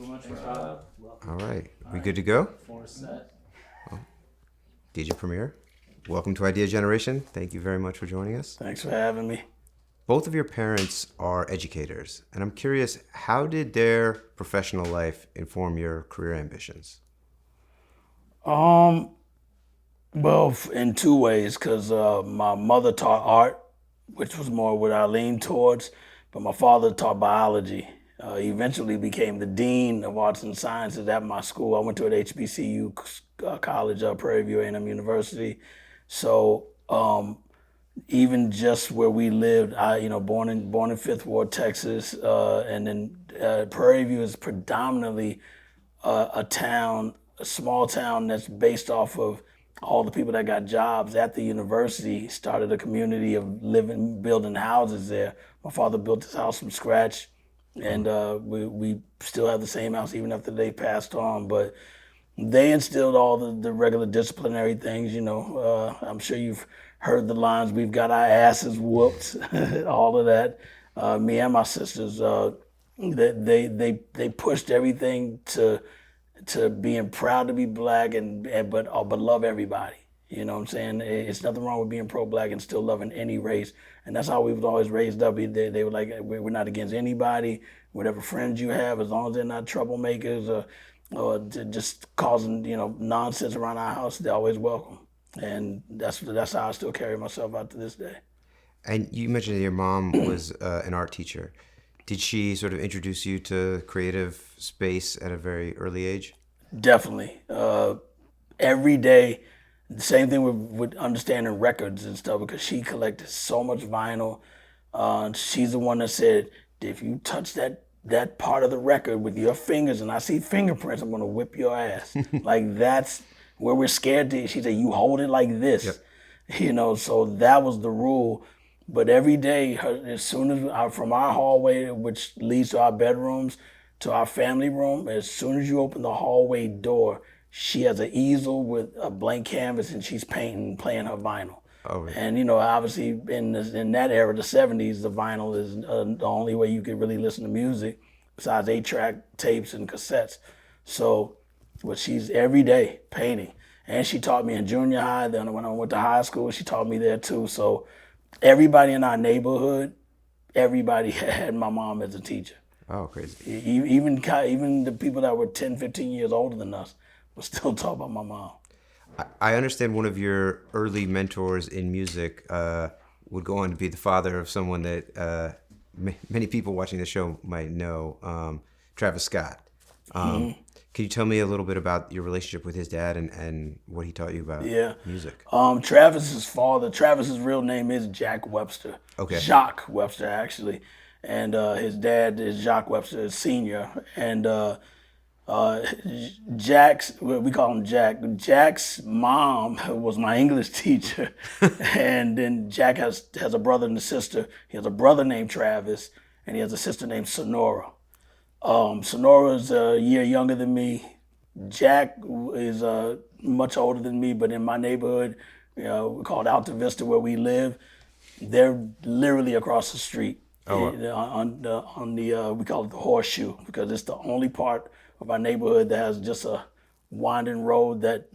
much, Rob. All right. We good to go? For set. DJ Premier, welcome to Idea Generation. Thank you very much for joining us. Thanks for having me. Both of your parents are educators, and I'm curious, how did their professional life inform your career ambitions? Well, in two ways, because my mother taught art, which was more what I leaned towards, but my father taught biology. He eventually became the dean of arts and sciences at my school. I went to an HBCU college, Prairie View A&M University. So even just where we lived, born in Fifth Ward, Texas, and then Prairie View is predominantly a small town that's based off of all the people that got jobs at the university. Started a community of building houses there. My father built his house from scratch, and we still have the same house even after they passed on. But they instilled all the regular disciplinary things. I'm sure you've heard the lines, "We've got our asses whooped," all of that. Me and my sisters, they pushed everything to being proud to be black but love everybody. You know what I'm saying? It's nothing wrong with being pro-black and still loving any race. And that's how we was always raised up. They were like, we're not against anybody. Whatever friends you have, as long as they're not troublemakers or just causing nonsense around our house, they're always welcome. And that's how I still carry myself out to this day. And you mentioned that your mom was an art teacher. Did she sort of introduce you to creative space at a very early age? Definitely. Every day, the same thing with understanding records and stuff, because she collected so much vinyl. She's the one that said, if you touch that part of the record with your fingers and I see fingerprints, I'm going to whip your ass. Like, that's where we're scared to. She said, you hold it like this. Yep. So that was the rule. But every day, as soon as from our hallway, which leads to our bedrooms, to our family room, as soon as you open the hallway door, she has an easel with a blank canvas and she's painting, playing her vinyl. Oh, really? And obviously in that era, the 70s, the vinyl is the only way you could really listen to music besides 8-track tapes and cassettes. So, but she's every day painting. And she taught me in junior high. Then when I went to high school, she taught me there too. So everybody in our neighborhood, everybody had my mom as a teacher. Oh, crazy. Even the people that were 10, 15 years older than us were still taught by my mom. I understand one of your early mentors in music would go on to be the father of someone that many people watching the show might know, Travis Scott. Can you tell me a little bit about your relationship with his dad and what he taught you about music? Travis's father, Travis's real name is Jack Webster. Okay. Jacques Webster, actually. And his dad is Jacques Webster Sr. And we call him Jack. Jack's mom was my English teacher. And then Jack has a brother and a sister. He has a brother named Travis, and he has a sister named Sonora. Sonora's a year younger than me. Jack is much older than me, but in my neighborhood, called Alta Vista, where we live, they're literally across the street. Oh, wow. We call it the horseshoe, because it's the only part of our neighborhood that has just a winding road that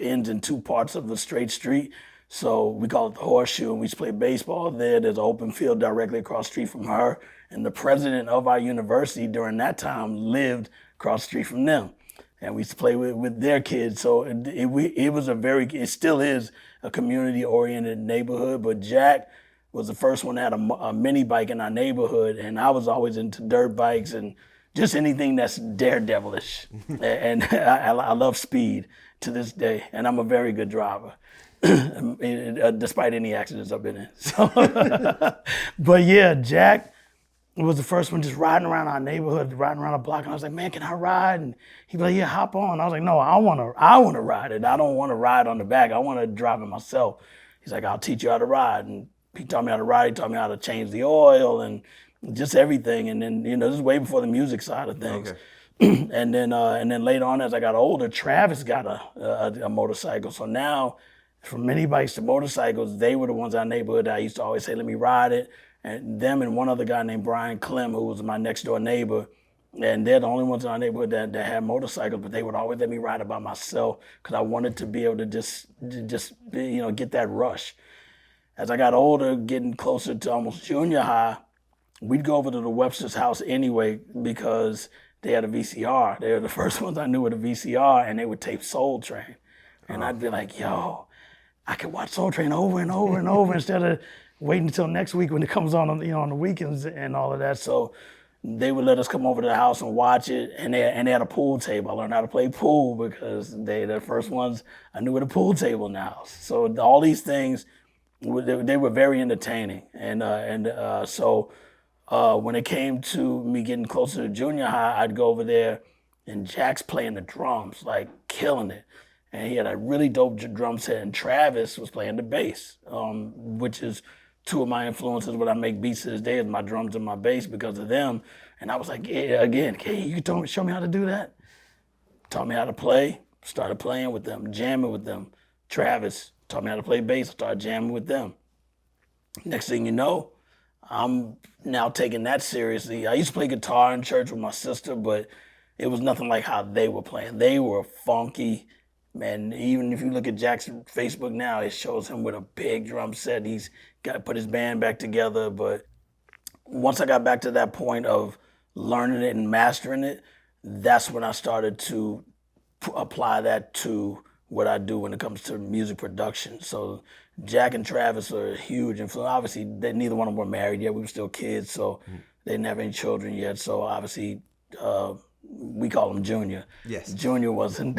ends in two parts of the straight street. So we call it the horseshoe, and we used to play baseball there. There's an open field directly across the street from her. And the president of our university during that time lived across the street from them. And we used to play with their kids. So it still is a community-oriented neighborhood. But Jack was the first one that had a mini bike in our neighborhood. And I was always into dirt bikes and just anything that's daredevilish. And I love speed to this day. And I'm a very good driver. Despite any accidents I've been in. So, but yeah, Jack was the first one just riding around our neighborhood, riding around the block. And I was like, man, can I ride? And he'd be like, yeah, hop on. I was like, no, I want to ride it. I don't want to ride on the back. I want to drive it myself. He's like, I'll teach you how to ride. And he taught me how to ride. He taught me how to change the oil and just everything. And then, this is way before the music side of things. Okay. And then later on, as I got older, Travis got a motorcycle. So now, from mini bikes to motorcycles, they were the ones in our neighborhood that I used to always say, let me ride it. And them and one other guy named Brian Clem, who was my next door neighbor, And they're the only ones in our neighborhood that had motorcycles, but they would always let me ride it by myself because I wanted to be able to just get that rush. As I got older, getting closer to almost junior high, we'd go over to the Webster's house anyway because they had a VCR. They were the first ones I knew with a VCR, and they would tape Soul Train. And I'd be like, yo, I could watch Soul Train over and over and over instead of waiting until next week when it comes on, on the weekends and all of that. So they would let us come over to the house and watch it, and they had a pool table. I learned how to play pool because they're the first ones I knew with a pool table in the house. So all these things, they were very entertaining, so when it came to me getting closer to junior high, I'd go over there, and Jack's playing the drums, like killing it. And he had a really dope drum set, and Travis was playing the bass, which is two of my influences when I make beats to this day is my drums and my bass because of them. And I was like, yeah, again, hey, you can show me how to do that? Taught me how to play, started playing with them, jamming with them. Travis taught me how to play bass, I started jamming with them. Next thing you know, I'm now taking that seriously. I used to play guitar in church with my sister, but it was nothing like how they were playing. They were funky. Man, even if you look at Jack's Facebook now, it shows him with a big drum set. He's got to put his band back together. But once I got back to that point of learning it and mastering it, that's when I started to apply that to what I do when it comes to music production. So Jack and Travis are a huge influence. Obviously, neither one of them were married yet. We were still kids, so they didn't have any children yet. So obviously, we call him Junior. Yes. Junior wasn't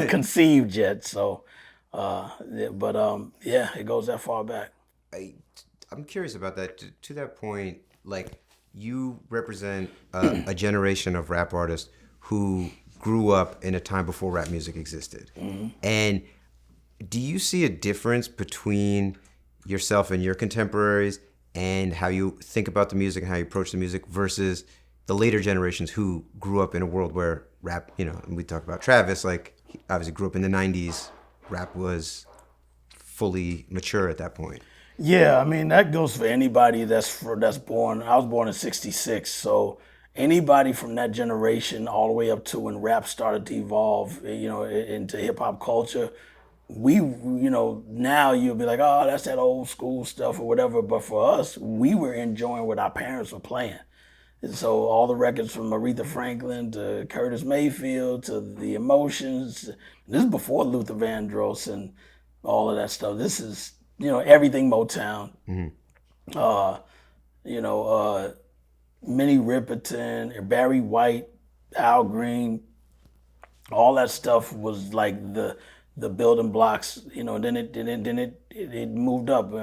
conceived yet. So, yeah, it goes that far back. I'm curious about that. To that point, like you represent a generation of rap artists who grew up in a time before rap music existed. Mm-hmm. And do you see a difference between yourself and your contemporaries and how you think about the music and how you approach the music versus the later generations who grew up in a world where rap, and we talk about Travis, like he obviously grew up in the 90s, rap was fully mature at that point. Yeah, I mean, that goes for anybody that's born. I was born in 66, so anybody from that generation all the way up to when rap started to evolve, into hip hop culture, now you'll be like, oh, that's that old school stuff or whatever. But for us, we were enjoying what our parents were playing. And so all the records from Aretha Franklin to Curtis Mayfield to The Emotions, this is before Luther Vandross and all of that stuff. This is, everything Motown. Mm-hmm. Minnie Riperton, Barry White, Al Green, all that stuff was like the building blocks. Then it moved up.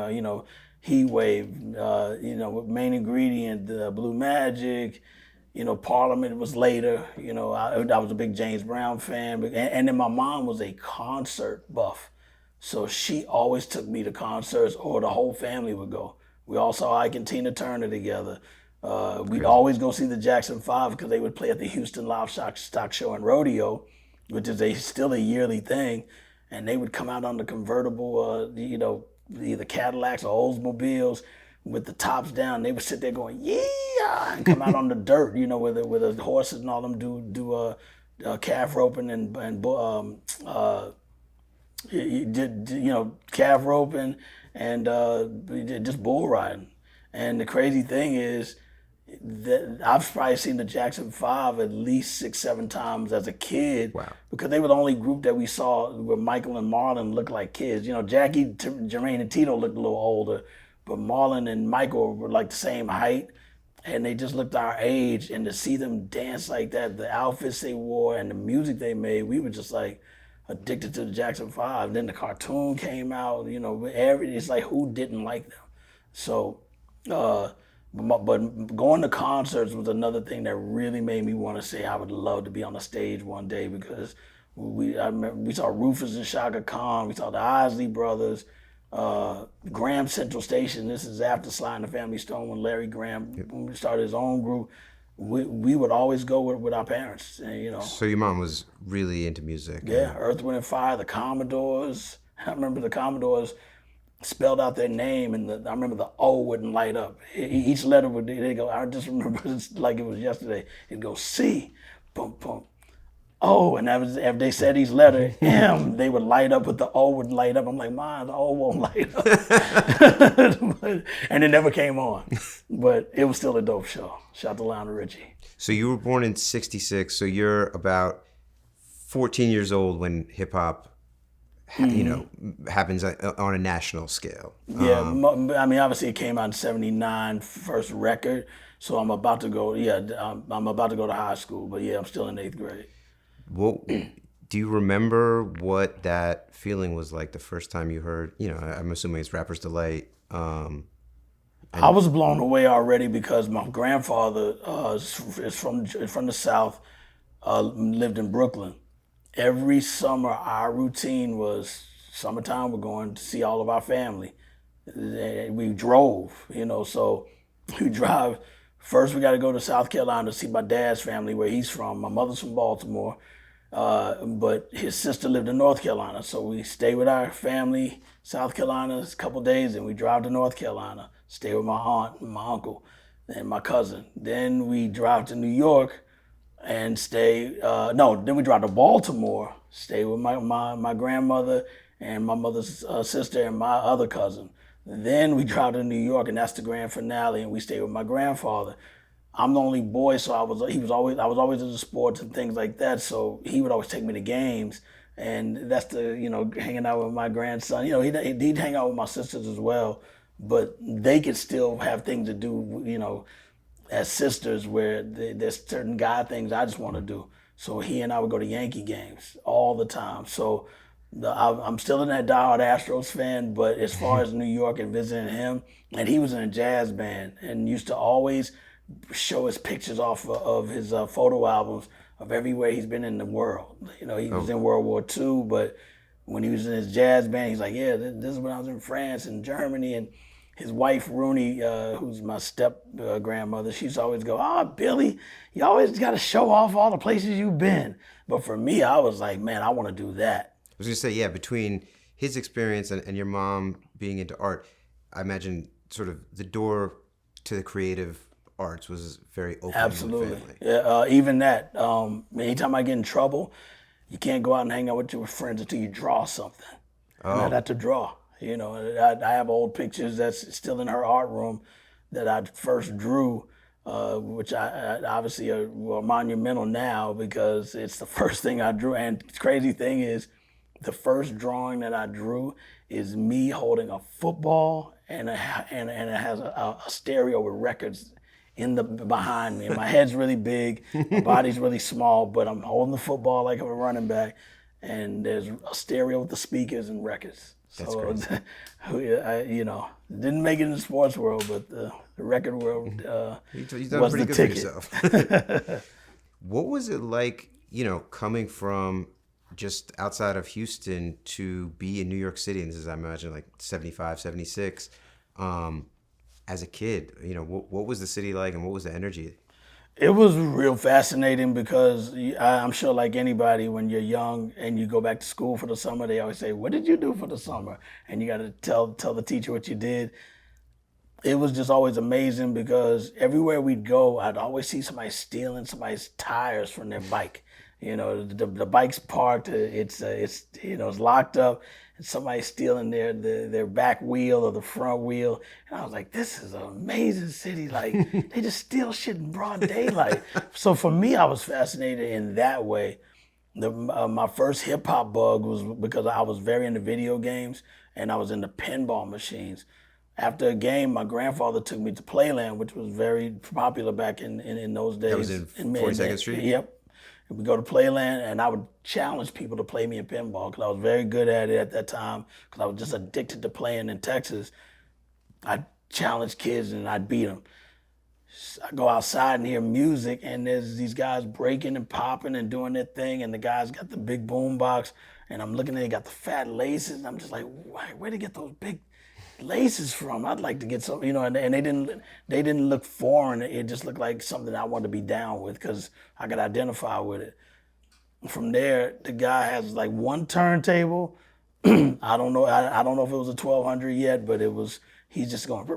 Heat Wave, Main Ingredient, Blue Magic. Parliament was later. I was a big James Brown fan, and then my mom was a concert buff, so she always took me to concerts, or the whole family would go. We all saw Ike and Tina Turner together. We'd always go see the Jackson 5 because they would play at the Houston Livestock Show and Rodeo, which is still a yearly thing. And they would come out on the convertible, either Cadillacs or Oldsmobiles with the tops down. They would sit there going, yeah, and come out on the dirt, where the horses and all them do calf roping and calf roping and just bull riding. And the crazy thing is that I've probably seen the Jackson 5 at least 6-7 times as a kid. Wow. Because they were the only group that we saw where Michael and Marlon looked like kids. Jackie, Jermaine, and Tito looked a little older, but Marlon and Michael were like the same height, and they just looked our age. And to see them dance like that, the outfits they wore and the music they made, we were just like addicted to the Jackson 5. Then the cartoon came out, it's like who didn't like them? So, but going to concerts was another thing that really made me want to say I would love to be on a stage one day, because we saw Rufus and Shaka Khan, we saw the Isley Brothers, Graham Central Station. This is after Sly and the Family Stone, when Larry Graham started his own group. We would always go with our parents, and, So your mom was really into music. Yeah, Earth, Wind and Fire, the Commodores. I remember the Commodores. spelled out their name, and I remember the O wouldn't light up. Each letter would, they go, I just remember it's like it was yesterday. It'd go C, boom, boom. Oh, and that was if they said each letter M, they would light up, but the O would light up. I'm like, mine, the O won't light up. And it never came on. But it was still a dope show. Shout out to Lionel Richie. So you were born in '66. So you're about 14 years old when hip hop, happens on a national scale. Yeah, I mean, obviously it came out in '79, first record. So I'm about to go. Yeah, I'm about to go to high school. But yeah, I'm still in 8th grade. What do you remember what that feeling was like the first time you heard? I'm assuming it's Rapper's Delight. I was blown away already because my grandfather is from the South, lived in Brooklyn. Every summer, our routine was summertime. We're going to see all of our family. We drove, so we drive. First, we got to go to South Carolina to see my dad's family, where he's from. My mother's from Baltimore. But his sister lived in North Carolina, so we stay with our family, South Carolina, a couple days, and we drive to North Carolina, stay with my aunt and my uncle and my cousin. Then we drive to New York and stay. Then we drive to Baltimore, stay with my grandmother and my mother's sister and my other cousin. Then we drive to New York, and that's the grand finale, and we stay with my grandfather. I'm the only boy, so I was always into sports and things like that. So he would always take me to games, and that's hanging out with my grandson. He'd hang out with my sisters as well, but they could still have things to do, as sisters, where there's certain guy things I just want to do. So he and I would go to Yankee games all the time. So I'm still in that diehard Astros fan, but as far as New York and visiting him, and he was in a jazz band and used to always show us pictures off of his photo albums of everywhere he's been in the world. He was in World War II, but when he was in his jazz band, he's like, yeah, this is when I was in France and Germany. And his wife, Rooney, who's my step grandmother, she's always go, Billy, you always got to show off all the places you've been. But for me, I was like, man, I want to do that. I was going to say, yeah, between his experience and your mom being into art, I imagine sort of the door to the creative arts was very open. Absolutely. In the family. Yeah, even that. Anytime I get in trouble, you can't go out and hang out with your friends until you draw something. Oh. And I'd have to draw. I have old pictures that's still in her art room that I first drew, which I obviously are monumental now because it's the first thing I drew. And the crazy thing is, the first drawing that I drew is me holding a football and it has a stereo with records behind me. And my head's really big, my body's really small, but I'm holding the football like I'm a running back, and there's a stereo with the speakers and records. That's so, great. Didn't make it in the sports world, but the record world You've done was pretty the good ticket. For yourself. What was it like, coming from just outside of Houston to be in New York City? And this is, I imagine, like 75, 76. As a kid, what was the city like and what was the energy? It was real fascinating because I'm sure, like anybody, when you're young and you go back to school for the summer, they always say, what did you do for the summer? And you got to tell the teacher what you did. It was just always amazing because everywhere we'd go, I'd always see somebody stealing somebody's tires from their bike. The bike's parked, it's locked up, and somebody's stealing their back wheel or the front wheel. And I was like, this is an amazing city. Like, they just steal shit in broad daylight. So for me, I was fascinated in that way. My first hip hop bug was because I was very into video games and I was into pinball machines. After a game, my grandfather took me to Playland, which was very popular back in those days. That was in 42nd Street? Yep. We go to Playland, and I would challenge people to play me in pinball because I was very good at it at that time because I was just addicted to playing in Texas. I'd challenge kids, and I'd beat them. I go outside and hear music, and there's these guys breaking and popping and doing their thing, and the guys got the big boom box, and I'm looking at they got the fat laces, and I'm just like, where'd they get those big laces from? I'd like to get some, and they didn't look foreign. It just looked like something I wanted to be down with because I could identify with it. From there, the guy has like one turntable I don't know. I don't know if it was a 1200 yet, but it was. He's just going.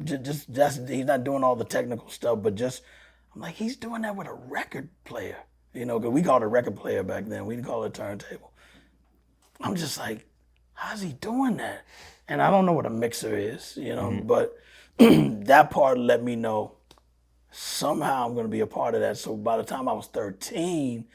Just he's not doing all the technical stuff, but just I'm like he's doing that with a record player. You know, because we called it a record player back then. We didn't call it a turntable. I'm just like, how's he doing that? And I don't know what a mixer is, you know, but that part let me know somehow I'm going to be a part of that. So by the time I was 13,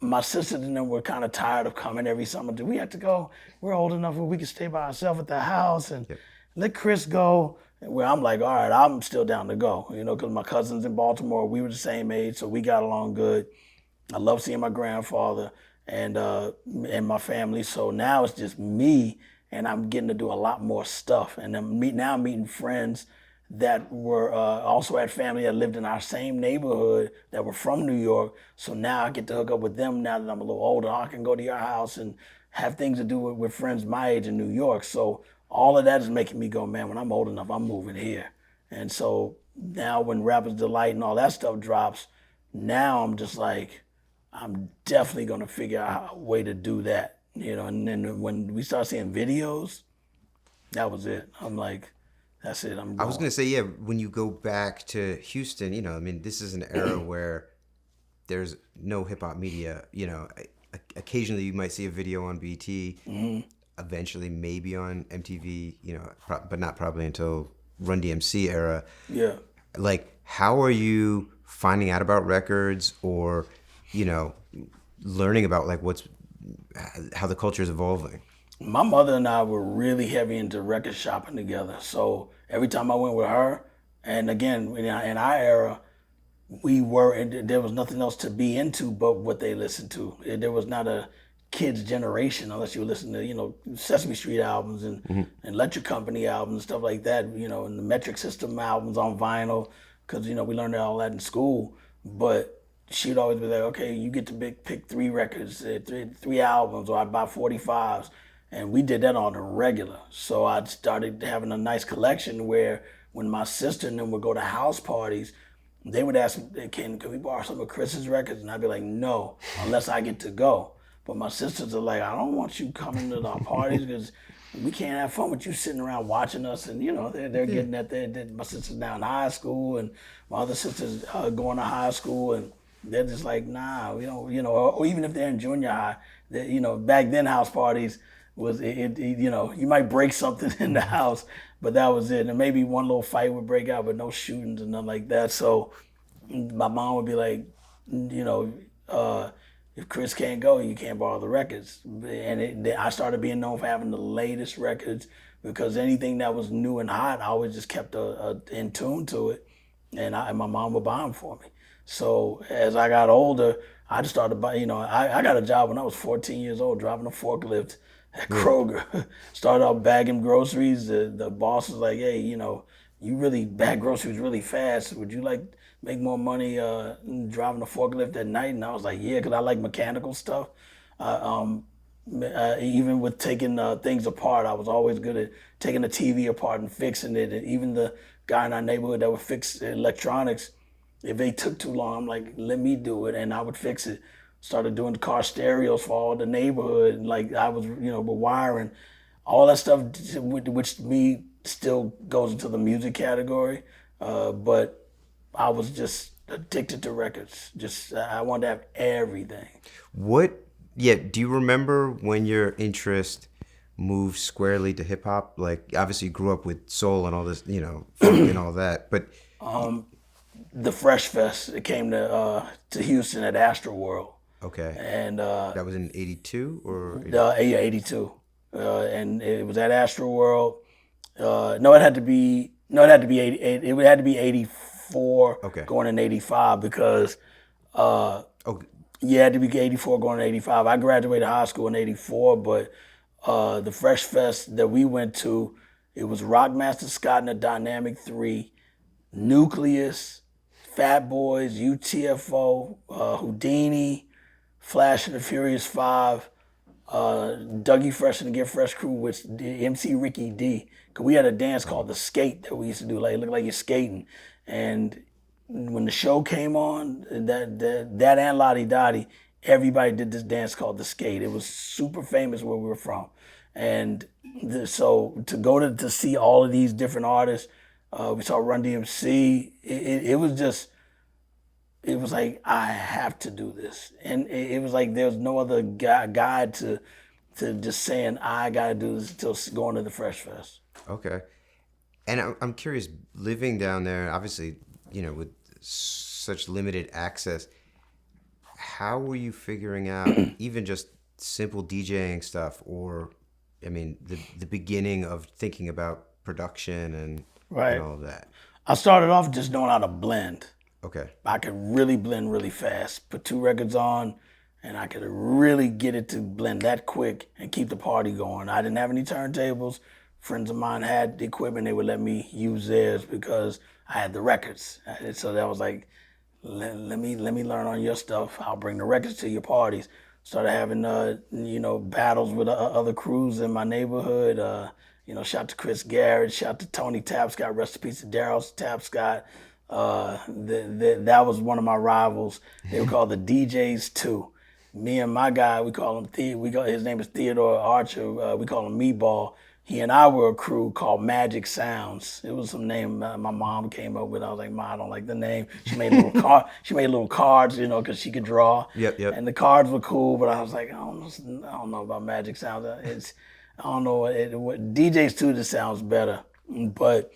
my sisters and them were kind of tired of coming every summer. Do we have to go? We're old enough where we can stay by ourselves at the house and let Chris go. Where I'm like, all right, I'm still down to go, you know, because my cousins in Baltimore, we were the same age, so we got along good. I love seeing my grandfather and my family. So now it's just me, and I'm getting to do a lot more stuff. And I'm now meeting friends that were also had family that lived in our same neighborhood that were from New York. So now I get to hook up with them now that I'm a little older. I can go to your house and have things to do with friends my age in New York. So all of that is making me go, man, when I'm old enough, I'm moving here. And so now when Rapper's Delight and all that stuff drops, now I'm just like, I'm definitely going to figure out a way to do that, you know. And then when we start seeing videos, that was it. I'm like, that's it. I'm going. I was gonna say, yeah, when you go back to Houston, you know, I mean, this is an era where there's no hip hop media. You know, occasionally you might see a video on BT, eventually maybe on MTV, you know, but not probably until Run DMC era. Yeah. Like, how are you finding out about records, or, you know, learning about like how the culture is evolving? My mother and I were really heavy into record shopping together. So every time I went with her, and again, in our era, there was nothing else to be into but what they listened to. There was not a kids generation unless you listen to, you know, Sesame Street albums and Electric Company albums and stuff like that, you know, and the Metric System albums on vinyl, because, you know, we learned all that in school. But she'd always be like, okay, you get to pick 3 records, three albums, or I'd buy 45s. And we did that on the regular. So I started having a nice collection where when my sister and them would go to house parties, they would ask me, can we borrow some of Chris's records? And I'd be like, no, unless I get to go. But my sisters are like, I don't want you coming to our parties because we can't have fun with you sitting around watching us. And, you know, they're getting at that. My sister's now in high school, and my other sister's going to high school, and they're just like, nah, we don't, you know, or even if they're in junior high, you know, back then house parties, was you know, you might break something in the house, but that was it. And maybe one little fight would break out, but no shootings and nothing like that. So my mom would be like, you know, if Chris can't go, you can't borrow the records. And I started being known for having the latest records, because anything that was new and hot, I always just kept in tune to it, and my mom would buy them for me. So as I got older, I just started buying. You know, I got a job when I was 14 years old, driving a forklift at Kroger. Started out bagging groceries. The boss was like, hey, you know, you really bag groceries really fast. Would you like make more money driving a forklift at night? And I was like, yeah, because I like mechanical stuff. Even with taking things apart, I was always good at taking the TV apart and fixing it. And even the guy in our neighborhood that would fix electronics, if they took too long, I'm like, let me do it, and I would fix it. Started doing the car stereos for all the neighborhood. Like I was, you know, with wiring, all that stuff, which to me still goes into the music category. But I was just addicted to records. Just I wanted to have everything. Do you remember when your interest moved squarely to hip hop? Like, obviously you grew up with soul and all this, you know, funk and all that, but the Fresh Fest, it came to Houston at Astroworld. Okay. And that was in 82 or 82. And it was at Astroworld. No, it had to be 88. It had to be 84 Okay. going in 85 because Okay. yeah, it had to be 84 going in 85. I graduated high school in 84, but the Fresh Fest that we went to, it was Rockmaster Scott and the Dynamic 3, Nucleus, Fat Boys, UTFO, Houdini, Flash and the Furious 5, Dougie Fresh and the Get Fresh crew with MC Ricky D. Cause we had a dance called the Skate that we used to do. Like it looked like you're skating. And when the show came on, that and Lottie Dottie, everybody did this dance called the skate. It was super famous where we were from. And so to go to see all of these different artists, we saw Run DMC. It was just, it was like, I have to do this. And it was like there was no other guide to just saying, I got to do this until going to the Fresh Fest. Okay. And I'm curious, living down there, obviously, with such limited access, how were you figuring out even just simple DJing stuff, or, I mean, the beginning of thinking about production and all of that? I started off just knowing how to blend. Okay. I could really blend really fast. Put 2 records on, and I could really get it to blend that quick and keep the party going. I didn't have any turntables. Friends of mine had the equipment. They would let me use theirs because I had the records. So that was like, let me learn on your stuff. I'll bring the records to your parties. Started having battles with other crews in my neighborhood. Shout to Chris Garrett, shout to Tony Tapscott, rest in peace to Daryl Tapscott. That was one of my rivals. They were called the DJs 2. Me and my guy, we call him his name is Theodore Archer. We call him Meatball. He and I were a crew called Magic Sounds. It was some name my mom came up with. I was like, Ma, I don't like the name. She made little cards, because she could draw. Yep. And the cards were cool, but I was like, I don't know about Magic Sounds. I don't know what DJs 2 just sounds better. But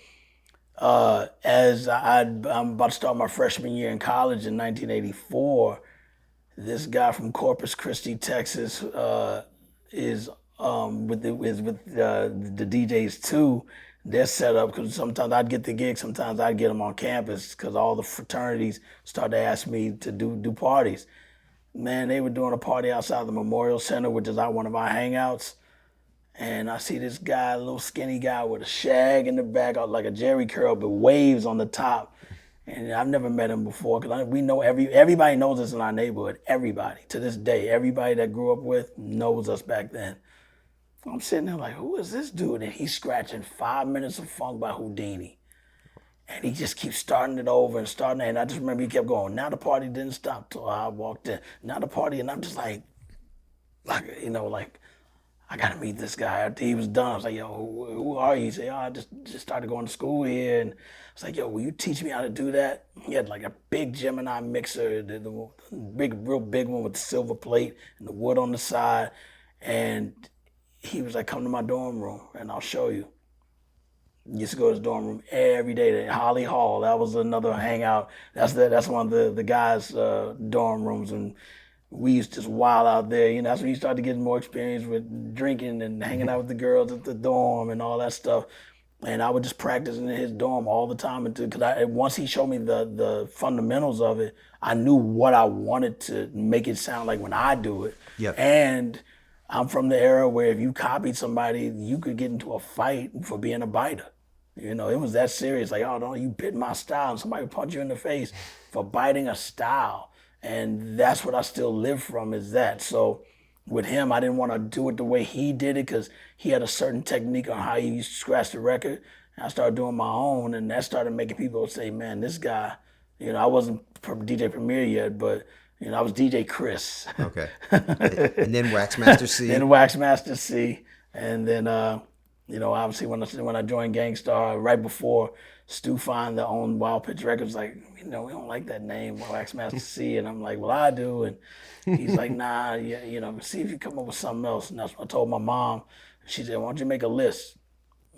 as I'm about to start my freshman year in college in 1984, this guy from Corpus Christi, Texas, is with the DJs 2. They're set up because sometimes I'd get the gig, sometimes I'd get them on campus because all the fraternities started to ask me to do parties. Man, they were doing a party outside the Memorial Center, which is one of our hangouts. And I see this guy, a little skinny guy with a shag in the back, like a Jerry curl, but waves on the top. And I've never met him before because we know everybody knows us in our neighborhood. Everybody, to this day, everybody that grew up with knows us back then. I'm sitting there like, who is this dude? And he's scratching 5 minutes of funk by Houdini. And he just keeps starting it over and starting it. And I just remember he kept going. Now the party didn't stop till I walked in. Now the party, and I'm just like, I got to meet this guy. After he was done, I was like, yo, who are you? He said, I just started going to school here. And I was like, yo, will you teach me how to do that? He had like a big Gemini mixer, the real big one with the silver plate and the wood on the side. And he was like, come to my dorm room and I'll show you. He used to go to his dorm room every day. Holly Hall, that was another hangout. That's one of the guys' dorm rooms. And we used to just wild out there. That's when you started getting more experience with drinking and hanging out with the girls at the dorm and all that stuff. And I would just practice in his dorm all the time because once he showed me the fundamentals of it, I knew what I wanted to make it sound like when I do it. Yep. And I'm from the era where if you copied somebody, you could get into a fight for being a biter. It was that serious. Like, oh, no, you bit my style. And somebody would punch you in the face for biting a style. And that's what I still live from, is that. So with him, I didn't want to do it the way he did it because he had a certain technique on how he used to scratch the record. And I started doing my own, and that started making people say, man, this guy, I wasn't DJ Premier yet, but I was DJ Chris. Okay. And then Waxmaster C. Then Waxmaster C. And then, obviously when I joined Gang Starr, right before Stu Fine, that owned Wild Pitch Records, like, we don't like that name, Waxmaster C. And I'm like, well, I do. And he's like, nah, see if you come up with something else. And that's what I told my mom. She said, why don't you make a list?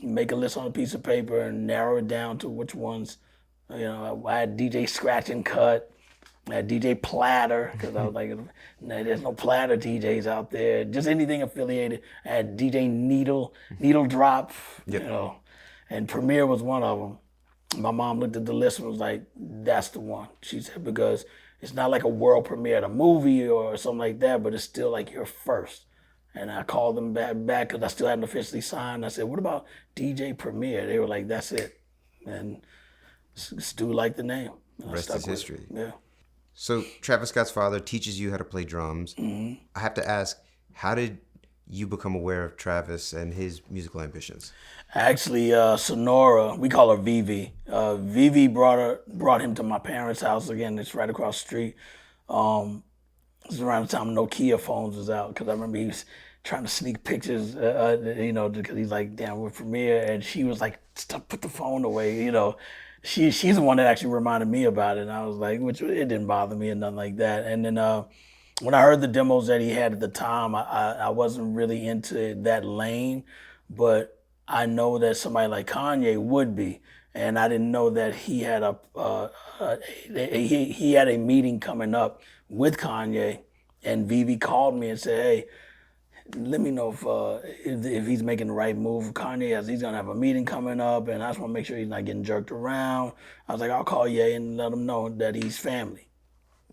Make a list on a piece of paper and narrow it down to which ones. I had DJ Scratch and Cut. I had DJ Platter, because I was like, there's no Platter DJs out there. Just anything affiliated. I had DJ Needle Drop, Yep. And Premiere was one of them. My mom looked at the list and was like, that's the one. She said, because it's not like a world premiere at a movie or something like that, but it's still like your first. And I called them back because I still hadn't officially signed. I said, what about DJ Premier? They were like, that's it. And Stu liked the name. Rest is history. Yeah. So Travis Scott's father teaches you how to play drums. Mm-hmm. I have to ask, how did you become aware of Travis and his musical ambitions? Actually, Sonora, we call her Vivi. Vivi brought him to my parents' house. Again, it's right across the street. This is around the time Nokia phones was out, because I remember he was trying to sneak pictures, because he's like, damn, we're Premiere, and she was like, stop, put the phone away, she's the one that actually reminded me about it, and I was like, which it didn't bother me or nothing like that. And then when I heard the demos that he had at the time, I wasn't really into that lane, but I know that somebody like Kanye would be, and I didn't know that he had he had a meeting coming up with Kanye, and Vivi called me and said, "Hey, let me know if he's making the right move. Kanye, as he's gonna have a meeting coming up, and I just want to make sure he's not getting jerked around." I was like, "I'll call Ye and let him know that he's family."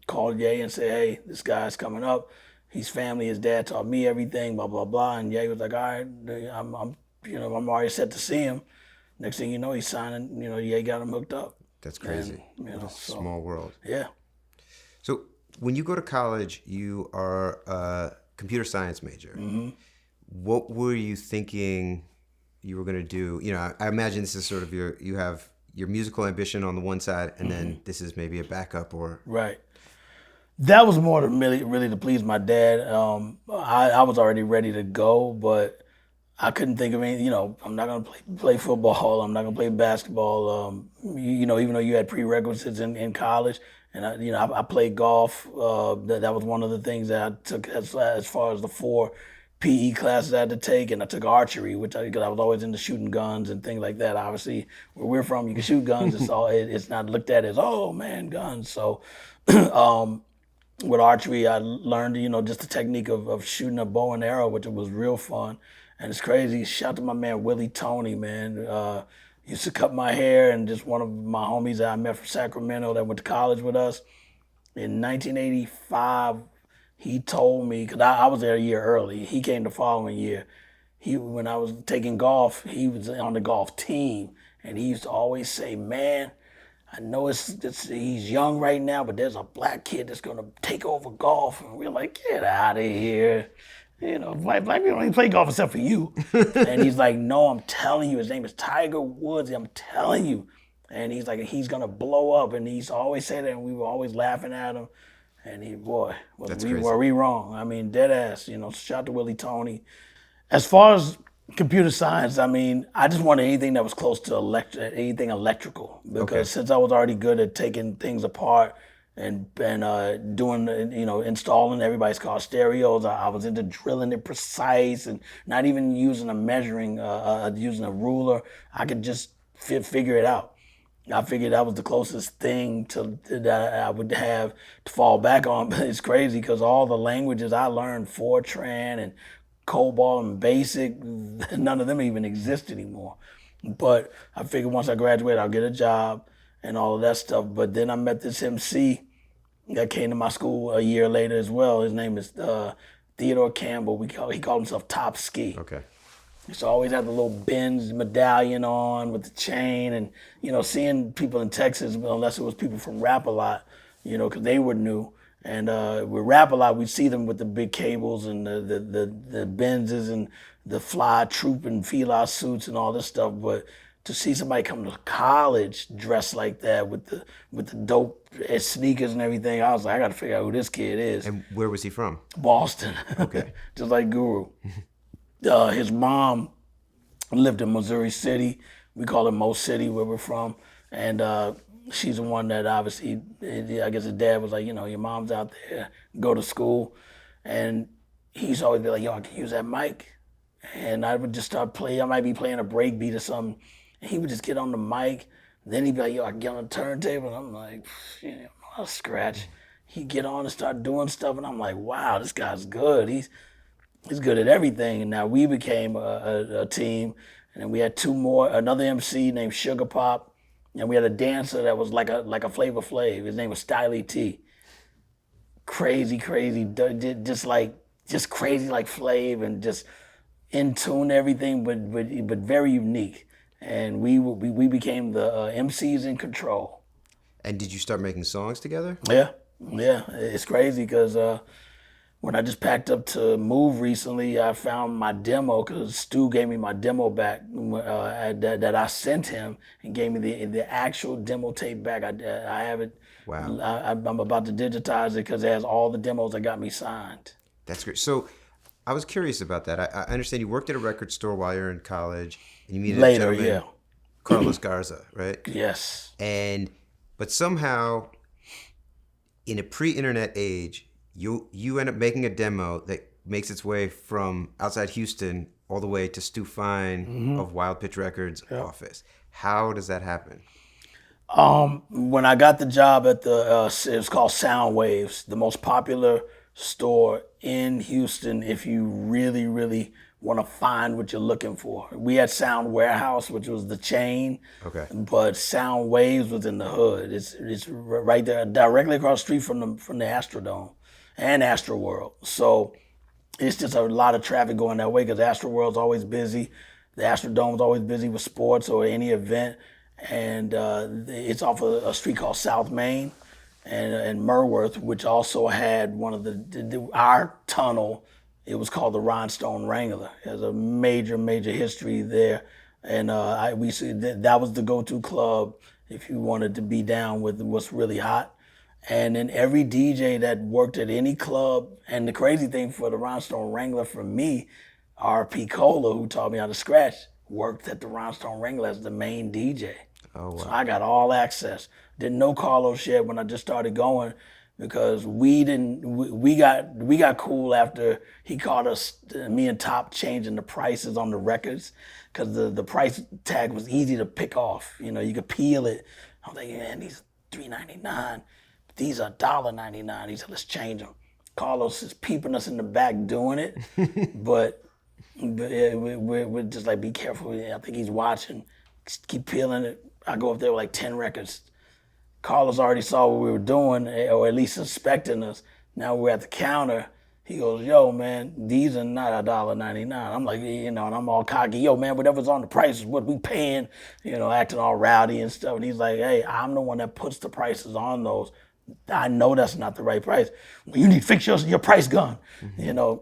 Called Ye and said, "Hey, this guy's coming up. He's family. His dad taught me everything. Blah blah blah." And Ye was like, "All right, I'm already set to see him." Next thing you know, he's signing. Ye got him hooked up. That's crazy. And, What a small world. Yeah. So when you go to college, you are a computer science major. Mm-hmm. What were you thinking you were going to do? I imagine this is sort of you have your musical ambition on the one side, and then this is maybe a backup or... Right. That was more to really to please my dad. I was already ready to go, but I couldn't think of any. I'm not gonna play football. I'm not gonna play basketball. Even though you had prerequisites in college, and I played golf. That was one of the things that I took as far as the 4 PE classes I had to take, and I took archery, because I was always into shooting guns and things like that. Obviously, where we're from, you can shoot guns. It's not looked at as, oh man, guns. So. With archery, I learned, just the technique of shooting a bow and arrow, which was real fun. And it's crazy. Shout out to my man, Willie Tony, man. Used to cut my hair, and just one of my homies that I met from Sacramento that went to college with us. In 1985, he told me, because I was there a year early. He came the following year. When I was taking golf, he was on the golf team. And he used to always say, man, I know he's young right now, but there's a black kid that's gonna take over golf. And we're like, get out of here. Black people don't even play golf except for you. And he's like, no, I'm telling you, his name is Tiger Woods. I'm telling you. And he's like, he's gonna blow up. And he's always saying that, and we were always laughing at him. And were we wrong? I mean, dead ass. Shout out to Willie Tony. As far as computer science, I just wanted anything that was close to anything electrical, because since I was already good at taking things apart and doing, installing everybody's car stereos, I was into drilling it precise and not even using using a ruler. I could just figure it out. I figured that was the closest thing that I would have to fall back on. But it's crazy because all the languages I learned, Fortran and COBOL and BASIC, none of them even exist anymore. But I figured once I graduate, I'll get a job and all of that stuff. But then I met this MC that came to my school a year later as well. His name is Theodore Campbell. He called himself Top Ski. Okay. So I always had the little Benz medallion on with the chain, and seeing people in Texas, unless it was people from Rap-A-Lot, because they were new. And with Rap-A-Lot, we'd see them with the big cables and the Benzes and the fly troop and fila suits and all this stuff. But to see somebody come to college dressed like that with the dope sneakers and everything, I was like, I got to figure out who this kid is. And where was he from? Boston. Okay. Just like Guru. His mom lived in Missouri City. We call it Mo City, where we're from. And she's the one that obviously, I guess his dad was like, your mom's out there, go to school. And he used to always be like, yo, I can use that mic. And I would just start playing. I might be playing a break beat or something. And he would just get on the mic. Then he'd be like, yo, I can get on the turntable. And I'm like, I'll scratch. He'd get on and start doing stuff. And I'm like, wow, this guy's good. He's good at everything. And now we became a team. And then we had 2 more, another MC named Sugar Pop. And we had a dancer that was like a Flavor Flav. His name was Stylie T. Crazy, just crazy like Flav, and just in tune everything, but very unique. And we became the MCs in control. And did you start making songs together? Yeah. It's crazy because When I just packed up to move recently, I found my demo because Stu gave me my demo back that I sent him and gave me the actual demo tape back. I have it. Wow. I'm about to digitize it because it has all the demos that got me signed. That's great. So I was curious about that. I understand you worked at a record store while you're in college, and you meet a Later, yeah. gentleman, Carlos Garza, right? Yes. And but somehow, in a pre-internet age, you end up making a demo that makes its way from outside Houston all the way to Stu Fine of Wild Pitch Records office. How does that happen? When I got the job at it was called Sound Waves, the most popular store in Houston if you really, really want to find what you're looking for. We had Sound Warehouse, which was the chain, Okay. but Sound Waves was in the hood. It's right there, directly across the street from the Astrodome and Astro World. So it's just a lot of traffic going that way because Astro World's always busy. The Astrodome's always busy with sports or any event. And it's off of a street called South Main and Merworth, which also had one of our tunnel. It was called the Rhinestone Wrangler. It has a major, major history there. And that was the go-to club if you wanted to be down with what's really hot. And then every DJ that worked at any club, and the crazy thing for the Rhinestone Wrangler for me, R.P. Cola, who taught me how to scratch, worked at the Rhinestone Wrangler as the main DJ. Oh, wow. So I got all access. Didn't know Carlos yet when I just started going because we got cool after he caught us, me and Top, changing the prices on the records because the price tag was easy to pick off. You know, you could peel it. I'm like, man, these $3.99. These are $1.99. He said, let's change them. Carlos is peeping us in the back doing it, but yeah, we're just like, be careful. I think he's watching. Just keep peeling it. I go up there with like 10 records. Carlos already saw what we were doing, or at least suspecting us. Now we're at the counter. He goes, yo, man, these are not $1.99. I'm like, you know, and I'm all cocky. Yo, man, whatever's on the price is what we paying, you know, acting all rowdy and stuff. And he's like, hey, I'm the one that puts the prices on those. I know that's not the right price. Well, you need to fix your price gun. Mm-hmm. You know,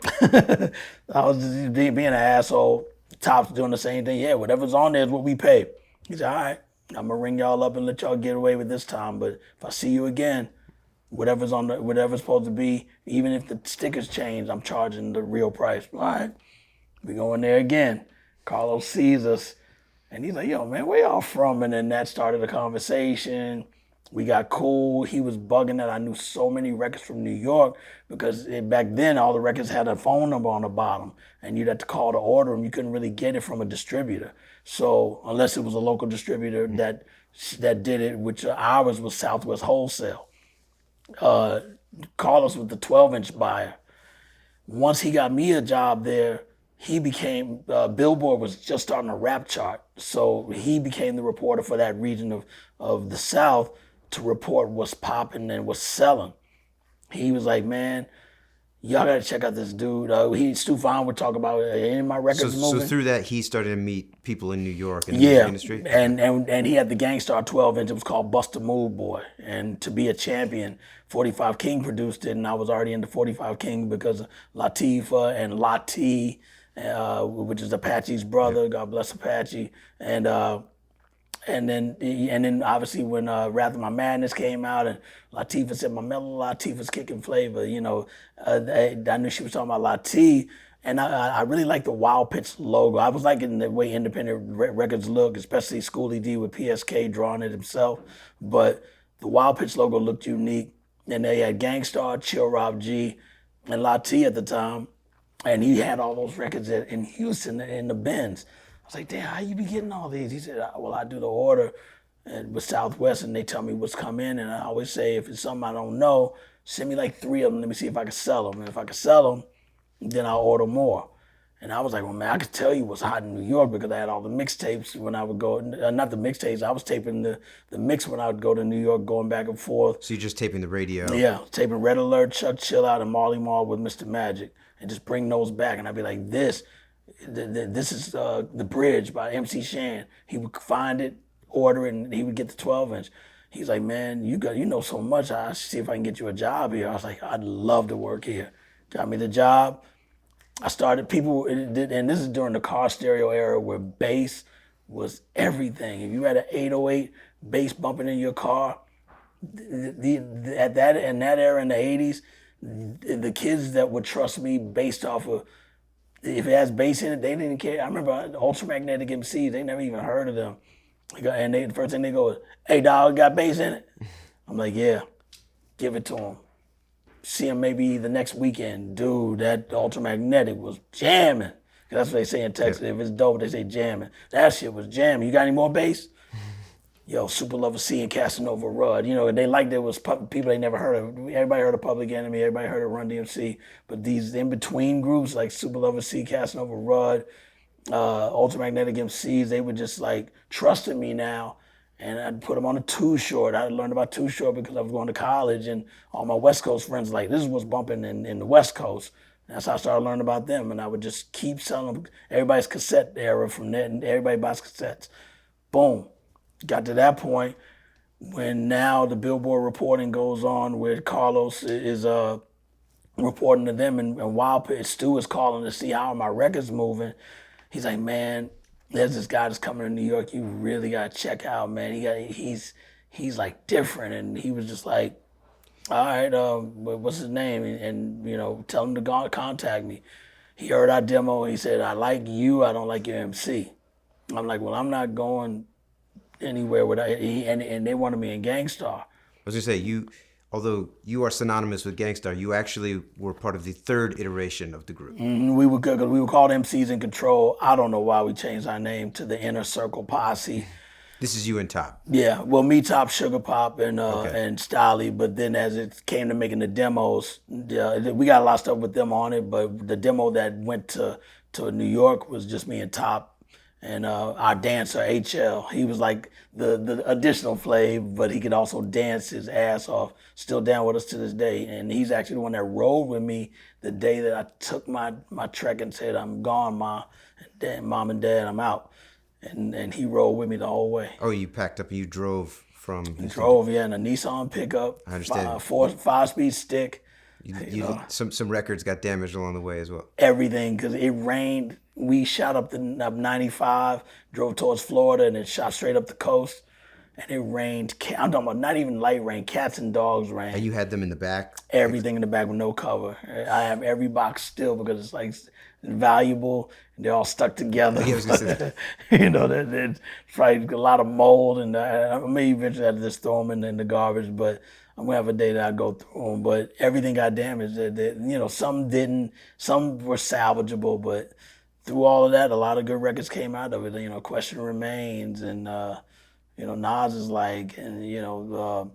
I was just being an asshole. Top's doing the same thing. Yeah, whatever's on there is what we pay. He said, all right, I'm going to ring y'all up and let y'all get away with this time. But if I see you again, whatever's supposed to be, even if the stickers change, I'm charging the real price. All right, we go in there again. Carlos sees us, and he's like, yo, man, where y'all from? And then that started a conversation. We got cool. He was bugging that I knew so many records from New York because back then all the records had a phone number on the bottom and you'd have to call to order them. You couldn't really get it from a distributor. So unless it was a local distributor that did it, which ours was Southwest Wholesale. Carlos was the 12-inch buyer. Once he got me a job there, he became, Billboard was just starting a rap chart. So he became the reporter for that region of the South to report what's popping and what's selling. He was like, man, y'all gotta check out this dude. Stu Fine would talk about any of my records moving. So through that, he started to meet people in New York in the music industry? And he had the Gang Starr 12-inch. It was called Bust a Move Boy. And to be a champion, 45 King produced it, and I was already into 45 King because of Latifah and Lati, which is Apache's brother. Yep. God bless Apache. And then obviously when Wrath of My Madness came out and Latifah said, my mellow Latifah's kicking flavor, you know, I knew she was talking about Lati. And I really like the Wild Pitch logo. I was liking the way independent records look, especially Schoolie D with PSK drawing it himself. But the Wild Pitch logo looked unique. And they had Gang Starr, Chill Rob G, and Lati at the time. And he had all those records in Houston in the bins. I was like, damn, how you be getting all these? He said, well, I do the order with Southwest and they tell me what's come in. And I always say, if it's something I don't know, send me like 3 of them. Let me see if I can sell them. And if I can sell them, then I'll order more. And I was like, well, man, I could tell you what's hot in New York because I had all the mixtapes when I would go, not the mixtapes, I was taping the mix when I would go to New York, going back and forth. So you're just taping the radio? Yeah, taping Red Alert, Chuck Chill Out, and Marley Marl with Mr. Magic and just bring those back. And I'd be like, this is The Bridge by MC Shan. He would find it, order it, and he would get the 12-inch. He's like, man, you know so much. I should see if I can get you a job here. I was like, I'd love to work here. got me the job. I started and this is during the car stereo era where bass was everything. If you had an 808 bass bumping in your car, at that in that era in the 80s, the kids that would trust me based off of if it has bass in it, they didn't care. I remember Ultramagnetic MCs, they never even heard of them. And the first thing they go is, "Hey, dog, got bass in it?" I'm like, "Yeah, give it to them." See him maybe the next weekend. Dude, that Ultramagnetic was jamming. That's what they say in Texas. If it's dope, they say jamming. That shit was jamming. You got any more bass? Yo, Super Lover C and Casanova Rudd. You know, they liked it was people they never heard of. Everybody heard of Public Enemy. Everybody heard of Run DMC. But these in-between groups like Super Lover C, Casanova Rudd, Ultramagnetic MCs, they were just like trusting me now. And I'd put them on a Too Short. I learned about Too Short because I was going to college, and all my West Coast friends like, this is what's bumping in the West Coast. And that's how I started learning about them, and I would just keep selling them. Everybody's cassette era from there, and everybody buys cassettes. Boom. Got to that point when now the Billboard reporting goes on where Carlos is reporting to them, and Wild Pitch, Stu is calling to see how my record's moving. He's like, "Man, there's this guy that's coming to New York. You really gotta check out, man. He's like different." And he was just like, "All right, what's his name?" And you know, tell him to contact me. He heard our demo. And he said, "I like you. I don't like your MC." I'm like, "Well, I'm not going anywhere without." And they wanted me in Gang Starr. I was gonna say although you are synonymous with Gang Starr, you actually were part of the third iteration of the group. We were good because we were called MCs in Control. I don't know why we changed our name to the Inner Circle Posse. This is you and Top. Yeah, well, me, Top, Sugar Pop, and Stolly. But then as it came to making the demos, we got a lot of stuff with them on it. But the demo that went to New York was just me and Top. And our dancer, HL, he was like the additional flav, but he could also dance his ass off. Still down with us to this day. And he's actually the one that rode with me the day that I took my trek and said, "I'm gone, Mom and Dad, I'm out." And he rode with me the whole way. Oh, you packed up and you drove from Houston? Drove, yeah, in a Nissan pickup. I understand. 5-speed stick. Some records got damaged along the way as well. Everything, because it rained. We shot up 95, drove towards Florida, and then shot straight up the coast. And it rained. I'm talking about not even light rain, cats and dogs rain. And you had them in the back? Everything in the back with no cover. I have every box still because it's like valuable. And they're all stuck together. Yeah, I was gonna say that. You know, there's probably a lot of mold, and I may eventually have to just throw them in the garbage, but I'm gonna have a day that I go through them. But everything got damaged. You know, some didn't, some were salvageable, but through all of that, a lot of good records came out of it. You know, Question Remains, and you know, Nas is like, and you know,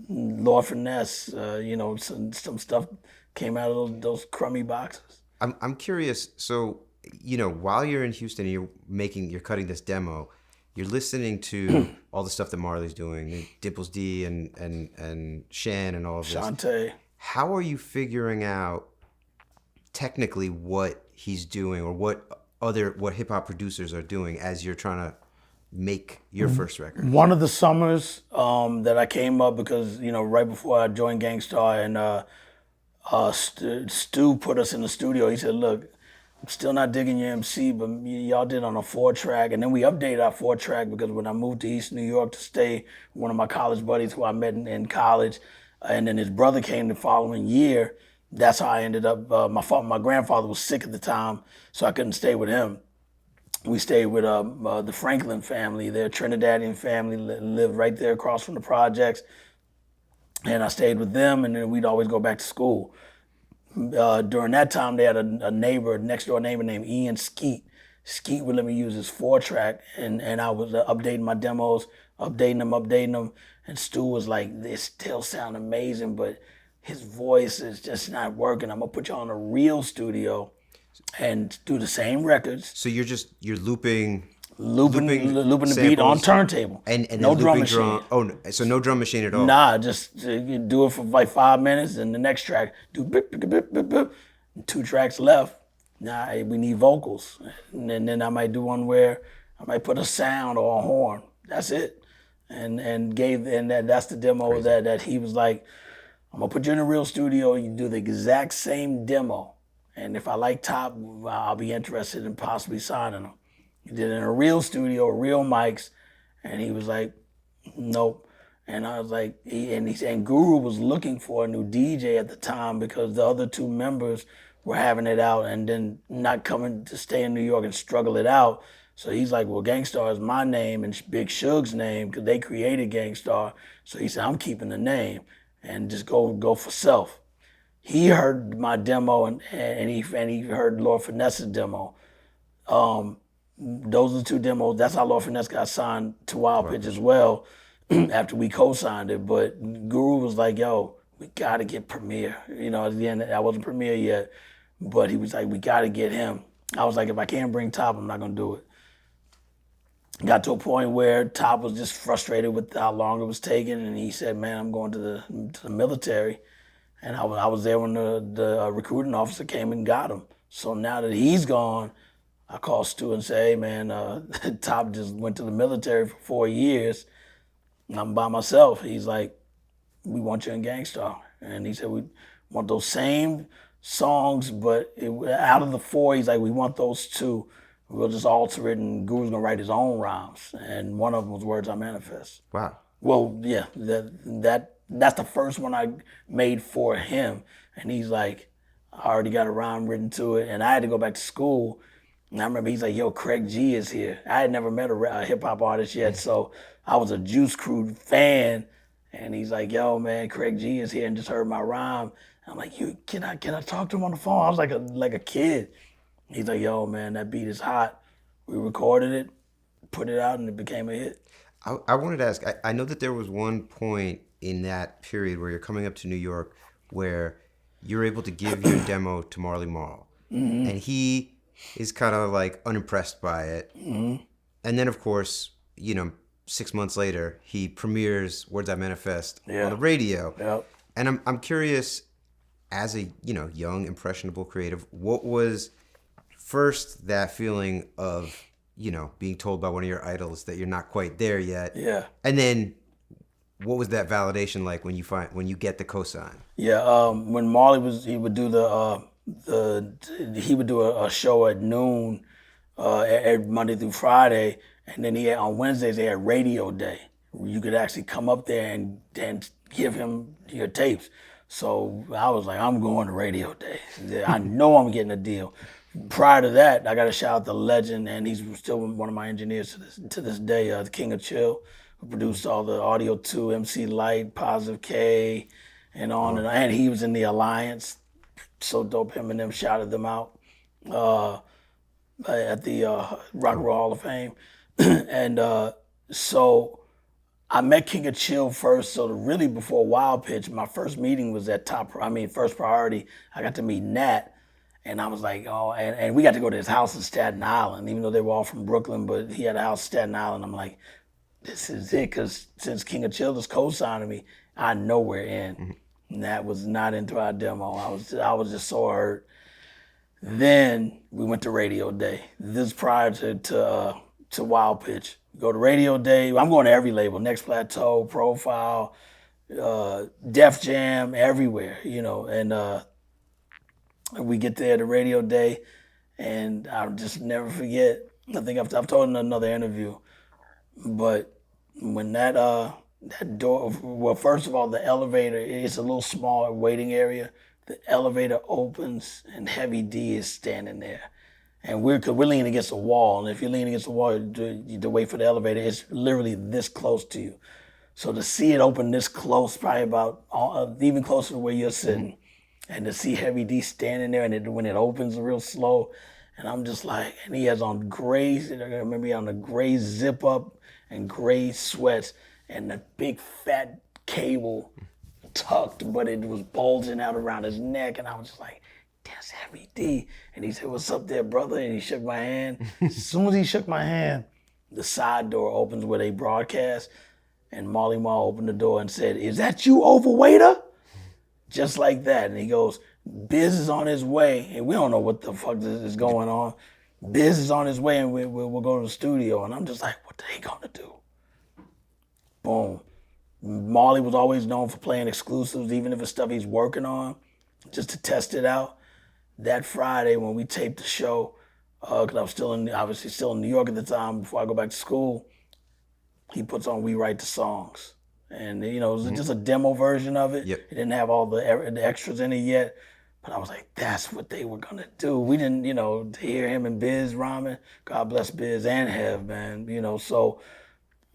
Lord Finesse. You know, some stuff came out of those crummy boxes. I'm curious. So, you know, while you're in Houston, and you're cutting this demo, you're listening to all the stuff that Marley's doing, Dimples D and Shan and all of this. Shantae. How are you figuring out technically what he's doing, or what hip hop producers are doing as you're trying to make your first record? One of the summers that I came up, because you know, right before I joined Gang Starr, and Stu put us in the studio. He said, "Look, I'm still not digging your MC, but y'all did on a 4-track." And then we updated our 4-track because when I moved to East New York to stay, one of my college buddies who I met in college, and then his brother came the following year. That's how I ended up. My grandfather was sick at the time, so I couldn't stay with him. We stayed with the Franklin family. Their Trinidadian family lived right there across from the projects. And I stayed with them, and then we'd always go back to school. During that time, they had a next door neighbor named Ian Skeet. Skeet would let me use his 4-track, and I was updating my demos, updating them. And Stu was like, "They still sound amazing, but his voice is just not working. I'm gonna put you on a real studio and do the same records." So you're looping the beat on turntable, and no drum machine. So no drum machine at all. Nah, just you do it for like 5 minutes, and the next track do bip, bip, bip, bip, bip. 2 tracks left. Nah, we need vocals, and then I might do one where I might put a sound or a horn. That's it, and that's the demo. Crazy. that he was like, I'm gonna put you in a real studio. You do the exact same demo, and if I like Top, I'll be interested in possibly signing him. He did it in a real studio, real mics, and he was like, nope. And I was like, and Guru was looking for a new DJ at the time because the other two members were having it out and then not coming to stay in New York and struggle it out. So he's like, well, Gang Starr is my name and Big Suge's name because they created Gang Starr. So he said, I'm keeping the name and just go for self. He heard my demo and he heard Lord Finesse's demo. Those are the two demos. That's how Lord Finesse got signed to Wild Pitch as well after we co-signed it. But Guru was like, yo, we got to get Premier. You know, again, I wasn't Premier yet, but he was like, we got to get him. I was like, if I can't bring Top, I'm not going to do it. Got to a point where Top was just frustrated with how long it was taking, and he said, man, I'm going to the military. And I was there when the recruiting officer came and got him. So now that he's gone, I called Stu and say, hey, man, Top just went to the military for 4 years. And I'm by myself. He's like, we want you in Gang Starr. And he said, we want those same songs, but out of the 4, he's like, we want those 2. We'll just alter it, and Guru's going to write his own rhymes. And one of them was Words I Manifest. Wow. Well, yeah, that's the first one I made for him. And he's like, I already got a rhyme written to it. And I had to go back to school. And I remember he's like, yo, Craig G is here. I had never met a hip-hop artist yet, so I was a Juice Crew fan. And he's like, yo, man, Craig G is here and just heard my rhyme. I'm like, can I talk to him on the phone? I was like a kid. He's like, yo, man, that beat is hot. We recorded it, put it out, and it became a hit. I wanted to ask, I know that there was one point in that period where you're coming up to New York where you're able to give your demo to Marley Marl. Mm-hmm. And he is kind of like unimpressed by it. Mm-hmm. And then, of course, 6 months later, he premieres Words I Manifest on the radio. Yep. And I'm curious, as a young, impressionable creative, what was first that feeling of being told by one of your idols that you're not quite there yet? Yeah. And then, what was that validation like when you get the cosign? Yeah. When Marley he would do a show at noon every Monday through Friday, and then on Wednesdays they had Radio Day. You could actually come up there and give him your tapes. So I was like, I'm going to Radio Day. I know I'm getting a deal. Prior to that, I got to shout out the legend, and he's still one of my engineers to this day, the King of Chill, who produced all the Audio 2, MC Light, Positive K, and on and he was in the Alliance. So dope, him and them shouted them out at the Rock and Roll Hall of Fame. And so I met King of Chill first. So really before Wild Pitch, my first meeting was at First Priority. I got to meet Nat. And I was like, oh, and we got to go to his house in Staten Island, even though they were all from Brooklyn, but he had a house in Staten Island. I'm like, this is it, because since King of Chill is co-signing me, I know we're in. Mm-hmm. And that was not into our demo. I was just so hurt. Then we went to Radio Day. This prior to Wild Pitch. Go to Radio Day. I'm going to every label, Next Plateau, Profile, Def Jam, everywhere, and we get there to Radio Day, and I'll just never forget. I think I've told in another interview, but when that door, well, first of all, the elevator, it's a little small waiting area. The elevator opens, and Heavy D is standing there. And we're leaning against a wall, and if you're leaning against the wall, you to wait for the elevator, it's literally this close to you. So to see it open this close, probably about even closer to where you're sitting, and to see Heavy D standing there, and when it opens real slow, and I'm just like, and he has on gray, I remember he had on a gray zip up and gray sweats, and the big fat cable tucked, but it was bulging out around his neck, and I was just like, that's Heavy D. And he said, what's up there, brother? And he shook my hand. As soon as he shook my hand, the side door opens where they broadcast, and Marley Marl opened the door and said, is that you, Overwaiter? Just like that. And he goes, Biz is on his way, and we don't know what the fuck is going on. Biz is on his way, and we'll go to the studio. And I'm just like, what they gonna do? Boom. Marley was always known for playing exclusives, even if it's stuff he's working on, just to test it out. That Friday when we taped the show, because I was obviously still in New York at the time before I go back to school, he puts on We Write the Songs. And, it was just a demo version of it. Yep. It didn't have all the extras in it yet. But I was like, that's what they were going to do. We didn't, to hear him and Biz rhyming. God bless Biz and Hev, man. So,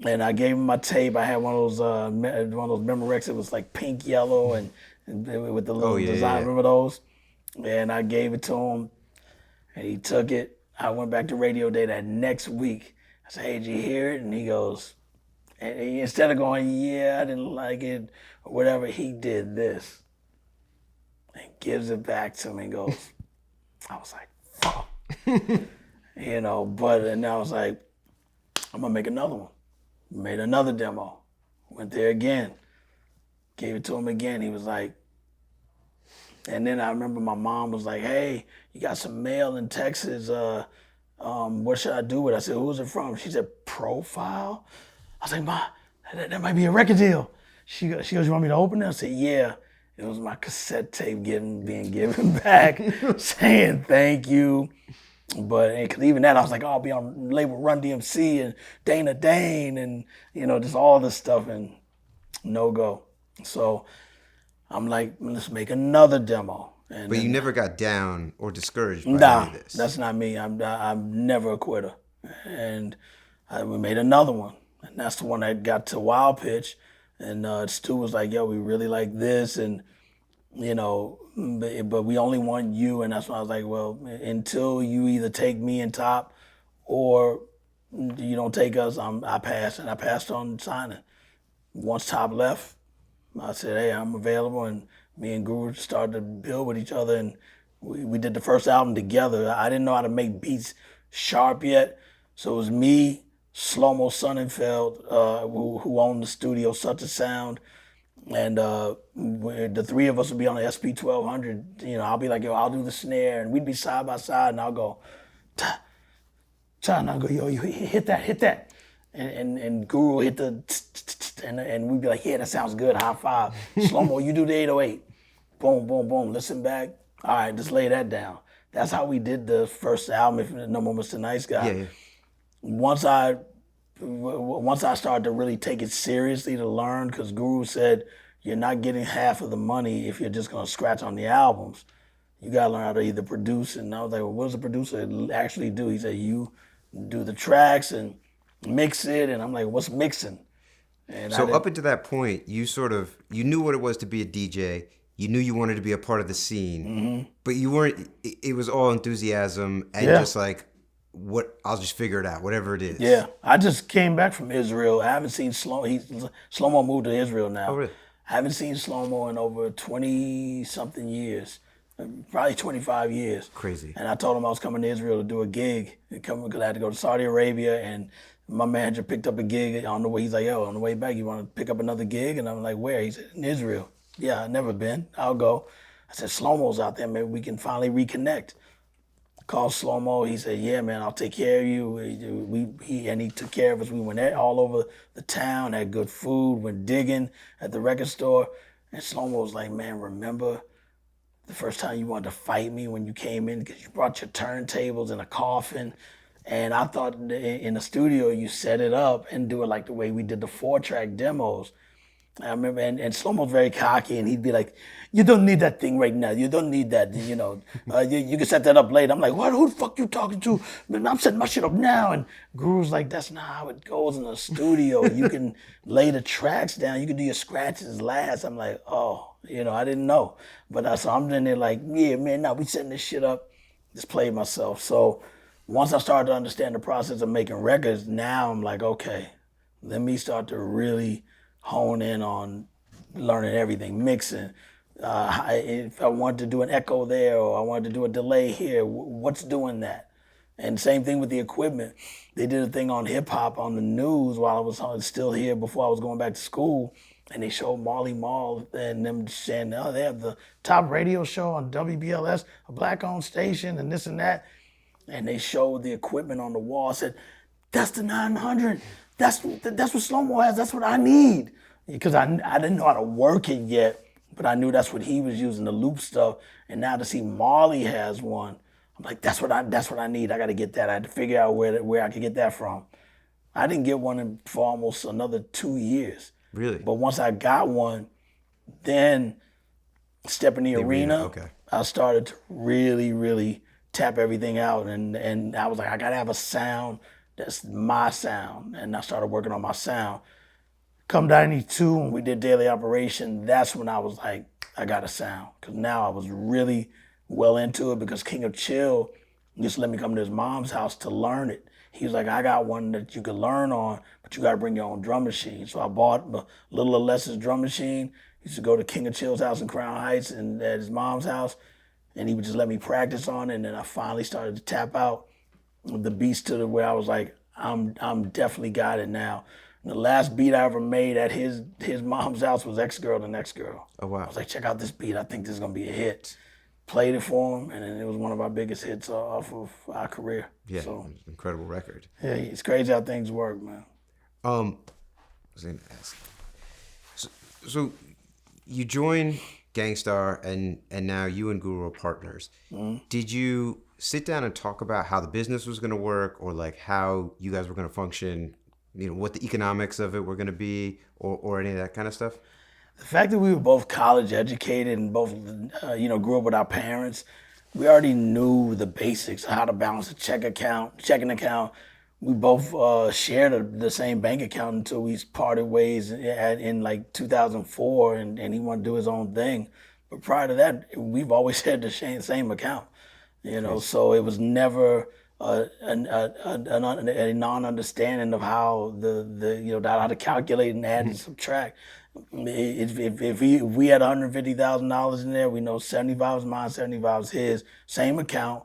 and I gave him my tape. I had one of those Memorex. It was like pink, yellow, and with the little design. Remember those? And I gave it to him, and he took it. I went back to Radio Day that next week. I said, hey, did you hear it? And he goes, and instead of going, yeah, I didn't like it, or whatever, he did this. And gives it back to me and goes, I was like, fuck. And I was like, I'm gonna make another one. Made another demo. Went there again. Gave it to him again. He was like, and then I remember my mom was like, hey, you got some mail in Texas. What should I do with it? I said, who's it from? She said, Profile? I was like, Ma, that might be a record deal. She goes, you want me to open it? I said, yeah. It was my cassette tape being given back, saying thank you. But because even that, I was like, oh, I'll be on label Run DMC and Dana Dane and, just all this stuff, and no go. So I'm like, let's make another demo. But you never got down or discouraged by any of this. That's not me. I'm never a quitter. And we made another one. And that's the one that got to Wild Pitch. And Stu was like, yo, we really like this. And, but we only want you. And that's why I was like, well, until you either take me and Top or you don't take us, I pass. And I passed on signing. Once Top left, I said, hey, I'm available. And me and Guru started to build with each other. And we did the first album together. I didn't know how to make beats sharp yet. So it was me, Slow-Mo Sonnenfeld, who owned the studio, Such a Sound. And the three of us would be on the SP-1200. I'll be like, yo, I'll do the snare. And we'd be side by side. And I'll go, ta, ta. And I'll go, yo, you hit that. And Guru hit the, and we'd be like, yeah, that sounds good, high five. Slow-Mo, you do the 808. Boom, boom, boom. Listen back. All right, just lay that down. That's how we did the first album, If No More Mr. Nice Guy. Yeah. Once I started to really take it seriously to learn, because Guru said, you're not getting half of the money if you're just going to scratch on the albums. You got to learn how to either produce. And I was like, well, what does a producer actually do? He said, you do the tracks and mix it. And I'm like, what's mixing? And so up until that point, you knew what it was to be a DJ. You knew you wanted to be a part of the scene, but you weren't, it was all enthusiasm and just like, I'll just figure it out, whatever it is. Yeah, I just came back from Israel. I haven't seen Slow-Mo moved to Israel now. Oh, really? I haven't seen Slow-Mo in over 20-something years, probably 25 years. Crazy. And I told him I was coming to Israel to do a gig, because I had to go to Saudi Arabia, and my manager picked up a gig on the way. He's like, yo, on the way back, you want to pick up another gig? And I'm like, where? He said, in Israel. Yeah, I've never been. I'll go. I said, Slow-Mo's out there. Maybe we can finally reconnect. Called Slow-Mo. He said, yeah, man, I'll take care of you. He took care of us. We went all over the town, had good food, went digging at the record store. And Slow-Mo was like, man, remember the first time you wanted to fight me when you came in because you brought your turntables in a coffin? And I thought in the studio you set it up and do it like the way we did the 4-track demos. I remember, and Slow-Mo's very cocky, and he'd be like, you don't need that thing right now. You don't need that, you can set that up later. I'm like, what? Who the fuck you talking to? Man, I'm setting my shit up now. And Guru's like, that's not how it goes in the studio. You can lay the tracks down. You can do your scratches last. I'm like, oh, I didn't know. But so I'm in there like, yeah, man, now we setting this shit up. Just played myself. So once I started to understand the process of making records, now I'm like, okay, let me start to really hone in on learning everything, mixing. If I wanted to do an echo there or I wanted to do a delay here, what's doing that? And same thing with the equipment. They did a thing on hip hop on the news while I was still here before I was going back to school. And they showed Marley Marl and them saying, oh, they have the top radio show on WBLS, a black-owned station, and this and that. And they showed the equipment on the wall. I said, that's the 900. That's what Slow-Mo has. That's what I need. because I didn't know how to work it yet, but I knew that's what he was using, the loop stuff. And now to see Marley has one, I'm like, that's what I need. I got to get that. I had to figure out where I could get that from. I didn't get one for almost another 2 years. Really? But once I got one, then step in the arena, okay. I started to really, really tap everything out. And I was like, I got to have a sound that's my sound. And I started working on my sound. Come 92, when we did Daily Operation, that's when I was like, I got a sound. Because now I was really well into it because King of Chill used to let me come to his mom's house to learn it. He was like, I got one that you could learn on, but you got to bring your own drum machine. So I bought a little Alessa's drum machine. Used to go to King of Chill's house in Crown Heights and at his mom's house, and he would just let me practice on it. And then I finally started to tap out the beats to the where I was like, I'm definitely got it now. And the last beat I ever made at his mom's house was X Girl the Next Girl. Oh, wow. I was like, check out this beat. I think this is gonna be a hit. Played it for him, and then it was one of our biggest hits off of our career. Yeah, So, incredible record. yeah, it's crazy how things work, man. I was going to ask. So you joined Gang Starr, and now you and Guru are partners. Mm-hmm. Did you sit down and talk about how the business was going to work, or like how you guys were going to function? You know, what the economics of it were going to be, or any of that kind of stuff? The fact that we were both college educated and both, grew up with our parents, we already knew the basics of how to balance a checking account. We both shared the same bank account until we parted ways in like 2004, and he wanted to do his own thing. But prior to that, we've always had the same account, so it was never a non-understanding of how how to calculate and add and subtract. If we had $150,000 in there, we know 75 is mine, 75 is his, same account.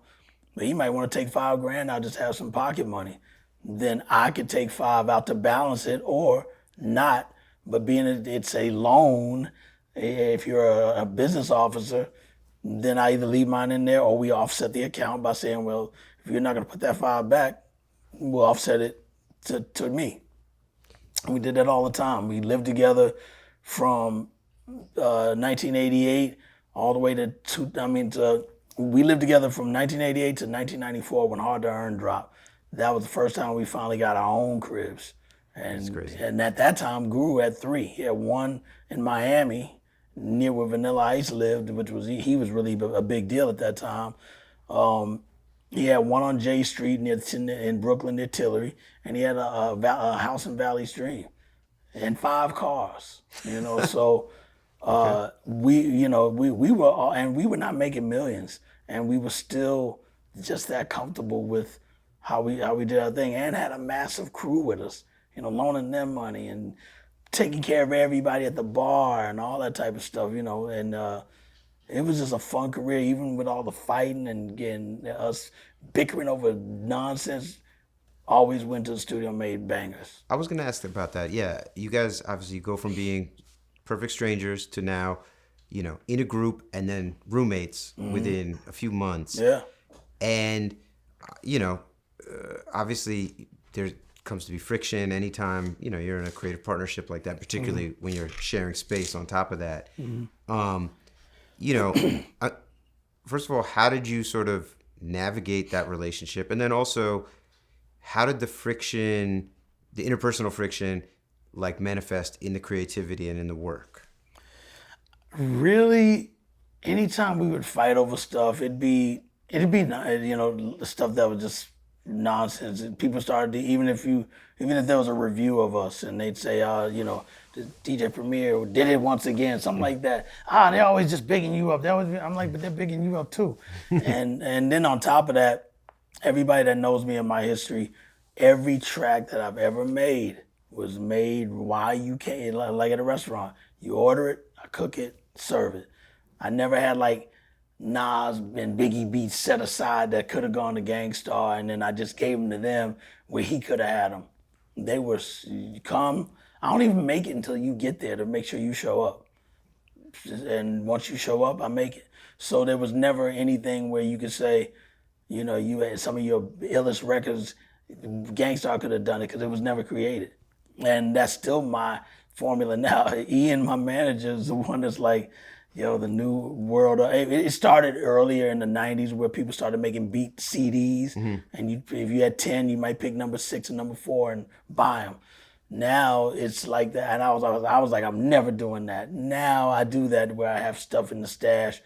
But he might want to take $5,000 out, just have some pocket money. Then I could take 5 out to balance it, or not. But being it's a loan, if you're a business officer, then I either leave mine in there or we offset the account by saying, well, if you're not going to put that 5 back, we'll offset it to me. And we did that all the time. We lived together from 1988 all the way to we lived together from 1988 to 1994 when Hard to Earn dropped. That was the first time we finally got our own cribs. That's crazy. And at that time, Guru had 3. He had one in Miami, near where Vanilla Ice lived, which was he was really a big deal at that time. He had one on J Street in Brooklyn near Tillery, and he had a house in Valley Stream, and 5 cars. So okay. we were not making millions, and we were still just that comfortable with how we did our thing, and had a massive crew with us, loaning them money and taking care of everybody at the bar and all that type of stuff, and it was just a fun career, even with all the fighting and getting us bickering over nonsense. Always went to the studio and made bangers. I was going to ask about that. Yeah, you guys obviously go from being perfect strangers to now, in a group and then roommates within a few months. Yeah. And, obviously there comes to be friction anytime, you're in a creative partnership like that, particularly when you're sharing space on top of that. First of all, how did you sort of navigate that relationship? And then also, how did the interpersonal friction, like manifest in the creativity and in the work? Really, anytime we would fight over stuff, it'd be stuff that was just nonsense. People started to, even if there was a review of us and they'd say, the DJ Premier did it once again, something like that. They're always just bigging you up. I'm like, but they're bigging you up too. and then on top of that, everybody that knows me and my history, every track that I've ever made was made while you came, like at a restaurant. You order it, I cook it, serve it. I never had like Nas and Biggie beats set aside that could have gone to Gang Starr, and then I just gave them to them where he could have had them. They were, come, I don't even make it until you get there to make sure you show up. And once you show up, I make it. So there was never anything where you could say, you had some of your illest records, Gang Starr could have done it, because it was never created. And that's still my formula now. Ian, my manager, is the one that's like, yo, the new world. It started earlier in the '90s where people started making beat CDs, and if you had 10, you might pick number 6 and number 4 and buy them. Now it's like that, and I was like, I'm never doing that. Now I do that where I have stuff in the stash,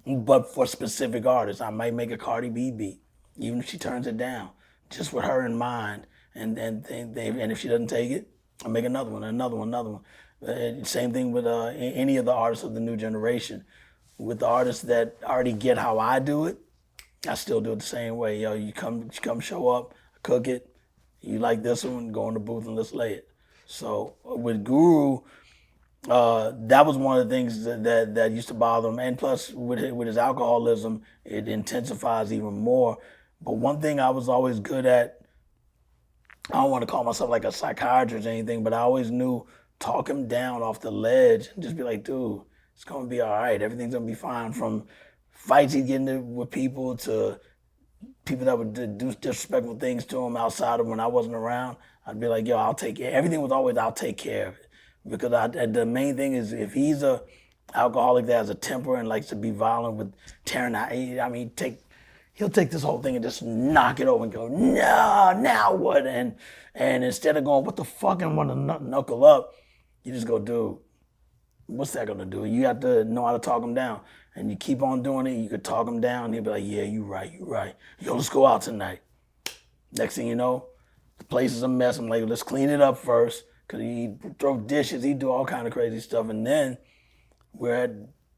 but for specific artists, I might make a Cardi B beat, even if she turns it down, just with her in mind. And if she doesn't take it, I make another one, another one, another one. Same thing with any of the artists of the new generation. With the artists that already get how I do it, I still do it the same way. Yo, you come show up, cook it. You like this one, go in the booth and let's lay it. So with Guru, that was one of the things that used to bother him. And plus, with his alcoholism, it intensifies even more. But one thing I was always good at, I don't want to call myself like a psychiatrist or anything, but I always knew talk him down off the ledge and just be like, dude, it's going to be all right. Everything's going to be fine. From fights he'd get into with people to people that would do disrespectful things to him outside of when I wasn't around. I'd be like, yo, I'll take care. Everything was always, I'll take care of it. Because the main thing is if he's a alcoholic that has a temper and likes to be violent with tearing out, I mean, he'll take this whole thing and just knock it over and go, no, now what? And instead of going, what the fuck, and want to knuckle up, you just go, dude, what's that gonna do? You have to know how to talk him down. And you keep on doing it, you could talk him down, and he'll be like, yeah, you right. Yo, let's go out tonight. Next thing you know, the place is a mess. I'm like, let's clean it up first. Cause he'd throw dishes, he'd do all kind of crazy stuff. And then we're at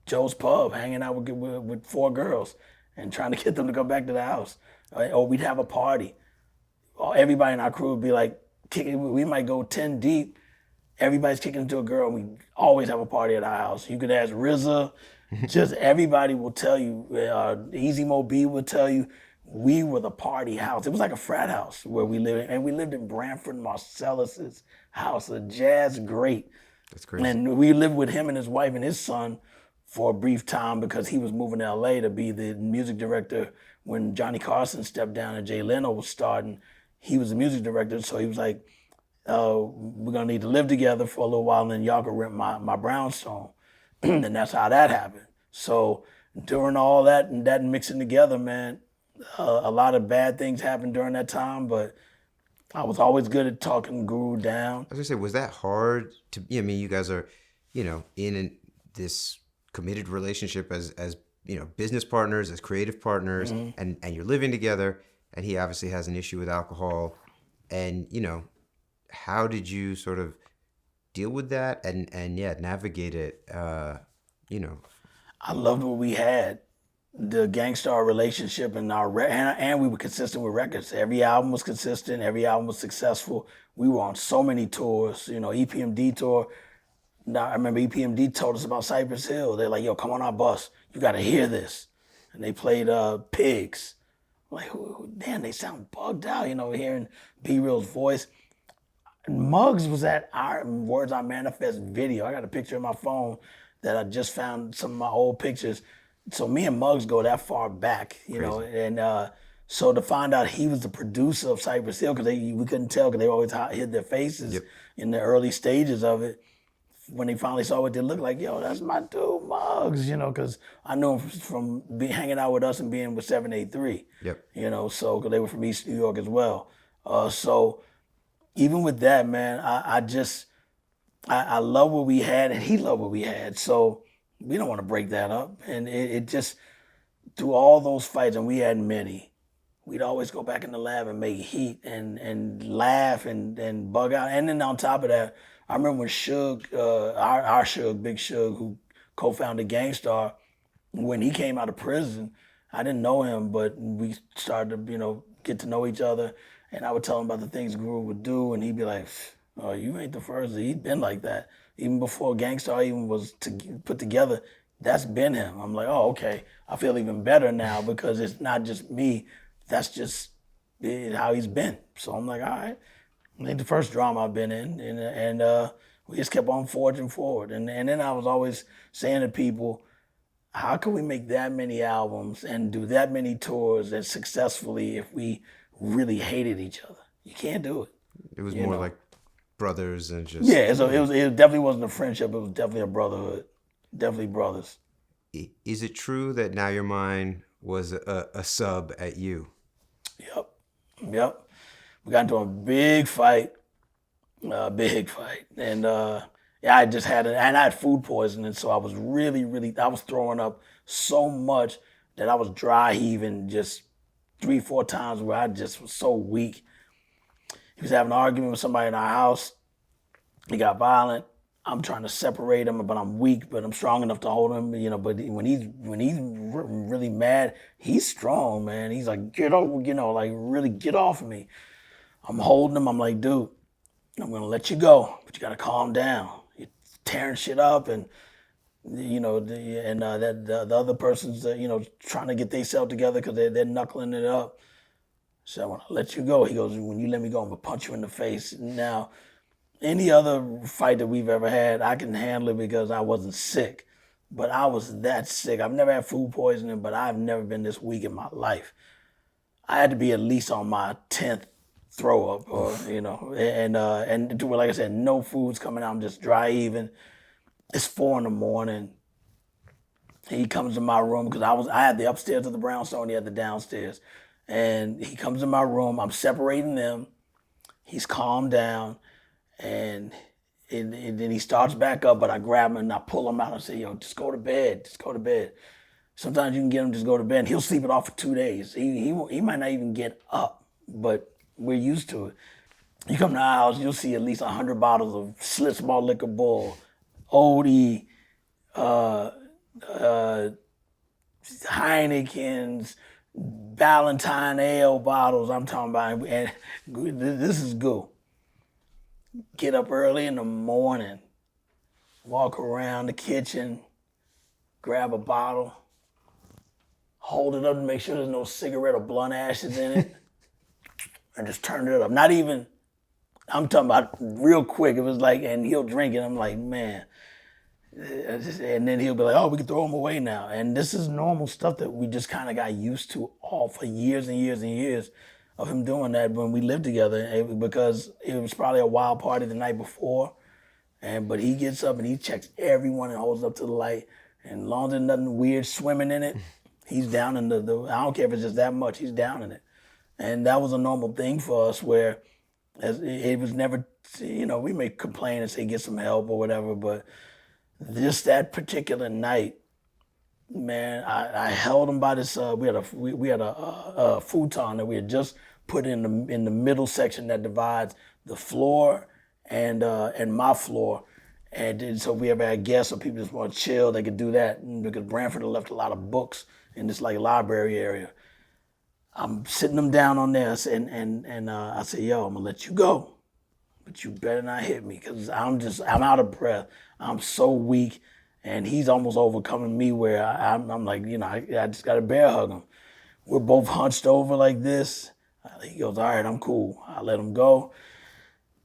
Joe's pub hanging out with 4 girls and trying to get them to go back to the house. Or we'd have a party. Everybody in our crew would be like, we might go 10 deep. Everybody's kicking into a girl. We always have a party at our house. You could ask RZA. Just everybody will tell you. Easy Mo B will tell you. We were the party house. It was like a frat house where we lived. And we lived in Branford Marcellus's house, a jazz great. That's crazy. And we lived with him and his wife and his son for a brief time because he was moving to LA to be the music director when Johnny Carson stepped down and Jay Leno was starting. He was the music director, so he was like, we're gonna need to live together for a little while, and then y'all can rent my brownstone. And that's how that happened. So during all that and that mixing together, man, a lot of bad things happened during that time, but I was always good at talking Guru down. I was gonna say, was that hard to? I mean, you guys are, in this committed relationship as business partners, as creative partners, and you're living together. And he obviously has an issue with alcohol, and how did you sort of deal with that and navigate it? I loved what we had. The Gang Starr relationship and and we were consistent with records. Every album was consistent. Every album was successful. We were on so many tours. EPMD tour. Now I remember EPMD told us about Cypress Hill. They're like, "Yo, come on our bus. You got to hear this." And they played Pigs. I'm like, damn, they sound bugged out. Hearing B Real's voice. And Muggs was at our Words I Manifest video. I got a picture on my phone that I just found some of my old pictures. So me and Muggs go that far back, and so to find out he was the producer of Cypress Hill, because we couldn't tell because they always hid their faces in the early stages of it. When they finally saw what they looked like, yo, that's my dude, Muggs, because I knew him from hanging out with us and being with 783. Yep. So because they were from East New York as well. So even with that, man, I love what we had, and he loved what we had. So we don't want to break that up. And it just, through all those fights, and we had many, we'd always go back in the lab and make heat and laugh and bug out. And then on top of that, I remember when Suge, our Suge, Big Suge, who co-founded Gang Starr, when he came out of prison, I didn't know him, but we started to, get to know each other. And I would tell him about the things Guru would do, and he'd be like, "Oh, you ain't the first." He'd been like that. Even before Gang Starr even was put together, that's been him. I'm like, oh, okay. I feel even better now because it's not just me. That's just how he's been. So I'm like, all right. I think the first drama I've been in, and we just kept on forging forward. And then I was always saying to people, how can we make that many albums and do that many tours and successfully if we really hated each other? You can't do it. It was more like brothers and just Yeah, so it definitely wasn't a friendship. It was definitely a brotherhood. Definitely brothers. Is it true that Now Your Mind was a sub at you? Yep, yep. We got into a big fight, and yeah, I just had it, and I had food poisoning, so I was really, I was throwing up so much that I was dry heaving just 3, 4 times where I just was so weak. He was having an argument with somebody in our house. He got violent. I'm trying to separate him, but I'm weak, but I'm strong enough to hold him, But when he's really mad, he's strong, man. He's like, get over, like really get off of me. I'm holding him. I'm like, dude, I'm gonna let you go, but you gotta calm down. You're tearing shit up, and that the other person's trying to get themselves together because they're knuckling it up. So I want to let you go. He goes, when you let me go, I'm gonna punch you in the face. Now, any other fight that we've ever had, I can handle it because I wasn't sick. But I was that sick. I've never had food poisoning, but I've never been this weak in my life. I had to be at least on my 10th throw up, or and to where, like I said, no food's coming out. I'm just dry even. It's 4 a.m. He comes to my room because I had the upstairs of the brownstone. He had the downstairs, and he comes in my room. I'm separating them. He's calmed down, and then he starts back up. But I grab him and I pull him out and say, "Yo, just go to bed. Just go to bed." Sometimes you can get him just go to bed. And he'll sleep it off for 2 days. He might not even get up, but we're used to it. You come to our house, you'll see at least 100 bottles of Schlitz Malt Liquor Bull, Odie, Heineken's, Ballantine Ale bottles. I'm talking about, and this is good. Get up early in the morning, walk around the kitchen, grab a bottle, hold it up to make sure there's no cigarette or blunt ashes in it, and just turn it up. Not even, I'm talking about real quick. It was like, and he'll drink it. I'm like, man. And then he'll be like, oh, we can throw them away now. And this is normal stuff that we just kind of got used to all for years and years and years of him doing that when we lived together, because it was probably a wild party the night before. But he gets up and he checks everyone and holds up to the light. And as long as there's nothing weird swimming in it, he's down in the I don't care if it's just that much, he's down in it. And that was a normal thing for us, where it was never, we may complain and say get some help or whatever, but just that particular night, man, I held him by this. We had a futon that we had just put in the middle section that divides the floor and my floor. And so if we ever had guests or people just want to chill, they could do that. And because Branford had left a lot of books in this like library area, I'm sitting them down on there, and I said, yo, I'm gonna let you go, but you better not hit me, because I'm out of breath. I'm so weak, and he's almost overcoming me where I'm like, I just got to bear hug him. We're both hunched over like this. He goes, all right, I'm cool. I let him go.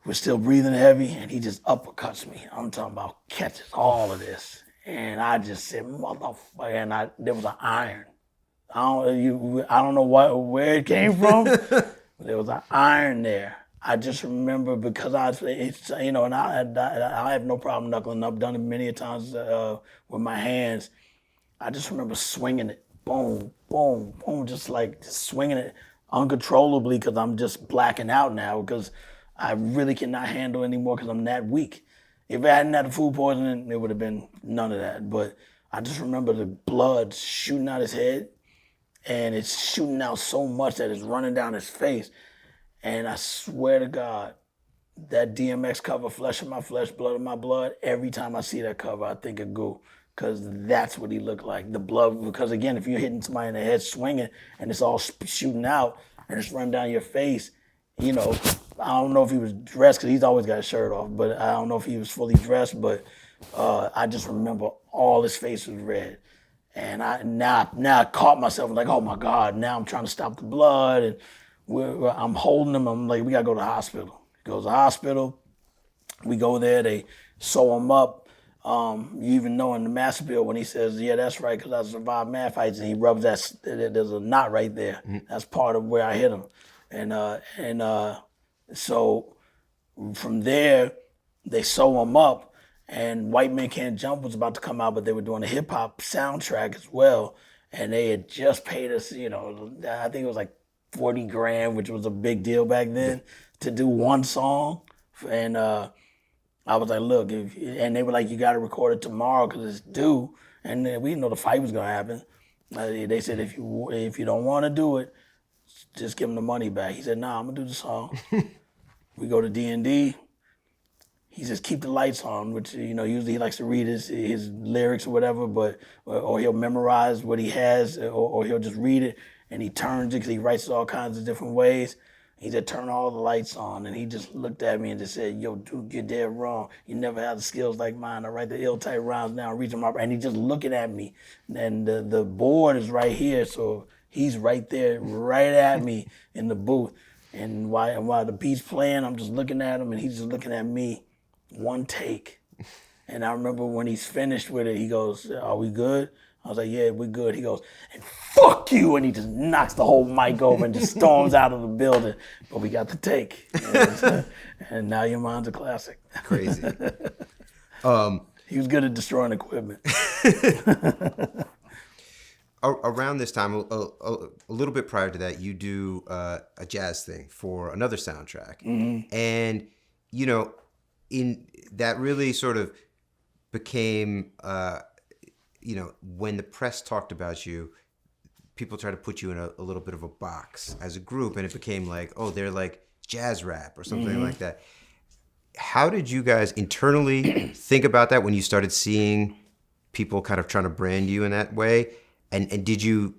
We're still breathing heavy, and he just uppercuts me. I'm talking about catches all of this. And I just said, motherfucker, and there was an iron. I don't know where it came from, but there was an iron there. I just remember, because and I have no problem knuckling up. Done it many a times with my hands. I just remember swinging it, boom, boom, boom, just swinging it uncontrollably, because I'm just blacking out now, because I really cannot handle anymore because I'm that weak. If I hadn't had the food poisoning, it would have been none of that. But I just remember the blood shooting out his head, and it's shooting out so much that it's running down his face. And I swear to God, that DMX cover, Flesh of My Flesh, Blood of My Blood, every time I see that cover, I think of Goo, because that's what he looked like. The blood, because again, if you're hitting somebody in the head swinging and it's all shooting out and it's running down your face, I don't know if he was dressed, because he's always got his shirt off, but I don't know if he was fully dressed, but I just remember all his face was red. And now I caught myself like, oh my God, now I'm trying to stop the blood, and I'm holding him. I'm like, we gotta go to the hospital. He goes to the hospital. We go there. They sew him up. You even know in the master bill when he says, yeah, that's right, because I survived mad fights, and he rubs there's a knot right there. Mm-hmm. That's part of where I hit him. So From there, they sew him up, and White Men Can't Jump was about to come out, but they were doing a hip hop soundtrack as well, and they had just paid us, I think it was like 40 grand, which was a big deal back then, to do one song, and I was like, look, and they were like, you got to record it tomorrow because it's due, and we didn't know the fight was gonna happen. They said if you don't want to do it, just give him the money back. He said, nah, I'm gonna do the song. We go to D&D. He says, keep the lights on, which, usually he likes to read his lyrics or whatever, or he'll memorize what he has, or he'll just read it, and he turns it because he writes it all kinds of different ways. He said, turn all the lights on, and he just looked at me and just said, yo, dude, you're dead wrong. You never have the skills like mine. I write the ill-type rhymes now, reach them up, and he's just looking at me, and the board is right here, so he's right there, right at me in the booth, and while the beat's playing, I'm just looking at him, and he's just looking at me. One take. And I remember when he's finished with it, he goes, are we good? I was like, yeah, we're good. He goes, and fuck you. And he just knocks the whole mic over and just storms out of the building. But we got the take. And Now Your Mind's a classic. Crazy. He was good at destroying equipment. Around this time, a little bit prior to that, you do a jazz thing for another soundtrack. Mm-hmm. And, in that really sort of became, when the press talked about you, people tried to put you in a little bit of a box as a group, and it became like, oh, they're like jazz rap or something like that. How did you guys internally think about that when you started seeing people kind of trying to brand you in that way? And did you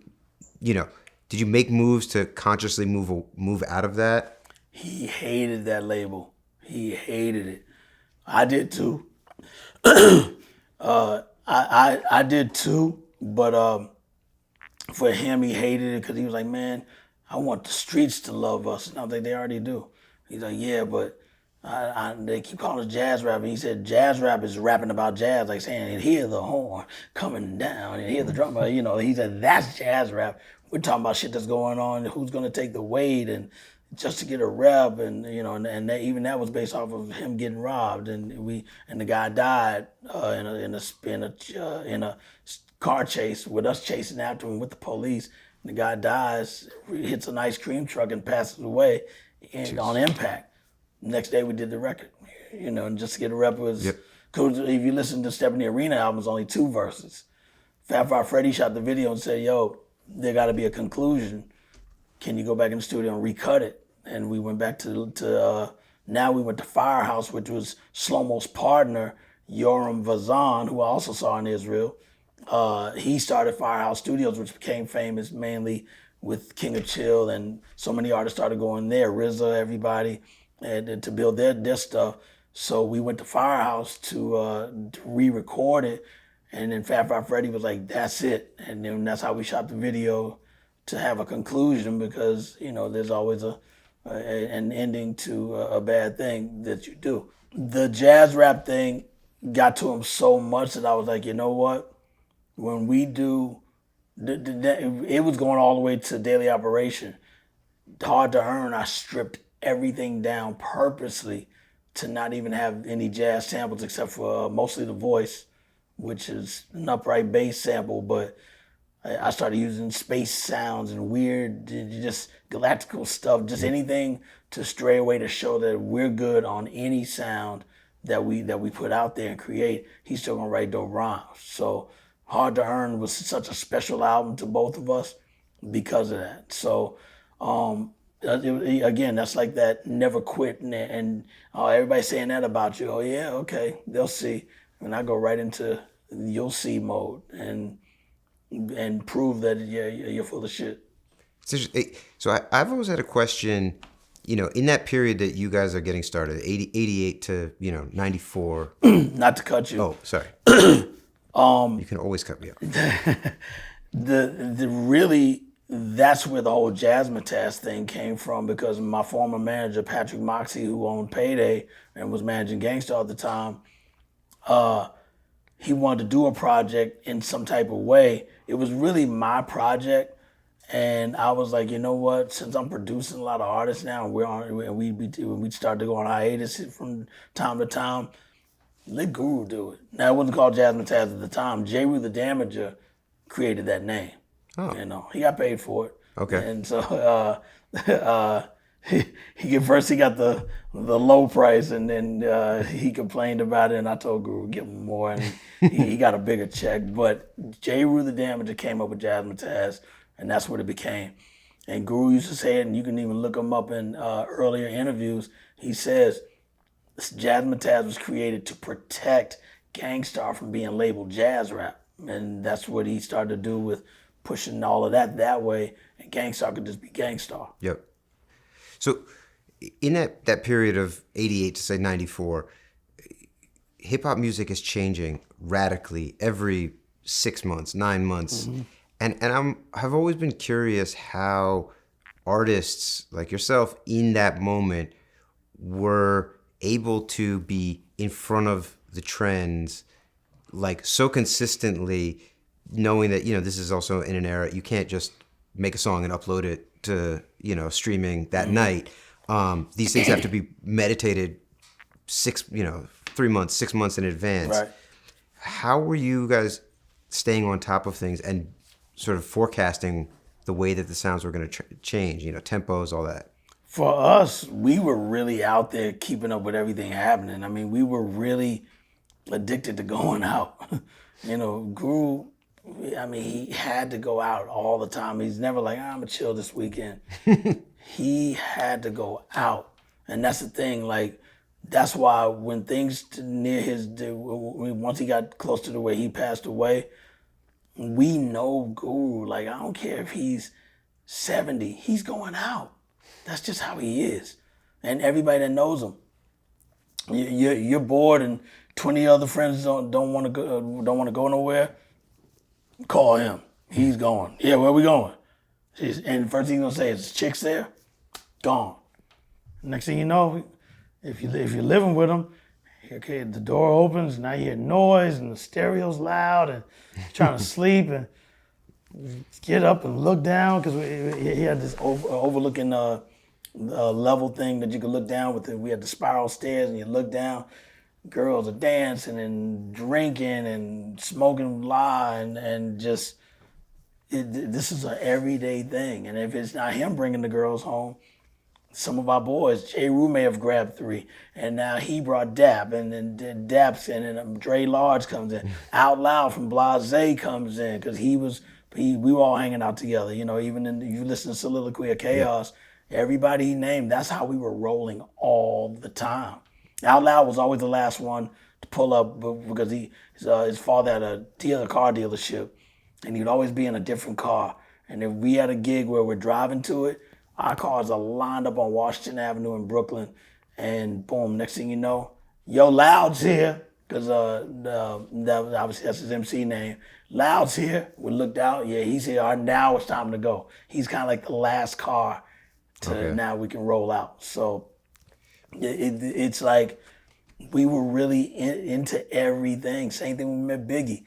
make moves to consciously move out of that? He hated that label. He hated it. I did too. I did too, but for him, he hated it because he was like, man, I want the streets to love us. And I was like, they already do. He's like, yeah, but they keep calling us jazz rap. And he said, jazz rap is rapping about jazz, like saying, and hear the horn coming down, and hear the drum. He said, that's jazz rap. We're talking about shit that's going on, who's going to take the weight, and just to get a rep, and even that was based off of him getting robbed, and the guy died in a car chase with us chasing after him with the police. And the guy dies, hits an ice cream truck, and passes away on impact. Next day we did the record, and just to get a rep was. Yep. Cause if you listen to Stephanie Arena albums, only 2 verses. Fat Fire Freddy shot the video and said, yo, there got to be a conclusion. Can you go back in the studio and recut it? And we went back now we went to Firehouse, which was Shlomo's partner, Yoram Vazan, who I also saw in Israel. He started Firehouse Studios, which became famous mainly with King of Chill, and so many artists started going there, RZA, everybody, and to build their stuff. So we went to Firehouse to re-record it, and then Fat Fire Freddy was like, that's it. And then that's how we shot the video, to have a conclusion, because there's always an ending to a bad thing that you do. The jazz rap thing got to him so much that I was like, you know what? When we do, it was going all the way to Daily Operation. Hard to Earn, I stripped everything down purposely to not even have any jazz samples except for mostly the voice, which is an upright bass sample, but I started using space sounds and weird, just galactical stuff, just anything to stray away to show that we're good on any sound that we put out there and create. He's still gonna write dope rhymes. So Hard to Earn was such a special album to both of us because of that. So again, that's like that never quit, and everybody's saying that about you. Oh yeah, okay, they'll see. And I go right into you'll see mode and prove that you're full of shit. So I've always had a question, in that period that you guys are getting started, 88 to 94. Not to cut you. Oh, sorry. You can always cut me off. The really, that's where the whole Jazzmatazz thing came from, because my former manager Patrick Moxie, who owned Payday and was managing Gang Starr at the time, he wanted to do a project in some type of way. It was really my project, And I was like, you know what? Since I'm producing a lot of artists now, and we start to go on hiatus from time to time, let Guru do it. Now it wasn't called Jasmine Taz at the time. J. Rue the Damager created that name. Oh, You know, he got paid for it. okay. And so he got the low price, and then he complained about it, and I told Guru give him more, and he got a bigger check. But J. Rue the Damager came up with Jasmine Taz, and that's what it became. And Guru used to say it, and you can even look him up in earlier interviews. He says Jasmine Taz was created to protect Gang Starr from being labeled jazz rap, and that's what he started to do with pushing all of that way, and Gang Starr could just be Gang Starr. Yep. So in that period of 88 to say 94, hip hop music is changing radically every 6 months, 9 months. Mm-hmm. And I've always been curious how artists like yourself in that moment were able to be in front of the trends like so consistently, knowing that, you know, this is also in an era you can't just make a song and upload it to, you know, streaming that night. These things have to be meditated 3 months, 6 months in advance. Right. How were you guys staying on top of things and sort of forecasting the way that the sounds were going to change, you know, tempos, all that? For us, we were really out there keeping up with everything happening. I mean, we were really addicted to going out. You know, Guru, I mean, he had to go out all the time. He's never like, I'm going to chill this weekend. He had to go out. And that's the thing, like, that's why when things near once he got close to the way he passed away, we know Guru, like, I don't care if he's 70, he's going out. That's just how he is. And everybody that knows him, you're bored and 20 other friends don't want to go nowhere, call him. He's going. Yeah, where we going? And first thing he's gonna say is, chicks there? Gone. Next thing you know, if you're living with him, okay, the door opens, now you hear noise and the stereo's loud and you're trying to sleep and get up and look down because he had this overlooking level thing that you could look down with. We had the spiral stairs and you look down. Girls are dancing and drinking and smoking and just this is an everyday thing. And if it's not him bringing the girls home, some of our boys, J. Rue may have grabbed 3, and now he brought Dap, and then Dap's in, and Dre Large comes in. Out Loud from Blase comes in because we were all hanging out together. You know, even you listen to Soliloquy of Chaos, everybody he named, that's how we were rolling all the time. Out Loud was always the last one to pull up because his father had a car dealership, and he'd always be in a different car. And if we had a gig where we're driving to it, our cars are lined up on Washington Avenue in Brooklyn, and boom, next thing you know, Yo Loud's here, because obviously that's his MC name. Loud's here. We looked out, yeah, he's here. Now it's time to go. He's kind of like the last car to now we can roll out. So it's like we were really into everything. Same thing when we met Biggie.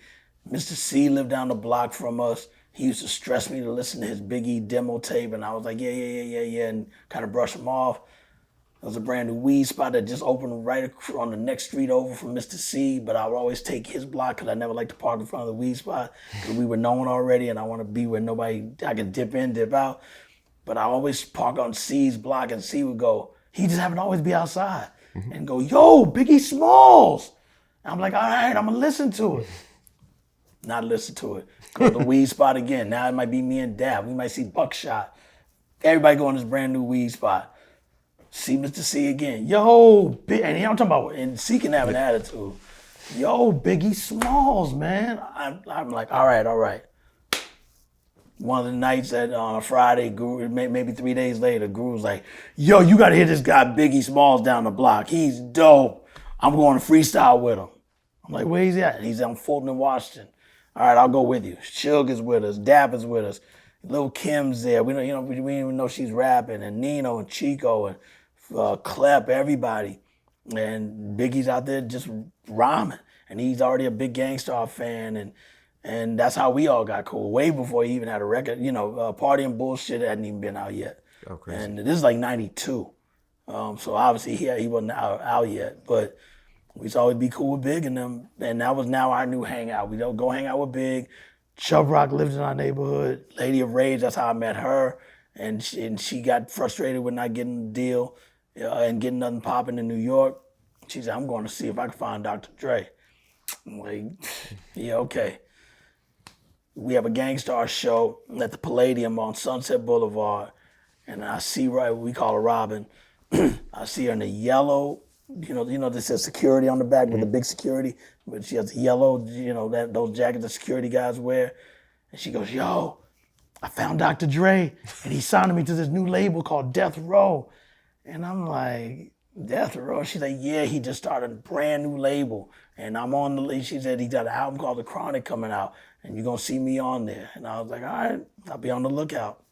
Mr. C lived down the block from us. He used to stress me to listen to his Biggie demo tape, and I was like, yeah, and kind of brush him off. There was a brand new weed spot that just opened right on the next street over from Mr. C, but I would always take his block because I never liked to park in front of the weed spot because we were known already, and I want to be where I could dip in, dip out. But I always park on C's block, and C would go, he just happened to always be outside, and go, yo, Biggie Smalls. And I'm like, all right, I'm going to listen to it. Not listen to it. Go to the weed spot again. Now it might be me and Dab. We might see Buckshot. Everybody go on this brand new weed spot. See Mr. C again. Yo, and I'm talking about, and C can have an attitude. Yo, Biggie Smalls, man. I'm like, all right. One of the nights on a Friday, Guru, maybe 3 days later, Guru's like, yo, you got to hear this guy Biggie Smalls down the block. He's dope. I'm going to freestyle with him. I'm like, where he's at? He's on Fulton in Washington. All right, I'll go with you. Suge is with us. Dap is with us. Lil Kim's there. We don't even know she's rapping. And Nino and Chico and Clep, everybody. And Biggie's out there just rhyming. And he's already a big Gang Starr fan. And that's how we all got cool, way before he even had a record. Party and Bullshit hadn't even been out yet. Oh, crazy. And this is like 92. So obviously he wasn't out yet. But we used to always be cool with Big and them. And that was now our new hangout. We don't go hang out with Big. Chubb Rock lived in our neighborhood. Lady of Rage, that's how I met her. And she got frustrated with not getting the deal and getting nothing popping in New York. She said, I'm going to see if I can find Dr. Dre. I'm like, yeah, okay. We have a Gang Starr show at the Palladium on Sunset Boulevard. And I see, we call her Robin. I see her in the yellow, this says security on the back with the big security, but she has the yellow, those jackets the security guys wear. And she goes, yo, I found Dr. Dre and he signed me to this new label called Death Row. And I'm like, Death Row? She's like, yeah, he just started a brand new label. And I'm on the, she said he got an album called The Chronic coming out and you're gonna see me on there. And I was like, all right, I'll be on the lookout.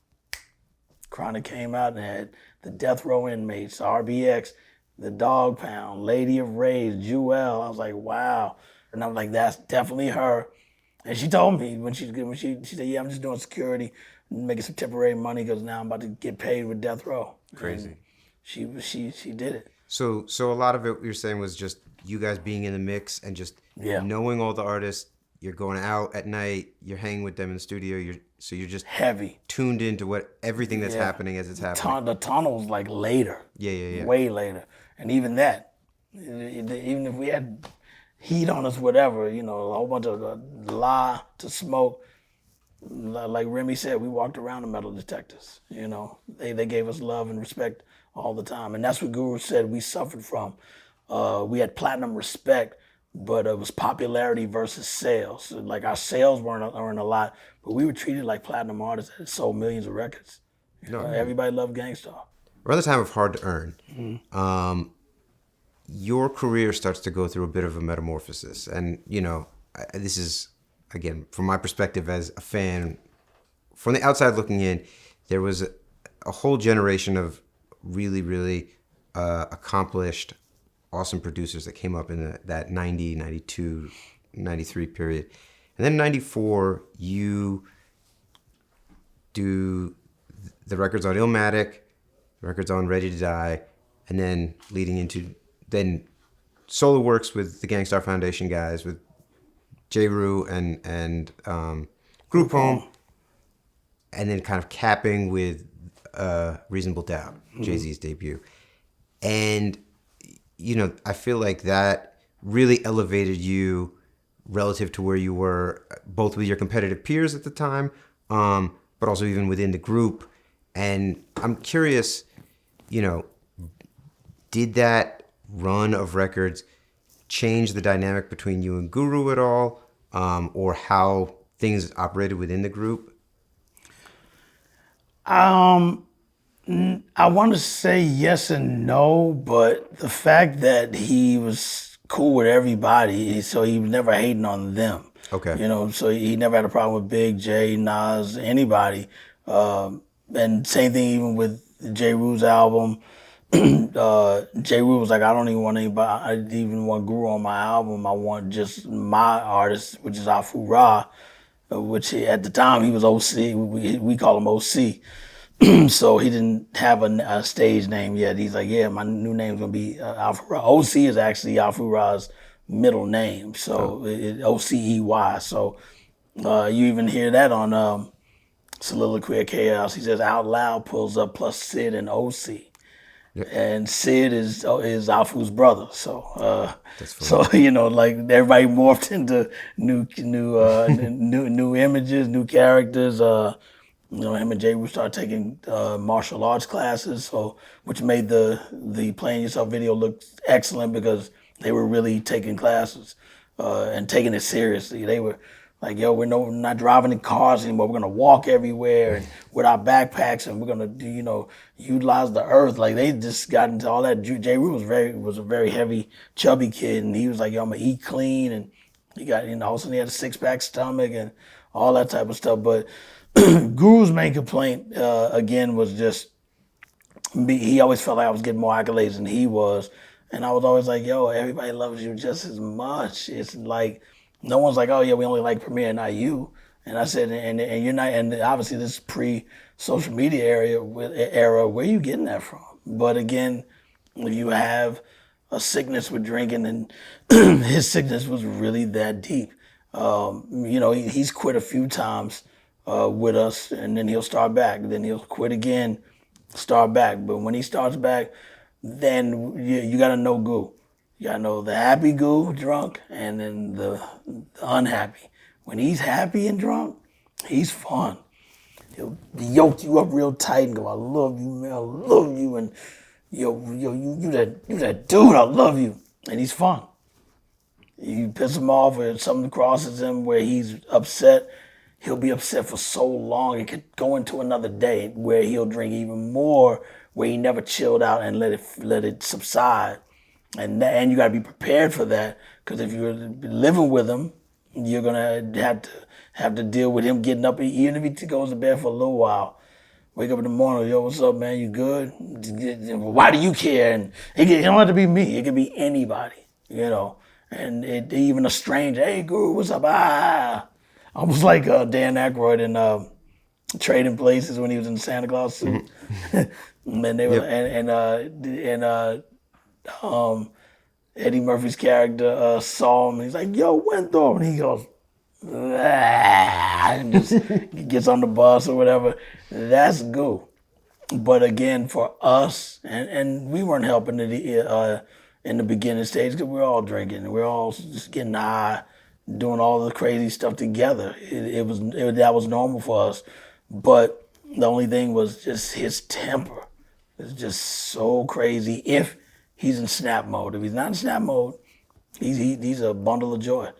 Chronic came out and had the Death Row Inmates, RBX, the Dog Pound, Lady of Rage, Jewel. I was like, wow. And I'm like, that's definitely her. And she told me when she said, yeah, I'm just doing security, making some temporary money because now I'm about to get paid with Death Row. Crazy. And she did it. So a lot of it you're saying was just you guys being in the mix and just knowing all the artists. You're going out at night. You're hanging with them in the studio. You're just heavy tuned into everything that's happening as it's happening. The tunnel's like later. Yeah. Way later. And even that, even if we had heat on us, whatever, a whole bunch of lie to smoke. Like Remy said, we walked around the metal detectors. They gave us love and respect all the time. And that's what Guru said we suffered from. We had platinum respect, but it was popularity versus sales. Like our sales weren't a lot, but we were treated like platinum artists that sold millions of records. Everybody loved Gang Starr. Around the time of Hard to Earn, your career starts to go through a bit of a metamorphosis. And, this is, again, from my perspective as a fan, from the outside looking in, there was a whole generation of really, really accomplished, awesome producers that came up in that 90, 92, 93 period. And then in 94, you do the records on Illmatic, records on Ready to Die, and then leading into solo works with the Gang Starr Foundation guys, with J. Rue and Group Home, and then kind of capping with Reasonable Doubt, Jay-Z's debut. And I feel like that really elevated you relative to where you were, both with your competitive peers at the time, but also even within the group. And I'm curious, did that run of records change the dynamic between you and Guru at all, or how things operated within the group? I want to say yes and no, but the fact that he was cool with everybody, so he was never hating on them. Okay. So he never had a problem with Big, J, Nas, anybody. And same thing even with J. Rue's album. J. Rue was like, I don't even want anybody, I didn't even want Guru on my album. I want just my artist, which is Afu Ra, which at the time he was OC. We call him OC. So he didn't have a stage name yet. He's like, yeah, my new name's gonna be Afu Ra. OC is actually Afu Ra's middle name, so OCEY. So you even hear that on Soliloquy of Chaos. He says, Out Loud pulls up plus Sid and OC. Yep. And Sid is Afu's brother, so like everybody morphed into new images, new characters. Him and Jay Rue started taking martial arts classes, so which made the Playing Yourself video look excellent because they were really taking classes and taking it seriously. They were like, yo, we're not driving in cars anymore. We're gonna walk everywhere and with our backpacks, and we're gonna do, utilize the earth. Like they just got into all that. J. Rue was a very heavy, chubby kid, and he was like, yo, I'm gonna eat clean, and he got, all of a sudden he had a 6-pack stomach and all that type of stuff. But Guru's main complaint again was just he always felt like I was getting more accolades than he was, and I was always like, yo, everybody loves you just as much. It's like No one's like, oh yeah, we only like Premier, not you. And I said, and you're not, and obviously this pre-social media era, where you getting that from? But again, if you have a sickness with drinking, and his sickness was really that deep. He's quit a few times with us, and then he'll start back. Then he'll quit again, start back. But when he starts back, then you got to know Goo. You got to know the happy Goo, drunk, and then the unhappy. When he's happy and drunk, he's fun. He'll yoke you up real tight and go, I love you, man, I love you, and you that dude, I love you. And he's fun. You piss him off or something crosses him where he's upset, he'll be upset for so long. It could go into another day where he'll drink even more, where he never chilled out and let it subside. And you got to be prepared for that, because if you're living with him, you're gonna have to deal with him getting up, even if he goes to bed for a little while. Wake up in the morning, yo, what's up, man? You good? Why do you care? And it don't have to be me. It could be anybody, And even a stranger, hey, Guru, what's up? Almost like Dan Aykroyd in Trading Places when he was in the Santa Claus suit. And then they were, Eddie Murphy's character saw him, and he's like, yo, Winthrop, and he goes, and just gets on the bus or whatever. That's Goo. But again, for us, and we weren't helping in the beginning stage, because we were all drinking, we were all just getting high, doing all the crazy stuff together. That was normal for us. But the only thing was just his temper. It's just so crazy. If he's in snap mode, if he's not in snap mode, he's a bundle of joy.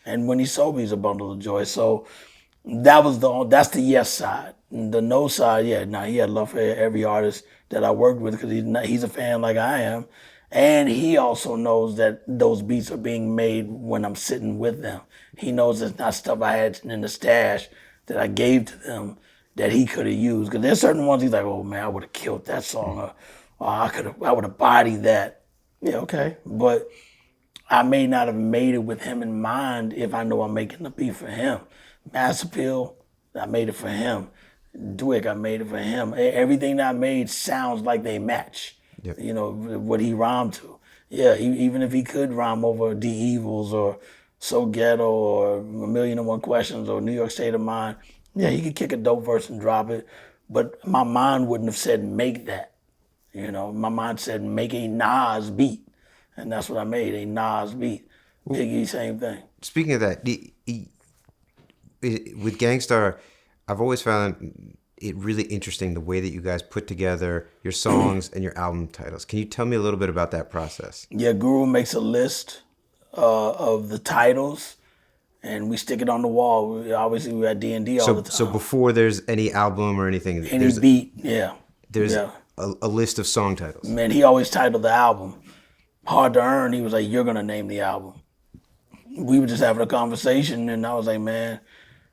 And when he's sober, he's a bundle of joy. So that's the yes side. The no side, he had love for every artist that I worked with, because he's a fan like I am. And he also knows that those beats are being made when I'm sitting with them. He knows it's not stuff I had in the stash that I gave to them that he could have used. Because there's certain ones he's like, oh man, I would have killed that song, or I would have bodied that. Yeah, okay. But I may not have made it with him in mind if I know I'm making the beat for him. Mass Appeal, I made it for him. Dwick, I made it for him. Everything that I made sounds like they match. Yep. What he rhymed to. Yeah, even if he could rhyme over The Evils or So Ghetto or A Million and One Questions or New York State of Mind, yeah, he could kick a dope verse and drop it. But my mind wouldn't have said make that. My mind said make a Nas beat. And that's what I made, a Nas beat. Biggie, same thing. Speaking of that, with Gang Starr, I've always found it really interesting the way that you guys put together your songs and your album titles. Can you tell me a little bit about that process? Yeah, Guru makes a list of the titles, and we stick it on the wall. Obviously, we had D&D all the time. So before there's any album or anything, any beat, yeah. There's a list of song titles. Man, he always titled the album. Hard to Earn, he was like, you're going to name the album. We were just having a conversation, and I was like, man,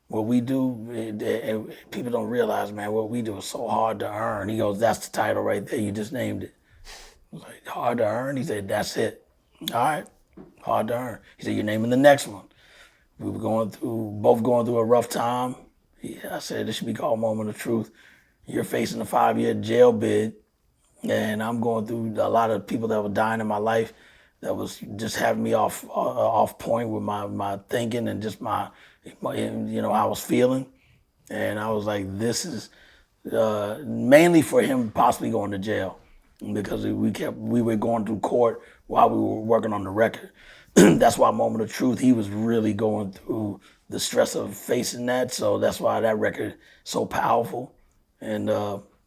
what we do, people don't realize, man, what we do is so hard to earn. He goes, that's the title right there. You just named it. I was like, Hard to Earn? He said, that's it. All right, Hard to Earn. He said, you're naming the next one. We were both going through a rough time. I said, this should be called Moment of Truth. You're facing a 5-year jail bid, and I'm going through a lot of people that were dying in my life that was just having me off point with my thinking and just my how I was feeling. And I was like, this is mainly for him possibly going to jail, because we were going through court while we were working on the record. That's why Moment of Truth, he was really going through the stress of facing that. So that's why that record is so powerful. And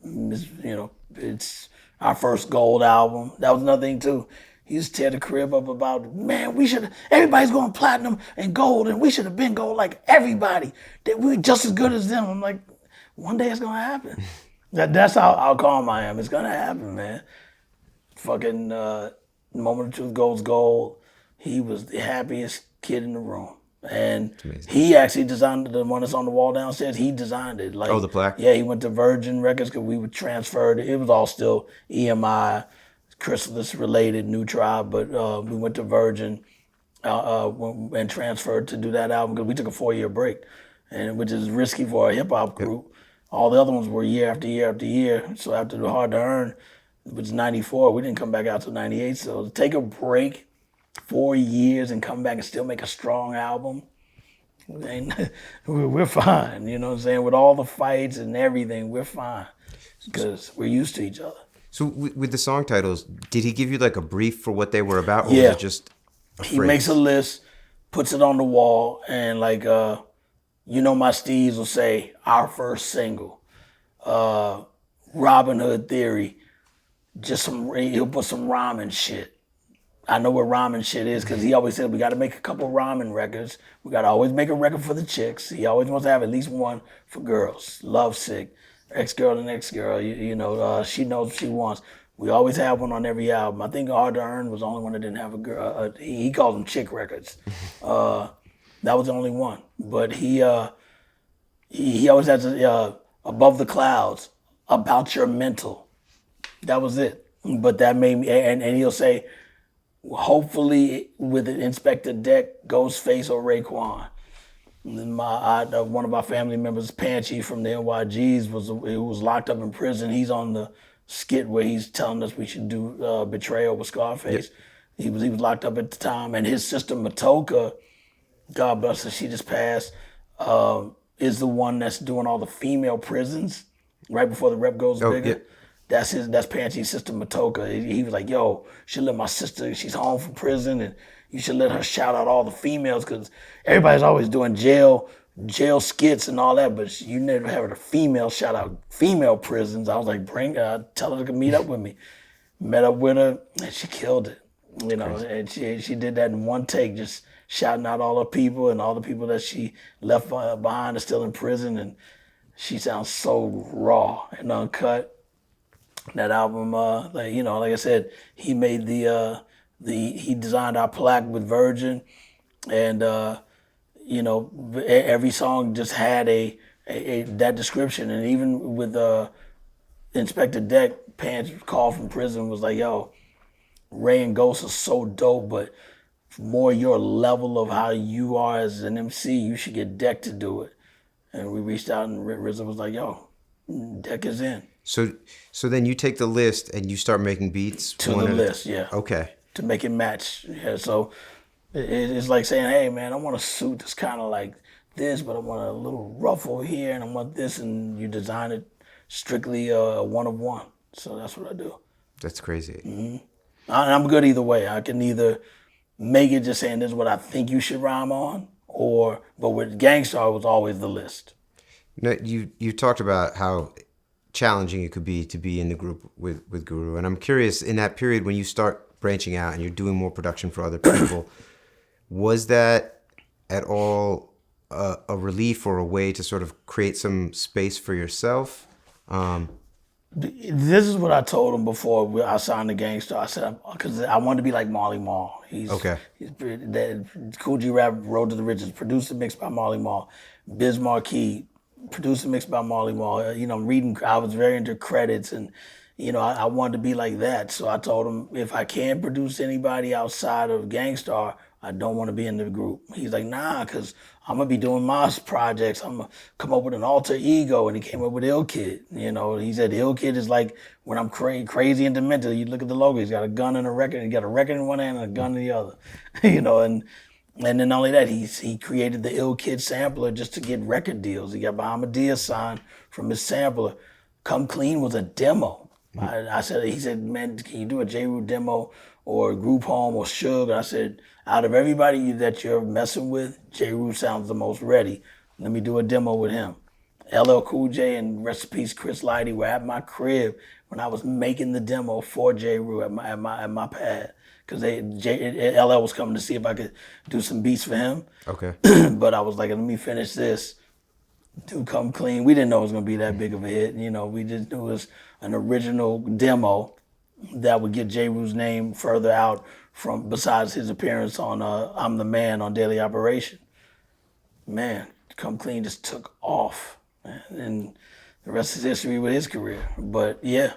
it's our first gold album. That was another thing too. He used to tear the crib up about, man, everybody's going platinum and gold, and we should have been gold like everybody. We're just as good as them. I'm like, one day it's going to happen. That's how calm I am. It's going to happen, man. Fucking Moment of Truth goes gold. He was the happiest kid in the room. And he actually designed the one that's on the wall downstairs. He designed it. Like, the plaque? Yeah, he went to Virgin Records because we were transferred. It was all still EMI, Chrysalis related, New Tribe, but we went to Virgin. and transferred to do that album because we took a 4-year break, and which is risky for a hip hop group. All the other ones were year after year after year. So after the Hard to Earn, which is '94, we didn't come back out till '98. So to take a break 4 years and come back and still make a strong album, and we're fine. You know what I'm saying? With all the fights and everything, we're fine because we're used to each other. So with the song titles, did he give you like a brief for what they were about, or Yeah. was it just a He phrase? makes a list, puts it on the wall, and like you know, my Steves will say our first single, Robin Hood Theory, he'll put some rhyming shit. I know what rhyming shit is because he always said we got to make a couple rhyming records. We got to always make a record for the chicks. He always wants to have at least one for girls. Lovesick, ex-girl and ex-girl. You know, she knows what she wants. We always have one on every album. I think Hard to Earn was the only one that didn't have a girl. He calls them chick records. That was the only one. But he always has Above the Clouds, About Your Mental. That was it. But that made me, and he'll say, hopefully with an Inspector Deck, Ghostface, or Raekwon. One of our family members, Panchi from the NYGs, who was locked up in prison. He's on the skit where he's telling us we should do Betrayal with Scarface. Yep. He was locked up at the time, and his sister Matoka, God bless her, she just passed, is the one that's doing all the female prisons right before the rep goes bigger. Yeah. That's Panchi's sister Matoka. He was like, yo, should let my sister, she's home from prison, and you should let her shout out all the females because everybody's always doing jail skits and all that, but you never have a female shout out female prisons. I was like, tell her to meet up with me. Met up with her, and she killed it. You know, and she did that in one take, just shouting out all the people, and all the people that she left behind are still in prison, and she sounds so raw and uncut. That album, like I said, he made he designed our plaque with Virgin, and every song just had a that description, and even with Inspector Deck, Pants call from prison was like, yo, Ray and Ghost are so dope, but more your level of how you are as an MC, you should get Deck to do it. And we reached out, and RZA was like, yo, Deck is in. So then you take the list and you start making beats to the list, yeah. Okay. To make it match, yeah. So it's like saying, hey man, I want a suit that's kind of like this, but I want a little ruffle here, and I want this, and you design it strictly one of one. So that's what I do. That's crazy. Mm-hmm. I'm good either way. I can either make it just saying this is what I think you should rhyme on, but with Gang Starr, it was always the list. Now, you talked about how challenging it could be to be in the group with Guru, and I'm curious, in that period when you start branching out and you're doing more production for other people, was that at all a relief or a way to sort of create some space for yourself? This is what I told him before I signed the Gang Starr. I said, because I wanted to be like Marley Marl. Okay. Cool G Rap, Road to the Riches, produced and mixed by Marley Marl. Biz Markie, produced and mixed by Marley Marl. I was very into credits, and I wanted to be like that. So I told him, if I can't produce anybody outside of Gang Starr, I don't want to be in the group. He's like, nah, because I'm going to be doing my projects. I'm going to come up with an alter ego. And he came up with Ill Kid. He said Ill Kid is like when I'm crazy and demented. You look at the logo, he's got a gun and a record. He's got a record in one hand and a gun in the other. And then not only that, he created the Ill Kid sampler just to get record deals. He got Bahamadia signed from his sampler. Come Clean was a demo. He said, man, can you do a J. Rue demo or Group Home or Suge? And I said, out of everybody that you're messing with, J. Rue sounds the most ready. Let me do a demo with him. LL Cool J and rest in peace Chris Lighty were at my crib when I was making the demo for J. Rue at my pad. Because LL was coming to see if I could do some beats for him. Okay. But I was like, let me finish this. Do Come Clean. We didn't know it was going to be that big of a hit. We just knew it was an original demo that would get J. Rue's name further out from besides his appearance on I'm the Man on Daily Operation. Man, Come Clean just took off. Man. And the rest is history with his career. But yeah,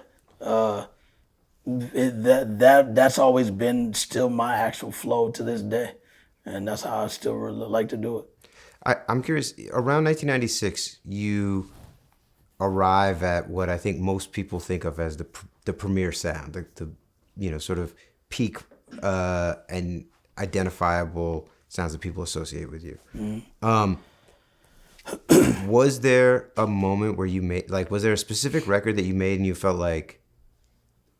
that's always been still my actual flow to this day. and that's how I still really like to do it. I'm curious. Around 1996, you arrive at what I think most people think of as the premier sound, the sort of peak and identifiable sounds that people associate with you. Was there a moment where you made like was there a specific record that you made and you felt like,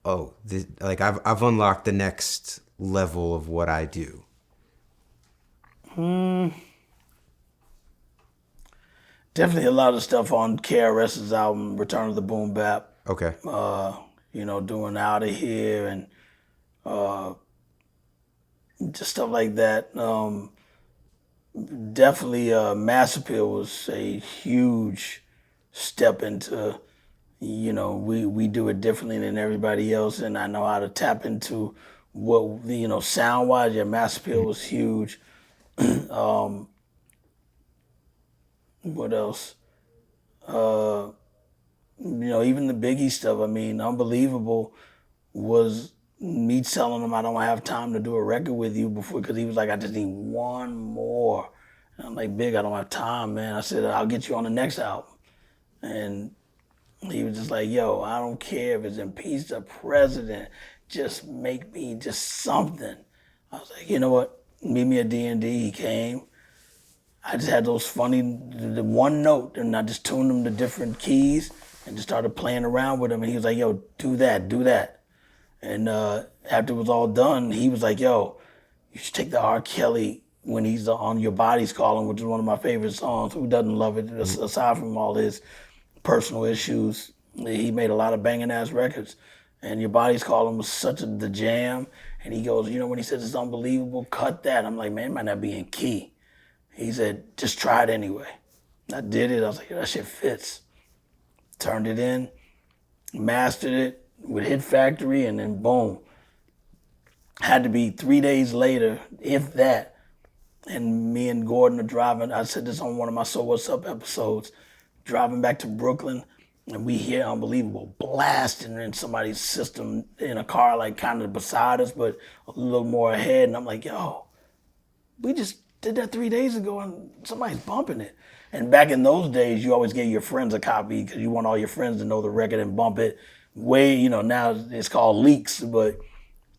oh, like I've unlocked the next level of what I do? Definitely a lot of stuff on KRS's album Return of the Boom Bap. Okay. Doing Out of Here and just stuff like that. Definitely Mass Appeal was a huge step into, we do it differently than everybody else, and I know how to tap into what, sound wise. Yeah, Mass Appeal was huge. What else? Even the Biggie stuff. I mean, Unbelievable was me telling him I don't have time to do a record with you before, because he was like, I just need one more. And I'm like, Big, I don't have time, man. I said, I'll get you on the next album. And he was just like, yo, I don't care if it's Impeach the President. Just make me just something. I was like, you know what? Meet me at D&D. He came. I just had those funny, the one note, and I just tuned them to different keys and just started playing around with him. And he was like, yo, do that, do that. And after it was all done, he was like, yo, you should take the R. Kelly when he's on Your Body's Calling, which is one of my favorite songs. Who doesn't love it? Aside from all his personal issues, he made a lot of banging ass records. And Your Body's Calling was such the jam. And he goes, when he says it's unbelievable, cut that. I'm like, man, it might not be in key. He said, just try it anyway. I did it. I was like, that shit fits. Turned it in, mastered it with Hit Factory, and then boom. Had to be 3 days later, if that. And me and Gordon are driving. I said this on one of my So What's Up episodes. Driving back to Brooklyn, and we hear Unbelievable blasting in somebody's system in a car, like kind of beside us, but a little more ahead. And I'm like, yo, we just did that 3 days ago and somebody's bumping it. And back in those days, you always gave your friends a copy because you want all your friends to know the record and bump it. Now it's called leaks, but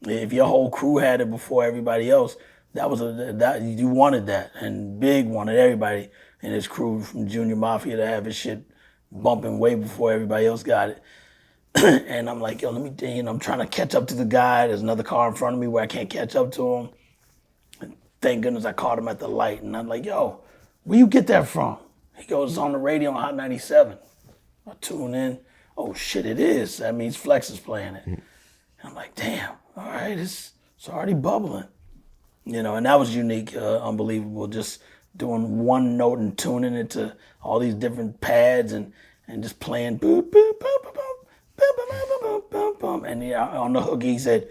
if your whole crew had it before everybody else, that you wanted that. And Big wanted everybody in his crew from Junior Mafia to have his shit bumping way before everybody else got it. And I'm like, yo, I'm trying to catch up to the guy. There's another car in front of me where I can't catch up to him. Thank goodness I caught him at the light. And I'm like, yo, where you get that from? He goes, it's on the radio on Hot 97. I tune in. Oh, shit, it is. That means Flex is playing it. And I'm like, damn, all right, it's already bubbling. And that was unique, unbelievable, just doing one note and tuning it to all these different pads and just playing boop, boop, boop, boop, boop, boop, boop, boop, boop, boop. And on the hook, he said,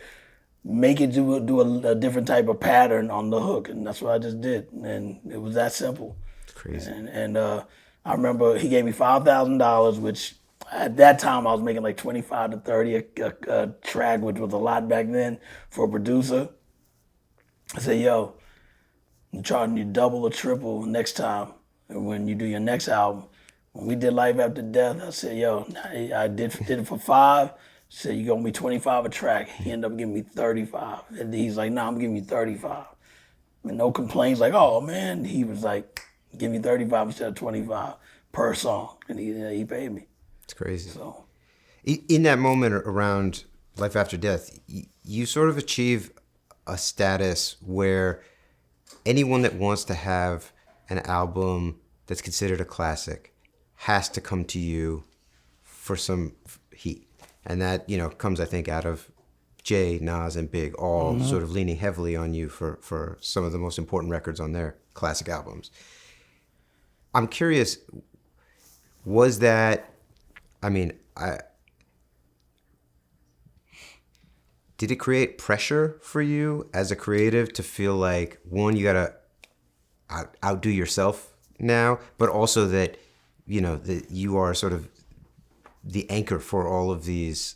make it do a different type of pattern on the hook, and that's what I just did, and it was that simple. It's crazy. And I remember he gave me $5,000, which at that time I was making like 25 to 30 a track, which was a lot back then for a producer. I said, yo, I'm charging you double or triple next time when you do your next album. When we did Life After Death, I said, yo, I did it for $5. Said, you gonna be 25 a track. He ended up giving me 35. And he's like, nah, I'm giving you 35. And no complaints, like, oh man. He was like, give me 35 instead of 25 per song. And he paid me. It's crazy. So, in that moment around Life After Death, you sort of achieve a status where anyone that wants to have an album that's considered a classic has to come to you for some heat. And that, comes, I think, out of Jay, Nas, and Big all sort of leaning heavily on you for some of the most important records on their classic albums. I'm curious, was that, did it create pressure for you as a creative to feel like, one, you got to outdo yourself now, but also that, that you are sort of the anchor for all of these,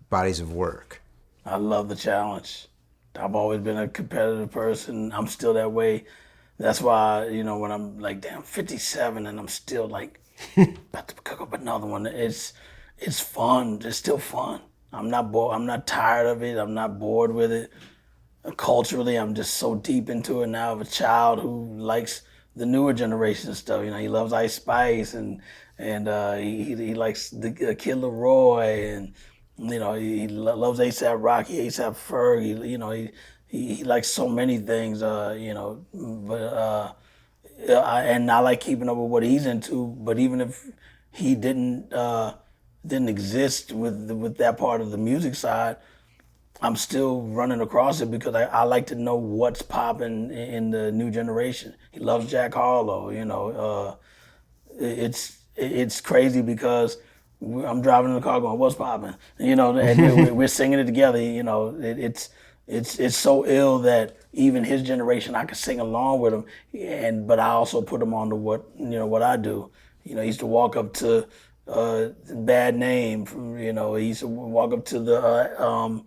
bodies of work? I love the challenge. I've always been a competitive person. I'm still that way. That's why, when I'm like, damn, 57 and I'm still like about to cook up another one. It's fun. It's still fun. I'm not bored. I'm not tired of it. I'm not bored with it. Culturally, I'm just so deep into it now. I have a child who likes the newer generation stuff. He loves Ice Spice and he likes the Kid Leroy and he loves ASAP Rocky, ASAP Ferg. He likes so many things. But and I like keeping up with what he's into. But even if he didn't exist with that part of the music side, I'm still running across it because I like to know what's popping in the new generation. He loves Jack Harlow. It's crazy because I'm driving in the car going, "What's popping?" And we're singing it together. It's so ill that even his generation, I could sing along with him, but I also put him on to what I do. He used to walk up to Bad Name. He used to walk up to the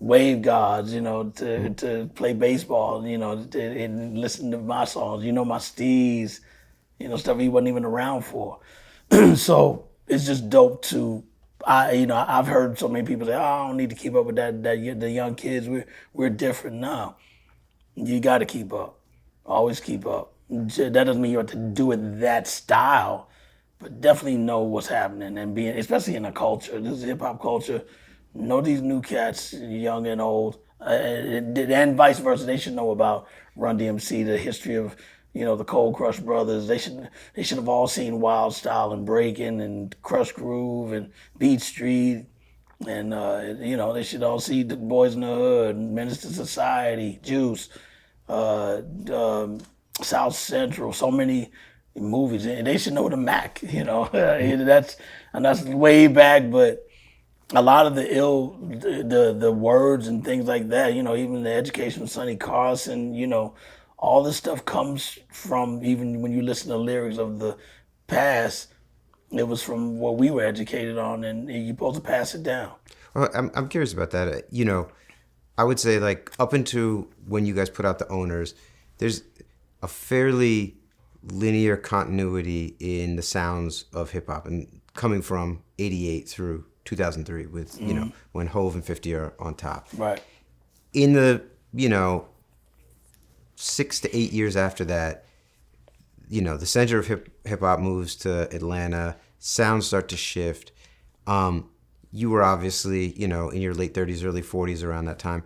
Wave Gods, to play baseball, and listen to my songs, my steez, stuff he wasn't even around for. So it's just dope to, I've heard so many people say, "Oh, I don't need to keep up with the young kids. We're different now." You got to keep up, always keep up. That doesn't mean you have to do it that style, but definitely know what's happening and being, especially in the culture. This is hip hop culture. Know these new cats, young and old, and vice versa. They should know about Run DMC, the history of the Cold Crush Brothers. They should have all seen Wild Style and Breaking and Crush Groove and Beat Street, and they should all see the Boys in the Hood, Menace to Society, Juice, uh, um, South Central. So many movies, and they should know the Mac. That's way back, but a lot of the words and things like that, even the education of Sonny Carson, all this stuff comes from, even when you listen to lyrics of the past, it was from what we were educated on, and you're supposed to pass it down. Well, I'm curious about that. I would say like up until when you guys put out the Owners, there's a fairly linear continuity in the sounds of hip hop, and coming from '88 through 2003 with when Hove and 50 are on top. Right. In the 6 to 8 years after that, the center of hip hop moves to Atlanta. Sounds start to shift. You were obviously in your late 30s, early 40s around that time.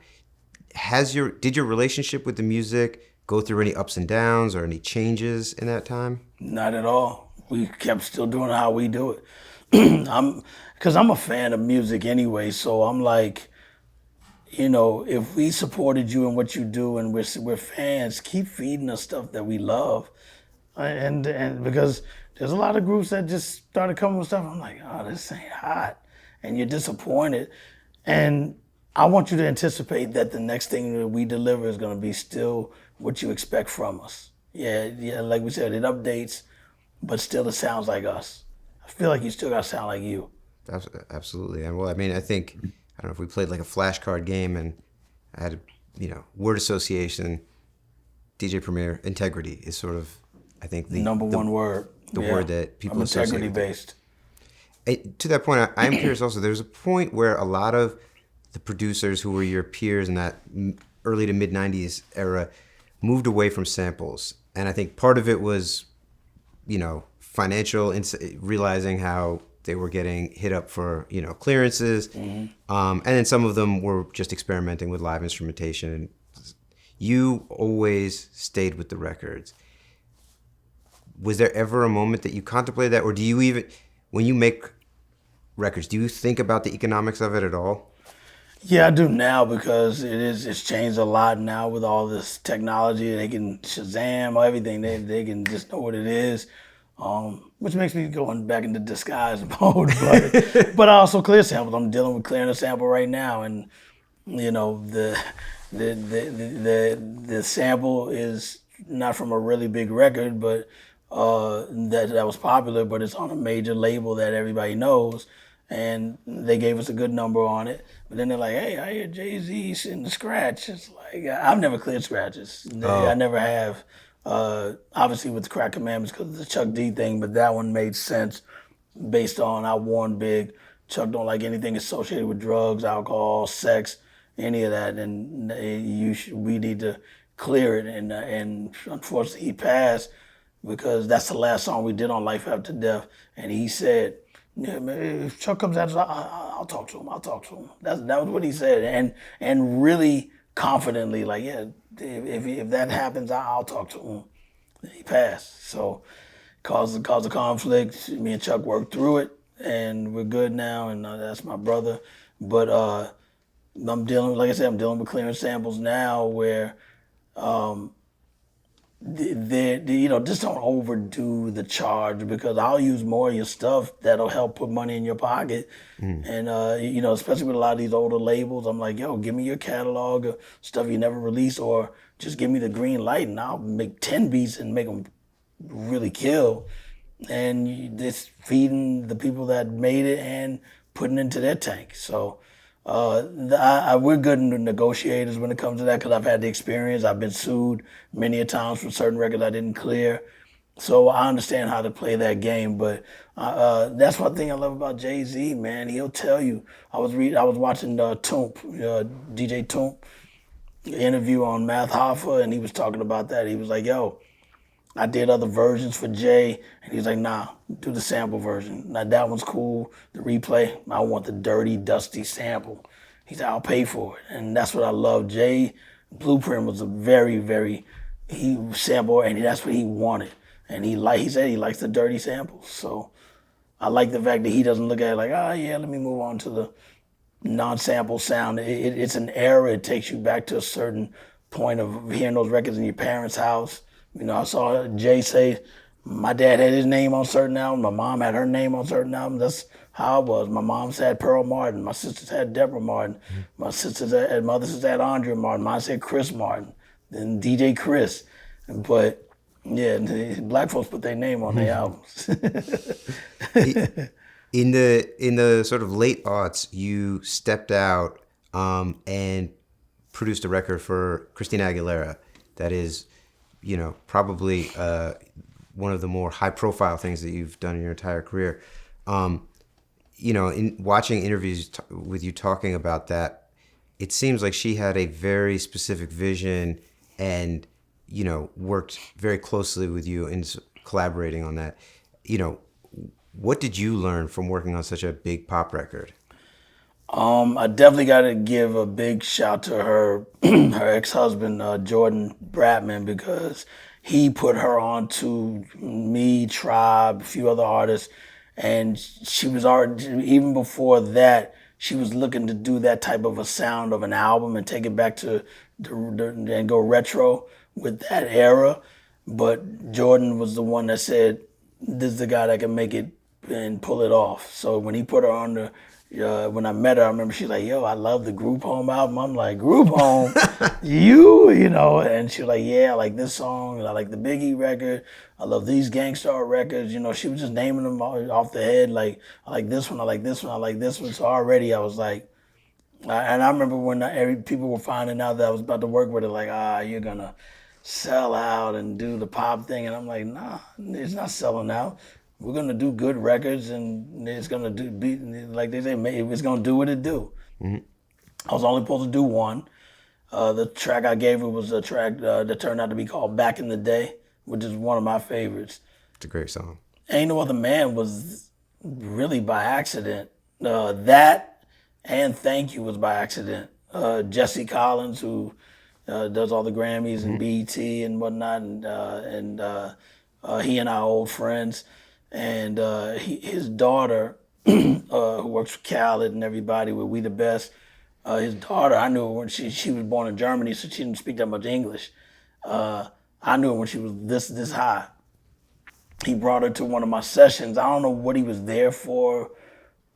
Did your relationship with the music go through any ups and downs or any changes in that time? Not at all. We kept still doing how we do it. Because I'm a fan of music anyway, so I'm like, if we supported you in what you do and we're fans, keep feeding us stuff that we love. And because there's a lot of groups that just started coming with stuff, I'm like, oh, this ain't hot. And you're disappointed. And I want you to anticipate that the next thing that we deliver is going to be still what you expect from us. Yeah, like we said, it updates, but still it sounds like us. I feel like you still got to sound like you. Absolutely. And well, I mean, I don't know if we played like a flashcard game and I had, word association, DJ Premier, integrity is sort of, I think, the number one word. The word that people associate with integrity based. To that point, I am curious also, there's a point where a lot of the producers who were your peers in that early to mid 90s era moved away from samples. And I think part of it was, financial, realizing how they were getting hit up for, clearances. Mm-hmm. And then some of them were just experimenting with live instrumentation. And you always stayed with the records. Was there ever a moment that you contemplated that? Or do you even, when you make records, do you think about the economics of it at all? Yeah, I do now because it's changed a lot now with all this technology. They can Shazam everything. They can just know what it is, which makes me going back into disguise mode. But I also clear samples. I'm dealing with clearing a sample right now, and the sample is not from a really big record, but that was popular. But it's on a major label that everybody knows. and they gave us a good number on it. But then they're like, "Hey, I hear Jay-Z sitting the scratch." It's like I've never cleared scratches. I Oh, never have. Obviously with the Crack Commandments because of the Chuck D thing, but that one made sense based on I warned big. Chuck don't like anything associated with drugs, alcohol, sex, any of that, and we need to clear it. And unfortunately, he passed because that's the last song we did on Life After Death. And he said, "Yeah, man, if Chuck comes after, I'll talk to him. I'll talk to him." That was what he said, and really confidently, like, yeah, if that happens, I'll talk to him. He passed, so caused a conflict. Me and Chuck worked through it, and we're good now. And that's my brother. But I'm dealing, like I said, I'm dealing with clearing samples now, where just don't overdo the charge because I'll use more of your stuff that'll help put money in your pocket. And, especially with a lot of these older labels, I'm like, yo, give me your catalog of stuff you never released or just give me the green light and I'll make 10 beats and make them really kill. And it's feeding the people that made it and putting into their tank. So we're good negotiators when it comes to that because I've had the experience. I've been sued many a times for certain records I didn't clear. So I understand how to play that game. But that's one thing I love about Jay-Z, man. He'll tell you. I was watching Toomp, DJ Toomp, interview on Math Hoffa, and he was talking about that. He was like, yo, I did other versions for Jay, and he's like, nah, do the sample version. Now that one's cool, the replay. I want the dirty, dusty sample. He said, I'll pay for it. And that's what I love. Jay Blueprint was a very, very, he sample, and that's what he wanted. And he said he likes the dirty samples. So I like the fact that he doesn't look at it like, yeah, let me move on to the non-sample sound. It's an era. It takes you back to a certain point of hearing those records in your parents' house. I saw Jay say, my dad had his name on certain albums, my mom had her name on certain albums. That's how it was. My mom's had Pearl Martin, my sisters had Deborah Martin, my other sisters had Andrea Martin, mine said Chris Martin, then DJ Chris. But yeah, black folks put their name on their albums. in the sort of late aughts, you stepped out and produced a record for Christina Aguilera that is, probably one of the more high-profile things that you've done in your entire career. In watching interviews with you talking about that, it seems like she had a very specific vision and, worked very closely with you in collaborating on that. What did you learn from working on such a big pop record? I definitely got to give a big shout to her, her ex-husband, Jordan Bratman, because he put her on to me, Tribe, a few other artists. And she was already, even before that, she was looking to do that type of a sound of an album and take it back to and go retro with that era. But Jordan was the one that said, this is the guy that can make it and pull it off. So when he put her on when I met her, I remember she's like, yo, I love the Group Home album. I'm like, Group Home? And she was like, yeah, I like this song. I like the Biggie record. I love these Gang Starr records. She was just naming them off the head. Like, I like this one, I like this one, I like this one. So already I was like, and I remember when people were finding out that I was about to work with her, like, you're going to sell out and do the pop thing. And I'm like, nah, it's not selling out. We're gonna do good records, and it's gonna be like they say, it's gonna do what it do. Mm-hmm. I was only supposed to do one. The track I gave her was a track that turned out to be called "Back in the Day," which is one of my favorites. It's a great song. Ain't No Other Man was really by accident. That and Thank You was by accident. Jesse Collins, who does all the Grammys and BET and whatnot, and he and I are old friends. And his daughter, who works for Khaled and everybody with We the Best, his daughter, I knew her when she was born in Germany, so she didn't speak that much English. I knew her when she was this high. He brought her to one of my sessions. I don't know what he was there for,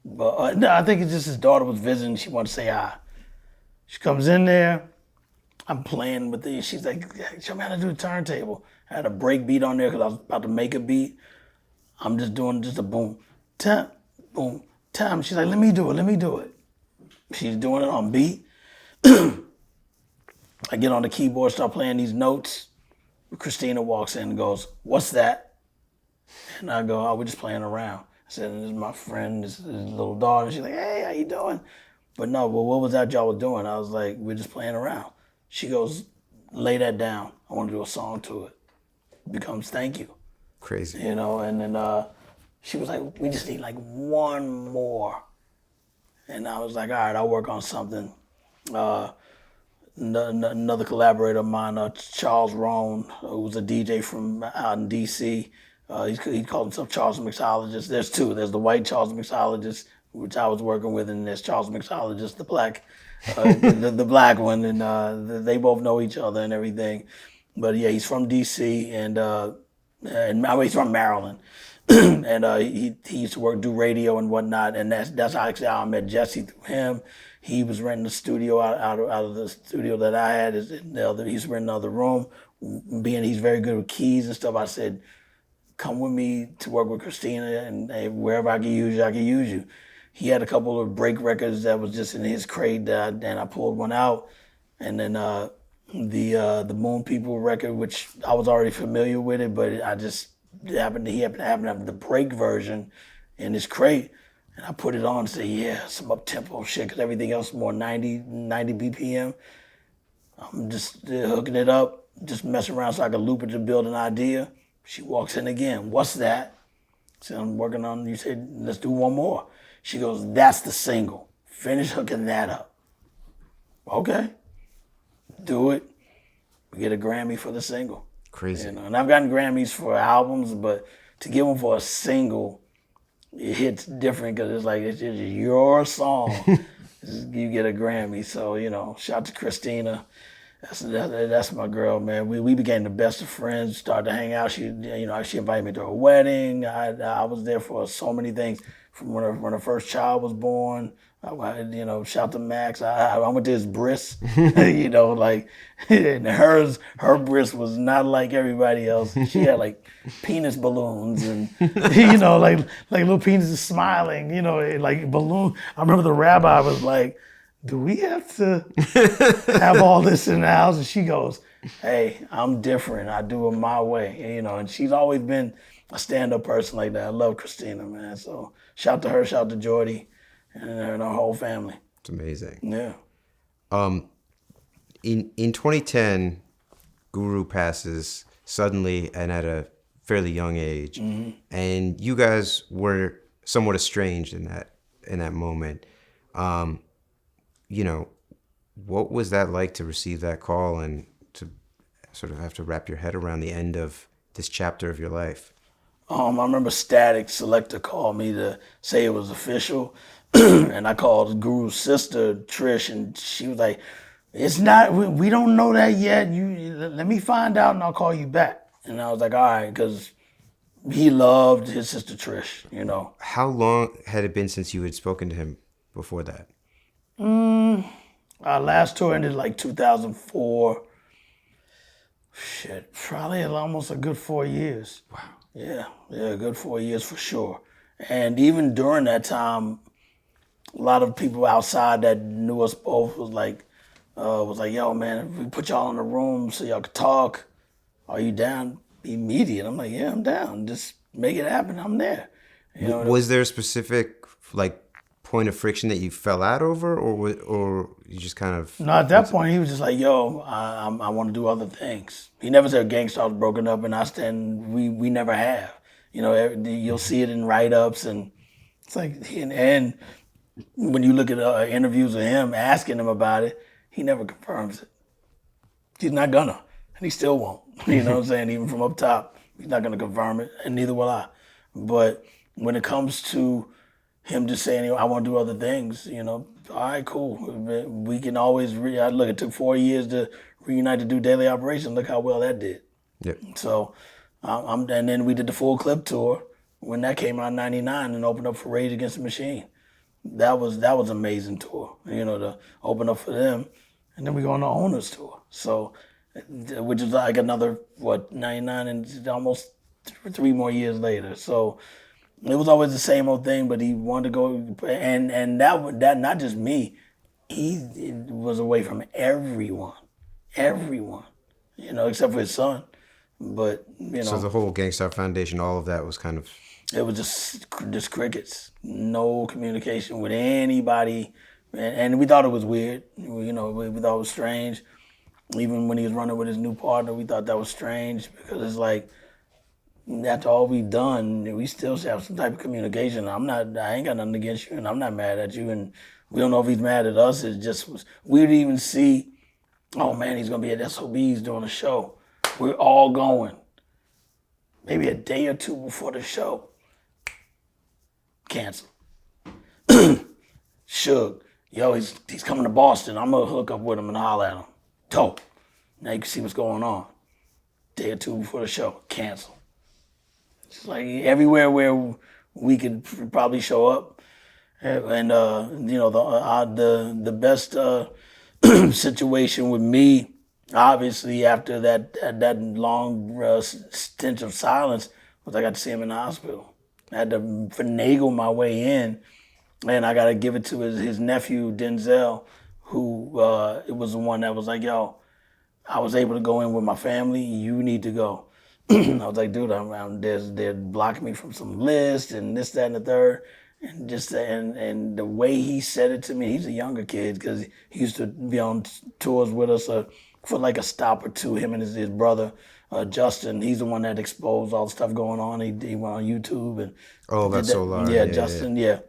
but no, I think it's just his daughter was visiting. She wanted to say hi. She comes in there. I'm playing with these. She's like, show me how to do the turntable. I had a break beat on there because I was about to make a beat. I'm just doing just a boom, tap, time. She's like, let me do it. She's doing it on beat. I get on the keyboard, start playing these notes. Christina walks in and goes, what's that? And I go, oh, we're just playing around. I said, this is my friend, this is his little daughter. She's like, hey, how you doing? But no, well, what was that y'all was doing? I was like, we're just playing around. She goes, lay that down. I want to do a song to it. It becomes Thank You. Crazy. You know, and then she was like, we just need like one more. And I was like, all right, I'll work on something. Another collaborator of mine, Charles Rohn, who was a DJ from out in D.C., he called himself Charles Mixologist. There's two. There's the white Charles Mixologist, which I was working with, and there's Charles Mixologist, the black, the black one, and they both know each other and everything. But yeah, he's from D.C. and he's from Maryland, and he used to do radio and whatnot, and that's actually how I met Jesse, through him. He was renting the studio out of the studio that I had. He's renting another room. Being he's very good with keys and stuff, I said, come with me to work with Christina, and wherever I can use you, I can use you. He had a couple of break records that was just in his crate, and I pulled one out. And then the Moon People record, which I was already familiar with it, but I just he happened to have the break version in his crate. And I put it on and said, yeah, some up-tempo shit, because everything else is more 90 BPM. I'm just hooking it up, just messing around so I can loop it to build an idea. She walks in again. What's that? I said, I'm working on, you said, let's do one more. She goes, that's the single. Finish hooking that up. Okay. Do it. We get a Grammy for the single. Crazy. You know, and I've gotten Grammys for albums, but to give them for a single, it hits different because it's like, it's just your song. You get a Grammy. So, you know, shout out to Christina. That's my girl, man. We became the best of friends, started to hang out. She invited me to her wedding. I was there for so many things. From when her first child was born, shout to Max. I went to his bris, and her bris was not like everybody else. She had like penis balloons and, like little penises smiling, like balloon. I remember the rabbi was like, do we have to have all this in the house? And she goes, hey, I'm different. I do it my way, and she's always been a stand-up person like that. I love Christina, man. So shout to her, shout to Jordy, and our whole family. It's amazing. Yeah. In 2010, Guru passes suddenly and at a fairly young age, and you guys were somewhat estranged in that moment. What was that like to receive that call and to sort of have to wrap your head around the end of this chapter of your life? I remember Static Selector called me to say it was official, and I called Guru's sister, Trish, and she was like, it's not, we don't know that yet. Let me find out and I'll call you back. And I was like, all right, because he loved his sister Trish, How long had it been since you had spoken to him before that? Our last tour ended like 2004. Shit, probably almost a good 4 years. Wow. Yeah, a good 4 years for sure. And even during that time, a lot of people outside that knew us both was like, yo, man, if we put y'all in a room so y'all could talk, are you down? Immediate. I'm like, yeah, I'm down. Just make it happen. I'm there. Was there a specific point of friction that you fell out over, or you just kind of? No, at that point he was just like, yo, I want to do other things. He never said Gang Starr was broken up, and we never have. You'll see it in write-ups, and it's like, and when you look at interviews of him asking him about it, he never confirms it. He's not gonna, and he still won't. You know what I'm saying? Even from up top, he's not gonna confirm it, and neither will I. But when it comes to him just saying, I want to do other things, all right, cool. We can always, look, it took 4 years to reunite to do Daily Operation. Look how well that did. Yep. So, and then we did the full clip tour when that came out in 99 and opened up for Rage Against the Machine. That was an amazing tour, to open up for them. And then we go on the Owners tour. So, which is like another, 99 and almost 3 more years later. So, It was always the same old thing, but he wanted to go, and that not just me. He was away from everyone, except for his son. But So the whole Gang Starr Foundation, all of that was kind of. it was just crickets, no communication with anybody, and we thought it was weird. We thought it was strange. Even when he was running with his new partner, we thought that was strange because it's like after all we've done, we still have some type of communication. I ain't got nothing against you, and I'm not mad at you, and we don't know if he's mad at us. It just was weird to even see. Oh man, he's gonna be at SOB's doing a show. We're all going. Maybe a day or two before the show. Cancel. Suge. Yo, he's coming to Boston. I'm gonna hook up with him and holler at him. Dope. Now you can see what's going on. Day or two before the show. Cancel. It's like everywhere where we could probably show up. And the best situation with me, obviously after that long stint of silence, was I got to see him in the hospital. I had to finagle my way in, and I got to give it to his nephew Denzel, who it was the one that was like, "Yo, I was able to go in with my family. You need to go." I was like, "Dude, they're blocking me from some list and this, that, and the third." And just and the way he said it to me, he's a younger kid because he used to be on tours with us for like a stop or two. Him and his brother Justin, he's the one that exposed all the stuff going on. He went on YouTube and That's so large. Yeah, Justin, yeah.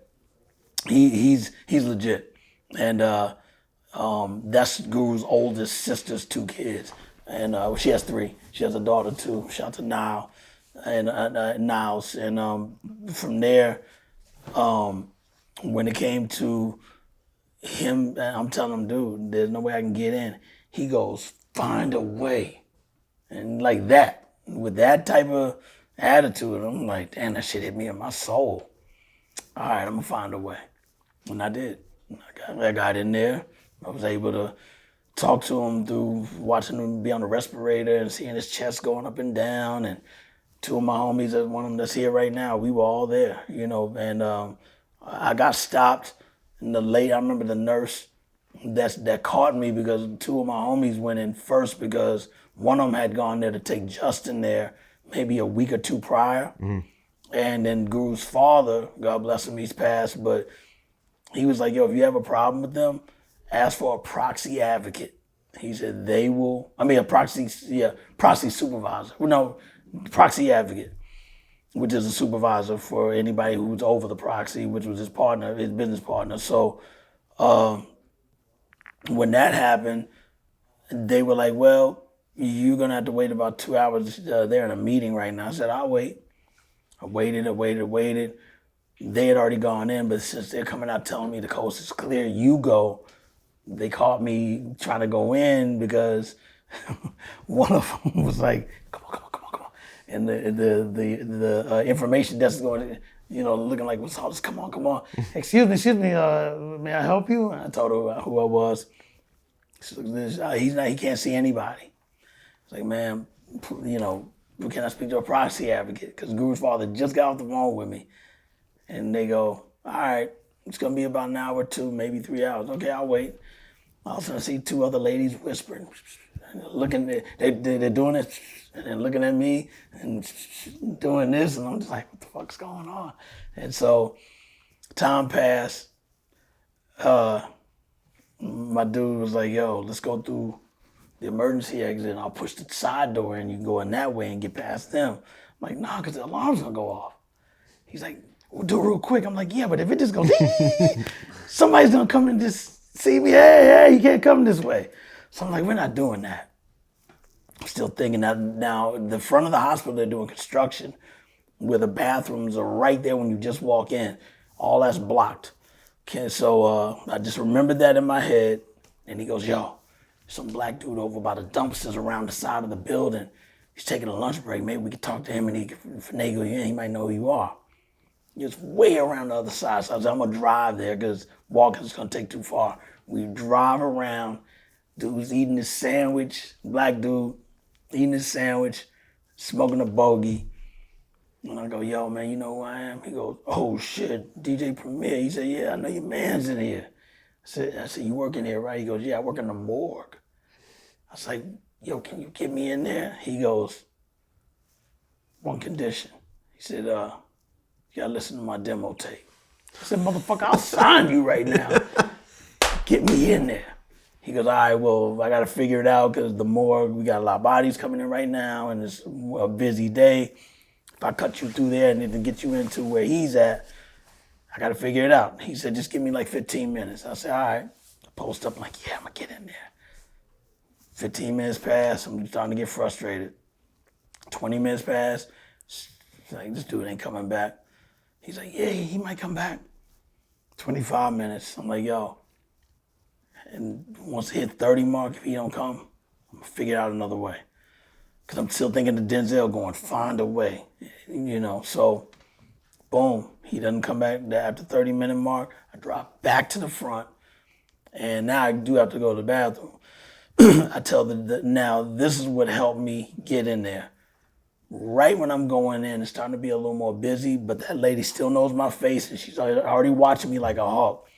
He's legit, and that's Guru's oldest sister's 2 kids, and she has 3. She has a daughter too. Shout out to Nile and Niles, and from there. When it came to him, I'm telling him, dude, there's no way I can get in. He goes, find a way. And like that, with that type of attitude, I'm like, damn, that shit hit me in my soul. All right, I'm gonna find a way. And I did. I got in there. I was able to talk to him through watching him be on the respirator and seeing his chest going up and down, and 2 of my homies, one of them that's here right now, we were all there, and I got stopped. And I remember the nurse that caught me because 2 of my homies went in first because one of them had gone there to take Justin there maybe a week or 2 prior. Mm-hmm. And then Guru's father, God bless him, he's passed, but he was like, yo, if you have a problem with them, ask for a proxy advocate. He said a proxy supervisor. No, proxy advocate, which is a supervisor for anybody who's over the proxy, which was his partner, his business partner. So when that happened, they were like, well, you're going to have to wait about 2 hours. They're in a meeting right now. I said, I'll wait. I waited. They had already gone in, but since they're coming out telling me the coast is clear, you go. They caught me trying to go in because one of them was like, come on. And the information desk is going, looking like, what's all this? Come on. Excuse me, may I help you? And I told her who I was. He can't see anybody. It's like, man, can I speak to a proxy advocate? Because Guru's father just got off the phone with me. And they go, all right, it's going to be about an hour or 2, maybe 3 hours. Okay, I'll wait. All of a sudden I see 2 other ladies whispering, looking, they're doing it, and then looking at me and doing this, and I'm just like, what the fuck's going on? And so time passed. My dude was like, yo, let's go through the emergency exit, and I'll push the side door, and you can go in that way and get past them. I'm like, nah, because the alarm's gonna go off. He's like, we'll do it real quick. I'm like, yeah, but if it just goes, somebody's gonna come and just see me, hey, you can't come this way. So I'm like, we're not doing that. I'm still thinking that now, the front of the hospital, they're doing construction where the bathrooms are right there when you just walk in. All that's blocked. Okay, so I just remembered that in my head. And he goes, yo, some black dude over by the dumpsters around the side of the building. He's taking a lunch break. Maybe we could talk to him and he can finagle you in. He might know who you are. It's way around the other side. So I was like, I'm going to drive there because walking's going to take too far. We drive around. Dude's eating his sandwich. Black dude eating his sandwich, smoking a bogey. And I go, yo, man, you know who I am? He goes, oh, shit, DJ Premier. He said, yeah, I know your man's in here. I said, you work in here, right? He goes, yeah, I work in the morgue. I was like, yo, can you get me in there? He goes, one condition. He said, you gotta listen to my demo tape. I said, motherfucker, I'll sign you right now. Get me in there. He goes, all right, well, I gotta figure it out because the morgue, we got a lot of bodies coming in right now and it's a busy day. If I cut you through there and then get you into where he's at, I gotta figure it out. He said, just give me like 15 minutes. I said, all right. I post up, I'm like, yeah, I'm gonna get in there. 15 minutes pass, I'm starting to get frustrated. 20 minutes pass, like, this dude ain't coming back. He's like, yeah, he might come back. 25 minutes, I'm like, yo. And once it hit 30 mark, if he don't come, I'm gonna figure out another way. Cause I'm still thinking of Denzel going, find a way, so boom, he doesn't come back after 30-minute mark. I drop back to the front and now I do have to go to the bathroom. I tell now this is what helped me get in there. Right when I'm going in, it's starting to be a little more busy, but that lady still knows my face and she's already watching me like a hawk.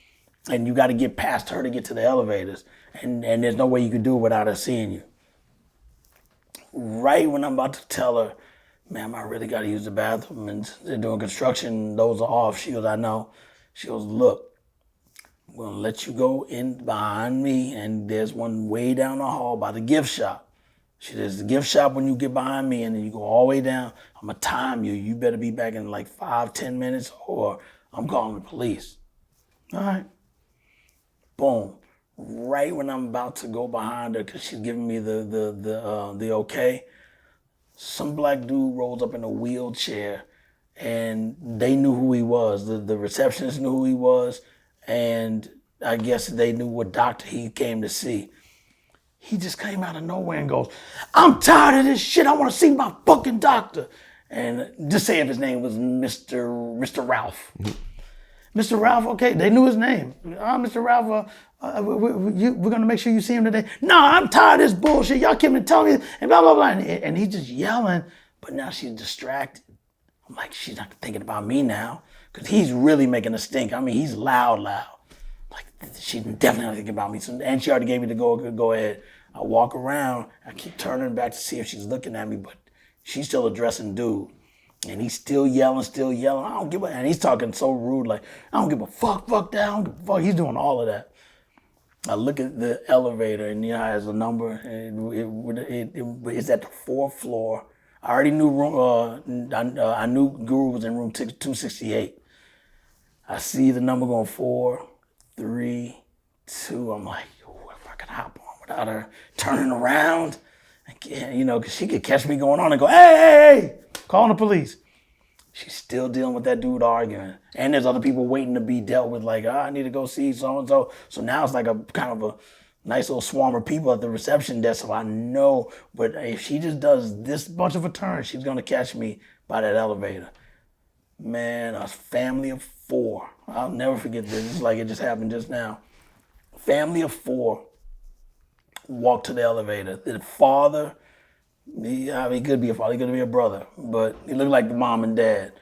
And you got to get past her to get to the elevators. And there's no way you can do it without her seeing you. Right when I'm about to tell her, ma'am, I really got to use the bathroom and they're doing construction, those are off. She goes, I know. She goes, look, I'm going to let you go in behind me and there's one way down the hall by the gift shop. She says, the gift shop when you get behind me and then you go all the way down, I'm going to time you. You better be back in like 5-10 minutes or I'm calling the police. All right. Boom. Right when I'm about to go behind her because she's giving me the okay, some black dude rolls up in a wheelchair and they knew who he was. The receptionist knew who he was and I guess they knew what doctor he came to see. He just came out of nowhere and goes, I'm tired of this shit. I want to see my fucking doctor. And just say if his name was Mr. Ralph. Mr. Ralph, okay, they knew his name. Mr. Ralph, we're going to make sure you see him today. No, I'm tired of this bullshit. Y'all keep telling me, and blah, blah, blah. And he's just yelling, but now she's distracted. I'm like, she's not thinking about me now, because he's really making a stink. I mean, he's loud. Like, she's definitely not thinking about me. So, and she already gave me the go ahead. I walk around, I keep turning back to see if she's looking at me, but she's still addressing dude. And he's still yelling. I don't give a, and he's talking so rude, like, I don't give a fuck that, I don't give a fuck. He's doing all of that. I look at the elevator and it has a number. It's at the 4th floor. I already knew I knew Guru was in room 268. I see the number going 4, 3, 2. I'm like, what if I could hop on without her turning around? Because she could catch me going on and go, hey, calling the police. She's still dealing with that dude arguing. And there's other people waiting to be dealt with, like, I need to go see so-and-so. So now it's like a kind of a nice little swarm of people at the reception desk. So I know, but if she just does this bunch of a turn, she's going to catch me by that elevator. Man, a family of 4. I'll never forget this. It's like it just happened just now. Family of 4 walked to the elevator. The father, he could be a father, he could be a brother, but he looked like the mom and dad.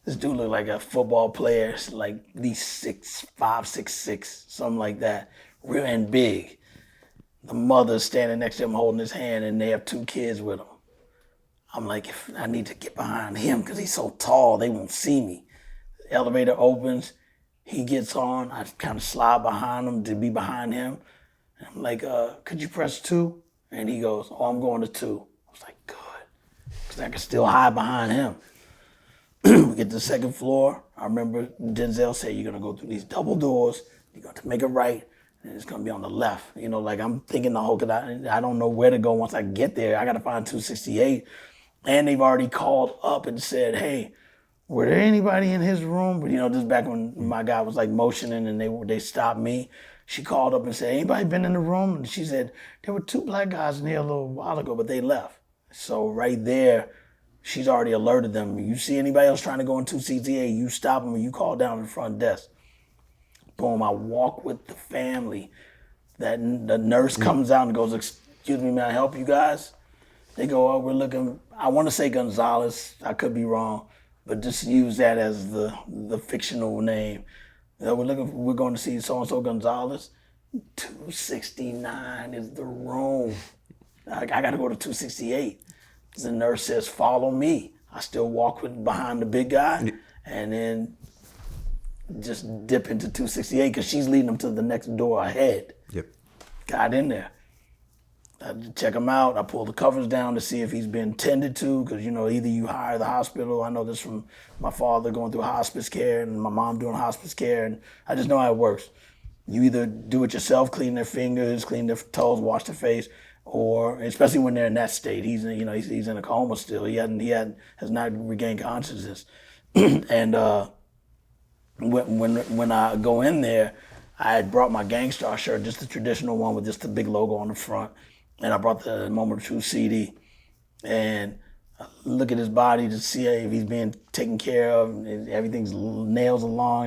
This dude looked like a football player, like at least 6'5", 6'6", something like that, real and big. The mother's standing next to him holding his hand and they have 2 kids with him. I'm like, if I need to get behind him because he's so tall, they won't see me. The elevator opens, he gets on, I kind of slide behind him to be behind him. And I'm like, could you press 2? And he goes, oh, I'm going to 2. I was like, good, because I can still hide behind him. We get to the 2nd floor. I remember Denzel said, you're going to go through these double doors, you're going to make a right, and it's going to be on the left. Like I'm thinking the whole, because I don't know where to go once I get there. I got to find 268. And they've already called up and said, hey, were there anybody in his room? But, this is back when my guy was like motioning and they stopped me. She called up and said, anybody been in the room? And she said, there were 2 black guys in here a little while ago, but they left. So right there, she's already alerted them. You see anybody else trying to go in 268, you stop them and you call down to the front desk. Boom, I walk with the family. The nurse comes out and goes, excuse me, may I help you guys? They go, oh, we're looking, I want to say Gonzalez. I could be wrong. but just use that as the fictional name. We're going to see so and so Gonzalez. 269 is the room. I got to go to 268. The nurse says, "Follow me." I still walk behind the big guy, and then just dip into 268 because she's leading them to the next door ahead. Yep. Got in there. I check him out. I pull the covers down to see if he's been tended to, because either you hire the hospital. I know this from my father going through hospice care and my mom doing hospice care, and I just know how it works. You either do it yourself, clean their fingers, clean their toes, wash their face, or especially when they're in that state. He's in a coma still. He has not regained consciousness, and when I go in there, I had brought my Gang Starr shirt, just the traditional one with just the big logo on the front. And I brought the Moment of Truth CD, and I look at his body to see if he's being taken care of. Everything's nails along,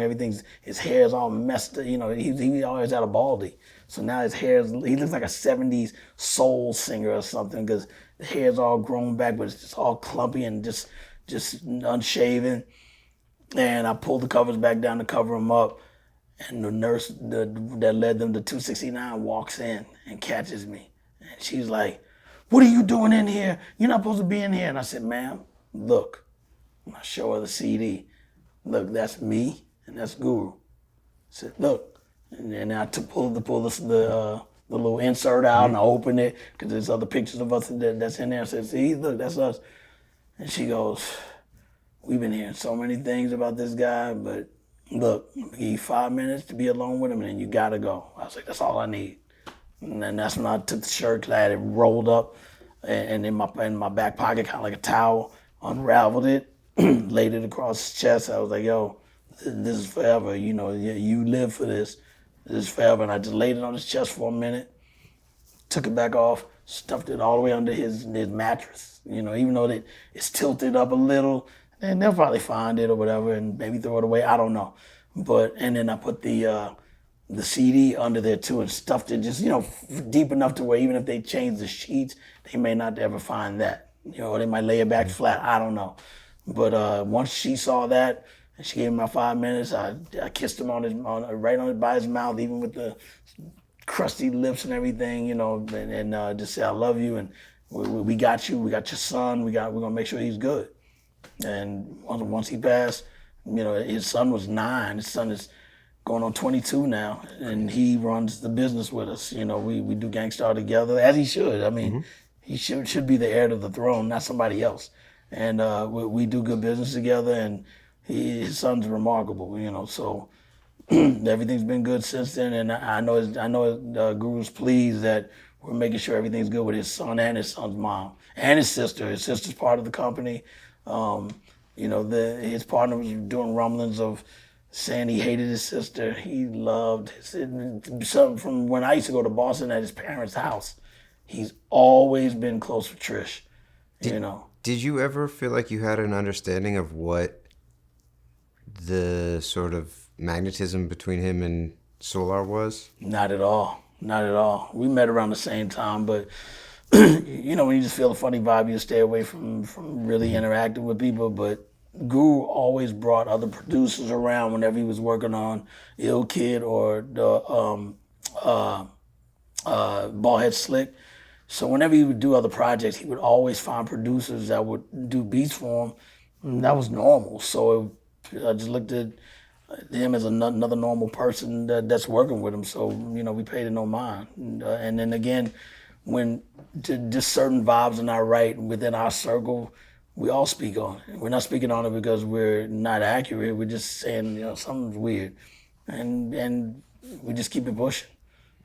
his hair's all messed up. He always had a baldy. So now his he looks like a 70s soul singer or something, because the hair's all grown back, but it's just all clumpy and just unshaven. And I pulled the covers back down to cover him up, and the nurse that led them to 269 walks in and catches me. And she's like, "What are you doing in here? You're not supposed to be in here." And I said, "Ma'am, look." And I show her the CD. "Look, that's me and that's Guru." I said, "Look." And then I pull the little insert out, and I open it because there's other pictures of us that's in there. I said, "See, look, that's us." And she goes, "We've been hearing so many things about this guy, but look, I'll give you 5 minutes to be alone with him, and then you gotta go." I was like, "That's all I need." And then that's when I took the shirt, I had it rolled up and in my back pocket, kind of like a towel, unraveled it, laid it across his chest. I was like, "Yo, this is forever. You live for this. This is forever." And I just laid it on his chest for a minute, took it back off, stuffed it all the way under his mattress. Even though it's tilted up a little, and they'll probably find it or whatever and maybe throw it away. I don't know. And then I put the CD under there too and stuffed it just, deep enough to where even if they change the sheets, they may not ever find that. They might lay it back flat. I don't know. But once she saw that and she gave him my 5 minutes, I kissed him by his mouth, even with the crusty lips and everything, and just said, "I love you, and we got you. We got your son. We're gonna make sure he's good." And once he passed, his son was 9. His son is going on 22 now, and he runs the business with us. We do Gang Starr together, as he should. I mean, he should be the heir to the throne, not somebody else. And we do good business together, and his son's remarkable. So everything's been good since then. And I know Guru's pleased that we're making sure everything's good with his son and his son's mom and his sister. His sister's part of the company. His partner was doing rumblings of saying he hated his sister. He loved something from when I used to go to Boston at his parents' house. He's always been close with Trish. Did you ever feel like you had an understanding of what the sort of magnetism between him and Solar was? Not at all. Not at all. We met around the same time, but when you just feel a funny vibe, you stay away from really interacting with people. But Guru always brought other producers around whenever he was working on Ill Kid or the Ballhead Slick. So whenever he would do other projects, he would always find producers that would do beats for him. And that was normal. So I just looked at him as another normal person that's working with him. So, we paid it no mind. And then again, when just certain vibes are not right within our circle, we all speak on it. We're not speaking on it because we're not accurate. We're just saying, something's weird. And we just keep it pushing.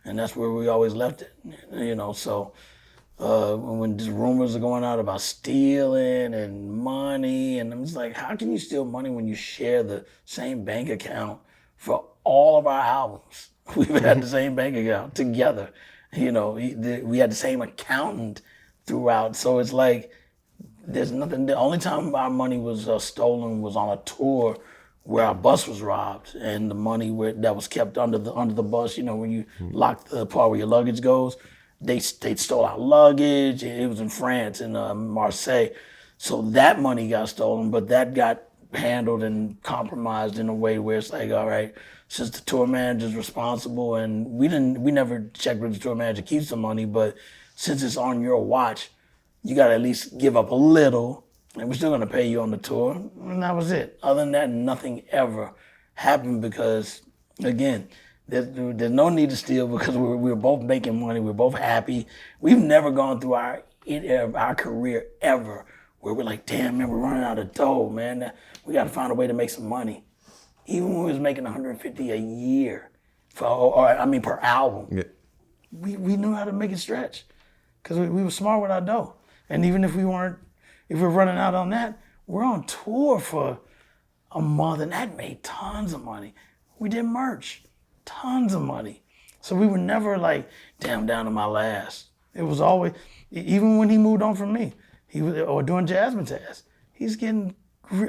And that's where we always left it, So when just rumors are going out about stealing and money, and I'm just like, how can you steal money when you share the same bank account for all of our albums? We've had the same bank account together. We had the same accountant throughout. So it's like, there's nothing. The only time our money was stolen was on a tour where our bus was robbed, and the money that was kept under the bus. When you lock the part where your luggage goes, they stole our luggage. It was in France, in Marseille. So that money got stolen, but that got handled and compromised in a way where it's like, all right, since the tour manager's responsible, and we never checked with the tour manager keeps the money, but since it's on your watch, you got to at least give up a little, and we're still going to pay you on the tour. And that was it. Other than that, nothing ever happened because, again, there's no need to steal because we were both making money. We're both happy. We've never gone through our career ever where we're like, damn, man, we're running out of dough, man. We got to find a way to make some money. Even when we was making $150 a year, per album, Yeah. we knew how to make it stretch because we were smart with our dough. And even if we're running out on that, we're on tour for a month, and that made tons of money. We did merch, tons of money. So we were never like, damn, down to my last. It was always, even when he moved on from me, or doing Jasmine Taz, he's getting,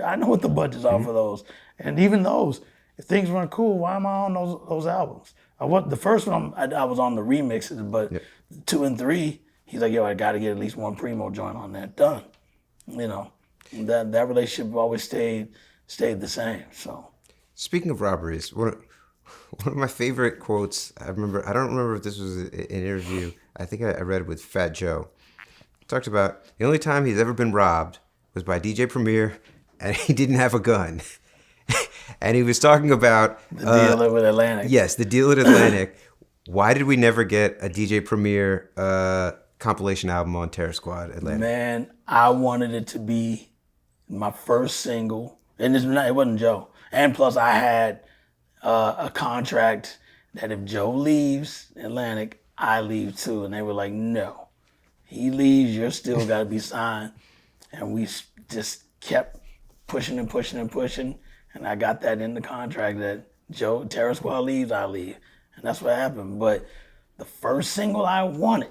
I know what the budgets are for those. And even those, if things weren't cool, why am I on those albums? The first one, I was on the remixes, but 2 and 3, he's like, yo, I got to get at least one Primo joint on that. Done. You know, that relationship always stayed the same. So, Speaking of robberies, one of my favorite quotes, I don't remember if this was an interview, I think I read it with Fat Joe. Talked about the only time he's ever been robbed was by DJ Premier, and he didn't have a gun. And he was talking about the deal with Atlantic. Yes, the deal at Atlantic. Why did we never get a DJ Premier compilation album on Terror Squad Atlantic? Man, I wanted it to be my first single, and it wasn't Joe. And plus, I had a contract that if Joe leaves Atlantic, I leave too. And they were like, no, he leaves, you're still got to be signed. And we just kept pushing and pushing and pushing. And I got that in the contract that Terror Squad leaves, I leave. And that's what happened. But the first single I wanted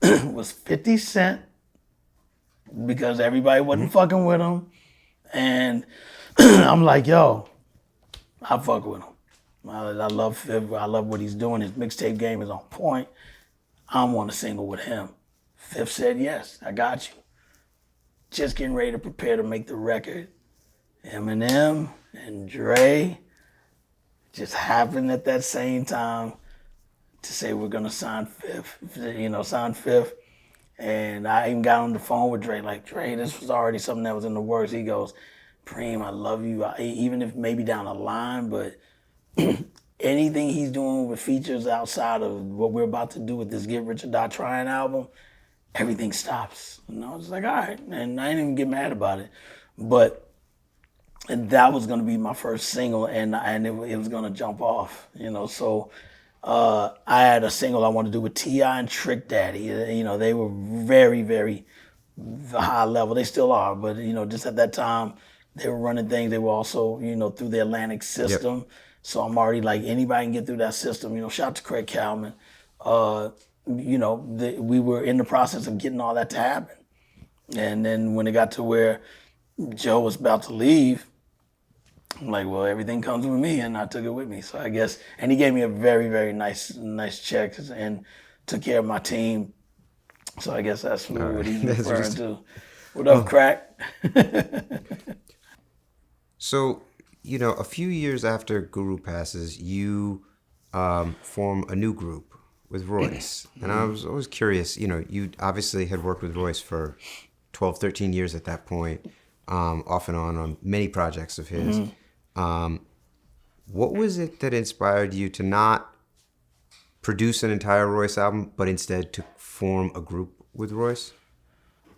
was 50 Cent because everybody wasn't fucking with him. And I'm like, yo, I fuck with him. I love Fif. I love what he's doing. His mixtape game is on point. I want a single with him. Fif said, yes, I got you. Just getting ready to prepare to make the record. Eminem and Dre just happened at that same time to say we're gonna sign Fif. And I even got on the phone with Dre, like, Dre, this was already something that was in the works. He goes, Preem, I love you. Even if maybe down the line, but anything he's doing with features outside of what we're about to do with this Get Rich or Die Trying album, everything stops. And I was like, all right. And I didn't even get mad about it. But that was going to be my first single, and it was going to jump off, So I had a single I wanted to do with T.I. and Trick Daddy. They were very, very high level. They still are, but, just at that time, they were running things. They were also, through the Atlantic system. Yep. So I'm already like, anybody can get through that system. Shout out to Craig Kalman. We were in the process of getting all that to happen. And then when it got to where Joe was about to leave, I'm like, well, everything comes with me, and I took it with me. So I guess, and he gave me a very, very nice check and took care of my team. So I guess that's what he's referring to. What up, Crack? So, a few years after Guru passes, you form a new group with Royce. And I was always curious, you obviously had worked with Royce for 12, 13 years at that point, off and on many projects of his. What was it that inspired you to not produce an entire Royce album, but instead to form a group with Royce?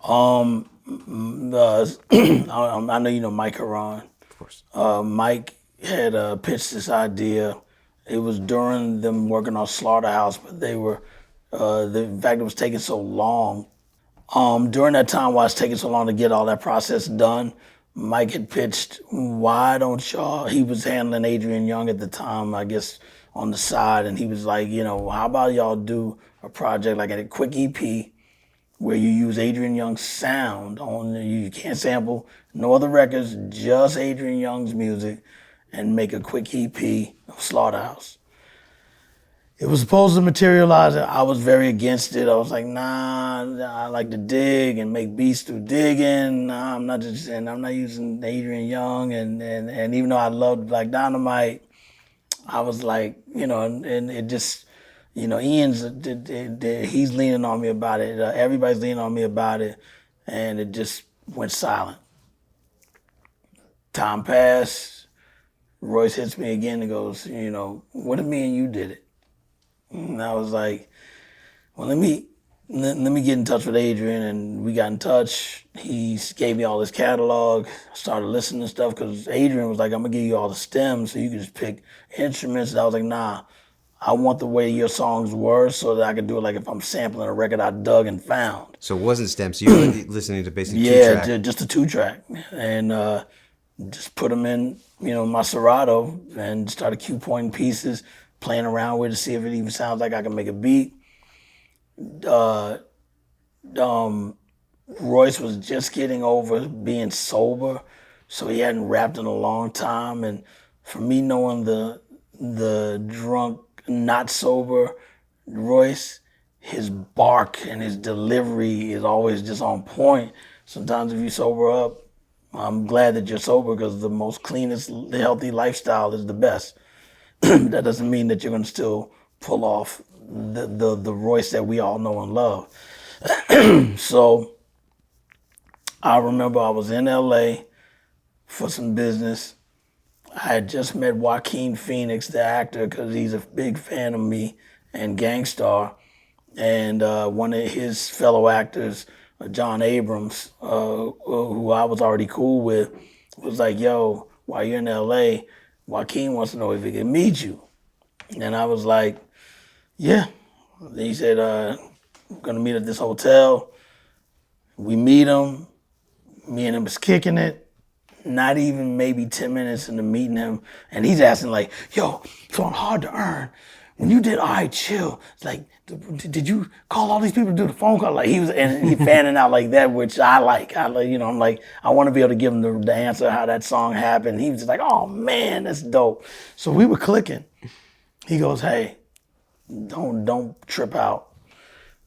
I know you know Mike Haran. Of course. Mike had pitched this idea. It was during them working on Slaughterhouse, but they were, in fact, it was taking so long. During that time while it's taking so long to get all that process done, Mike had pitched, why don't y'all, he was handling Adrian Young at the time, I guess, on the side, and he was like, how about y'all do a project like a quick EP where you use Adrian Young's sound you can't sample no other records, just Adrian Young's music, and make a quick EP of Slaughterhouse. It was supposed to materialize. I was very against it. I was like, nah, I like to dig and make beats through digging. Nah, I'm not using Adrian Young. And even though I loved Black Dynamite, I was like, and it just, he's leaning on me about it. Everybody's leaning on me about it. And it just went silent. Time passed. Royce hits me again and goes, what if me and you did it? And I was like, well, let me get in touch with Adrian. And we got in touch. He gave me all his catalog. I started listening to stuff because Adrian was like, I'm going to give you all the stems so you can just pick instruments. And I was like, nah, I want the way your songs were so that I could do it like if I'm sampling a record I dug and found. So it wasn't stems. So you were listening to basically Yeah, 2-track. just a 2-track. And just put them in, my Serato and started cue pointing pieces, playing around with it to see if it even sounds like I can make a beat. Royce was just getting over being sober, so he hadn't rapped in a long time. And for me, knowing the drunk, not sober Royce, his bark and his delivery is always just on point. Sometimes if you sober up, I'm glad that you're sober because the most cleanest, healthy lifestyle is the best. That doesn't mean that you're going to still pull off the Royce that we all know and love. So I remember I was in LA for some business. I had just met Joaquin Phoenix, the actor, because he's a big fan of me, and Gang Starr. And one of his fellow actors, John Abrams, who I was already cool with, was like, yo, while you're in LA, Joaquin wants to know if he can meet you. And I was like, yeah. He said, we're going to meet at this hotel. We meet him. Me and him was kicking it. Not even maybe 10 minutes into meeting him. And he's asking like, yo, it's on Hard to Earn. When you did All Right Chill, it's like, did you call all these people to do the phone call? Like and he fanning out like that, which I like. I'm like, I want to be able to give him the answer how that song happened. He was just like, oh man, that's dope. So we were clicking. He goes, hey, don't trip out.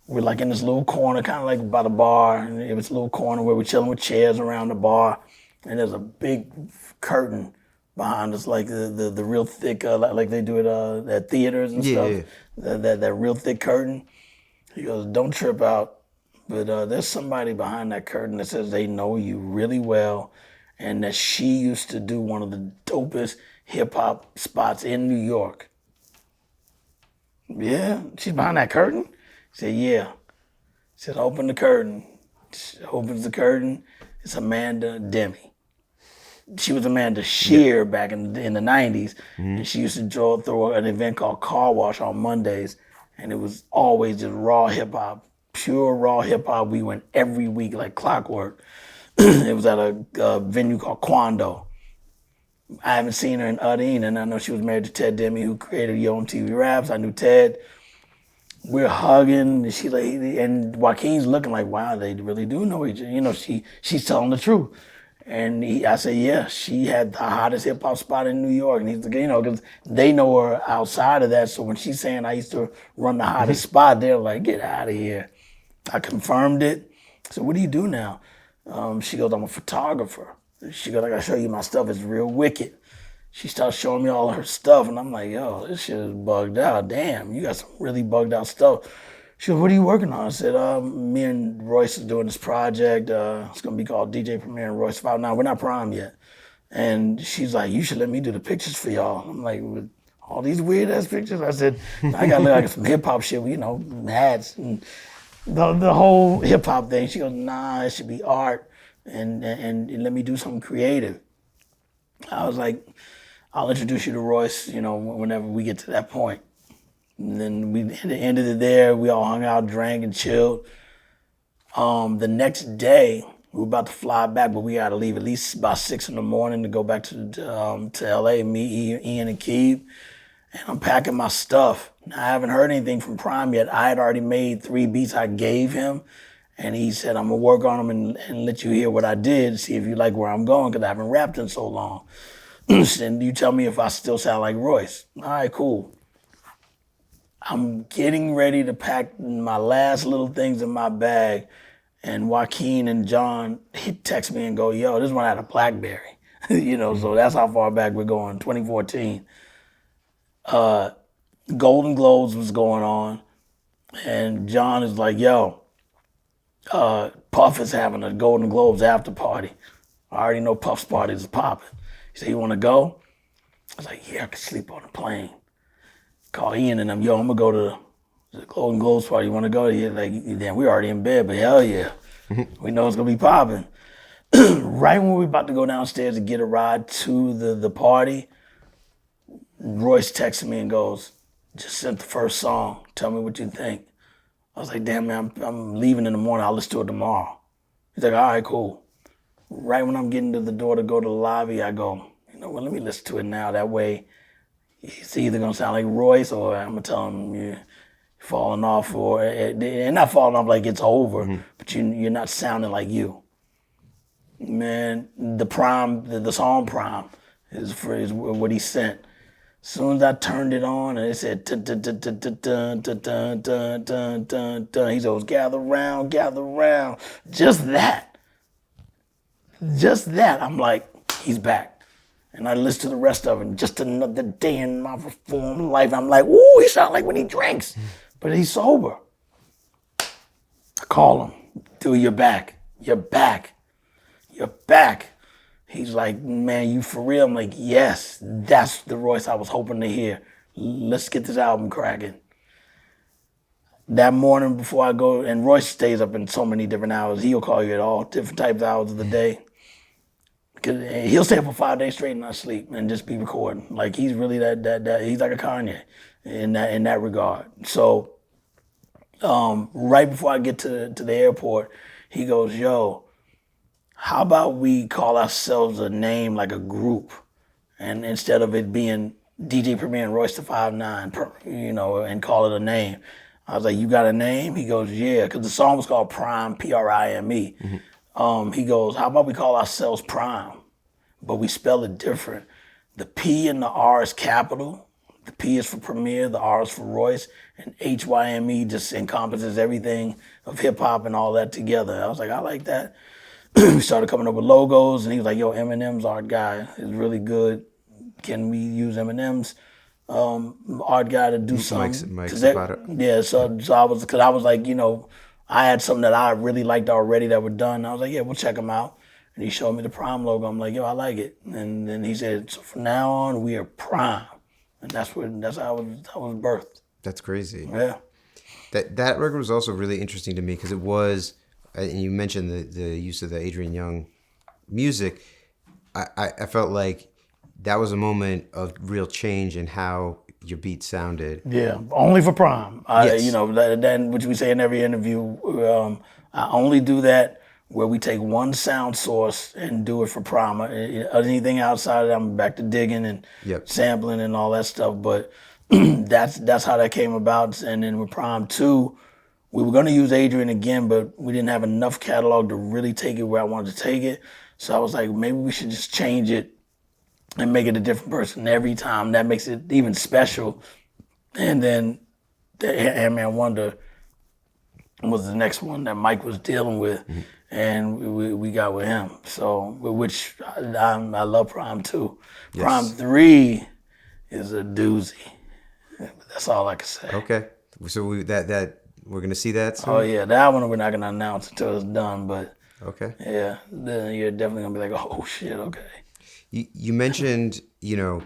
We're like in this little corner, kind of like by the bar. And it was a little corner where we're chilling with chairs around the bar. And there's a big curtain behind us, like the real thick, like they do it at theaters and stuff. Yeah. That real thick curtain. He goes, don't trip out, but there's somebody behind that curtain that says they know you really well, and that she used to do one of the dopest hip hop spots in New York. Yeah, she's behind that curtain. He said, yeah. He said, open the curtain. She opens the curtain. It's Amanda Demi. She was Amanda Shear back in the 90s. And she used to throw an event called Car Wash on Mondays. And it was always just raw hip hop, pure raw hip hop. We went every week like clockwork. It was at a venue called Quando. I haven't seen her in Udine, and I know she was married to Ted Demi, who created Yo MTV Raps. I knew Ted. We're hugging, and Joaquin's looking like, wow, they really do know each other. She's telling the truth. And I said, yeah, she had the hottest hip hop spot in New York. And he's like, because they know her outside of that. So when she's saying I used to run the hottest spot, they're like, get out of here. I confirmed it. So what do you do now? She goes, I'm a photographer. She goes, I gotta show you my stuff. It's real wicked. She starts showing me all her stuff. And I'm like, yo, this shit is bugged out. Damn, you got some really bugged out stuff. She goes, what are you working on? I said, me and Royce is doing this project. It's going to be called DJ Premier and Royce 5. Now, we're not prime yet. And she's like, you should let me do the pictures for y'all. I'm like, with all these weird-ass pictures? I said, I got to look like some hip-hop shit, hats and the whole hip-hop thing. She goes, nah, it should be art and let me do something creative. I was like, I'll introduce you to Royce, whenever we get to that point. And then we ended it there. We all hung out, drank, and chilled. The next day, we were about to fly back, but we had to leave at least about 6 a.m. to go back to LA, me, Ian, and Keeb. And I'm packing my stuff. Now, I haven't heard anything from Prime yet. I had already made 3 beats I gave him. And he said, I'm going to work on them and let you hear what I did, see if you like where I'm going, because I haven't rapped in so long. And you tell me if I still sound like Royce. All right, cool. I'm getting ready to pack my last little things in my bag, and Joaquin and John, he text me and go, yo, this one had a BlackBerry. So that's how far back we're going, 2014. Golden Globes was going on, and John is like, yo, Puff is having a Golden Globes after party. I already know Puff's party is popping. He said, you want to go? I was like, yeah, I could sleep on the plane. Call Ian and them, yo, I'm going to go to the Golden Globes party. You want to go? He's like, damn, we already in bed, but hell yeah. We know it's going to be popping. Right when we were about to go downstairs to get a ride to the party, Royce texted me and goes, just sent the first song. Tell me what you think. I was like, damn, man, I'm leaving in the morning. I'll listen to it tomorrow. He's like, all right, cool. Right when I'm getting to the door to go to the lobby, I go, let me listen to it now. That way, it's either going to sound like Royce or I'm going to tell him you're falling off and not falling off like it's over, but you're not sounding like you. Man, the song Prime is what he sent. As soon as I turned it on and it said dun dun dun dun dun dun dun dun dun dun dun, he goes, gather round, gather round. Just that. I'm like, he's back. And I listened to the rest of it. Just another day in my reformed life. I'm like, ooh, he sounds like when he drinks. But he's sober. I call him. Dude, you're back. You're back. You're back. He's like, man, you for real? I'm like, yes, that's the Royce I was hoping to hear. Let's get this album cracking. That morning before I go, and Royce stays up in so many different hours. He'll call you at all different types of hours of the day. He'll stay up for 5 days straight and not sleep and just be recording. Like he's really that he's like a Kanye in that regard. So right before I get to the airport, he goes, yo, how about we call ourselves a name like a group, and instead of it being DJ Premier and Royce the 5'9", and call it a name. I was like, you got a name? He goes, yeah, because the song was called Prime, Prime. He goes, how about we call ourselves Prime, but we spell it different. The P and the R is capital. The P is for Premier, the R is for Royce, and HYME just encompasses everything of hip hop and all that together. I was like, I like that. We started coming up with logos, and he was like, yo, Eminem's art guy is really good. Can we use Eminem's art guy to do something? Mike's about it. Yeah, so I was like, I had something that I really liked already that were done. I was like, yeah, we'll check them out. And he showed me the Prime logo. I'm like, yo, I like it. And then he said, so from now on, we are Prime. And that's how I was birthed. That's crazy. Yeah. That record was also really interesting to me because it was, and you mentioned the use of the Adrian Young music. I felt like that was a moment of real change in how your beat sounded. Yeah, only for Prime. Yes. Then which we say in every interview, I only do that where we take one sound source and do it for Prime. Anything outside of that, I'm back to digging and sampling and all that stuff. But that's how that came about. And then with Prime 2, we were going to use Adrian again, but we didn't have enough catalog to really take it where I wanted to take it. So I was like, maybe we should just change it and make it a different person every time. That makes it even special. And then the Handman Wonder was the next one that Mike was dealing with, and we got with him. So, which I love Prime 2. Yes. Prime 3 is a doozy. That's all I can say. Okay, so we're gonna see that soon? Oh yeah, that one we're not gonna announce until it's done, but okay. Yeah, then you're definitely gonna be like, oh shit, okay. You mentioned,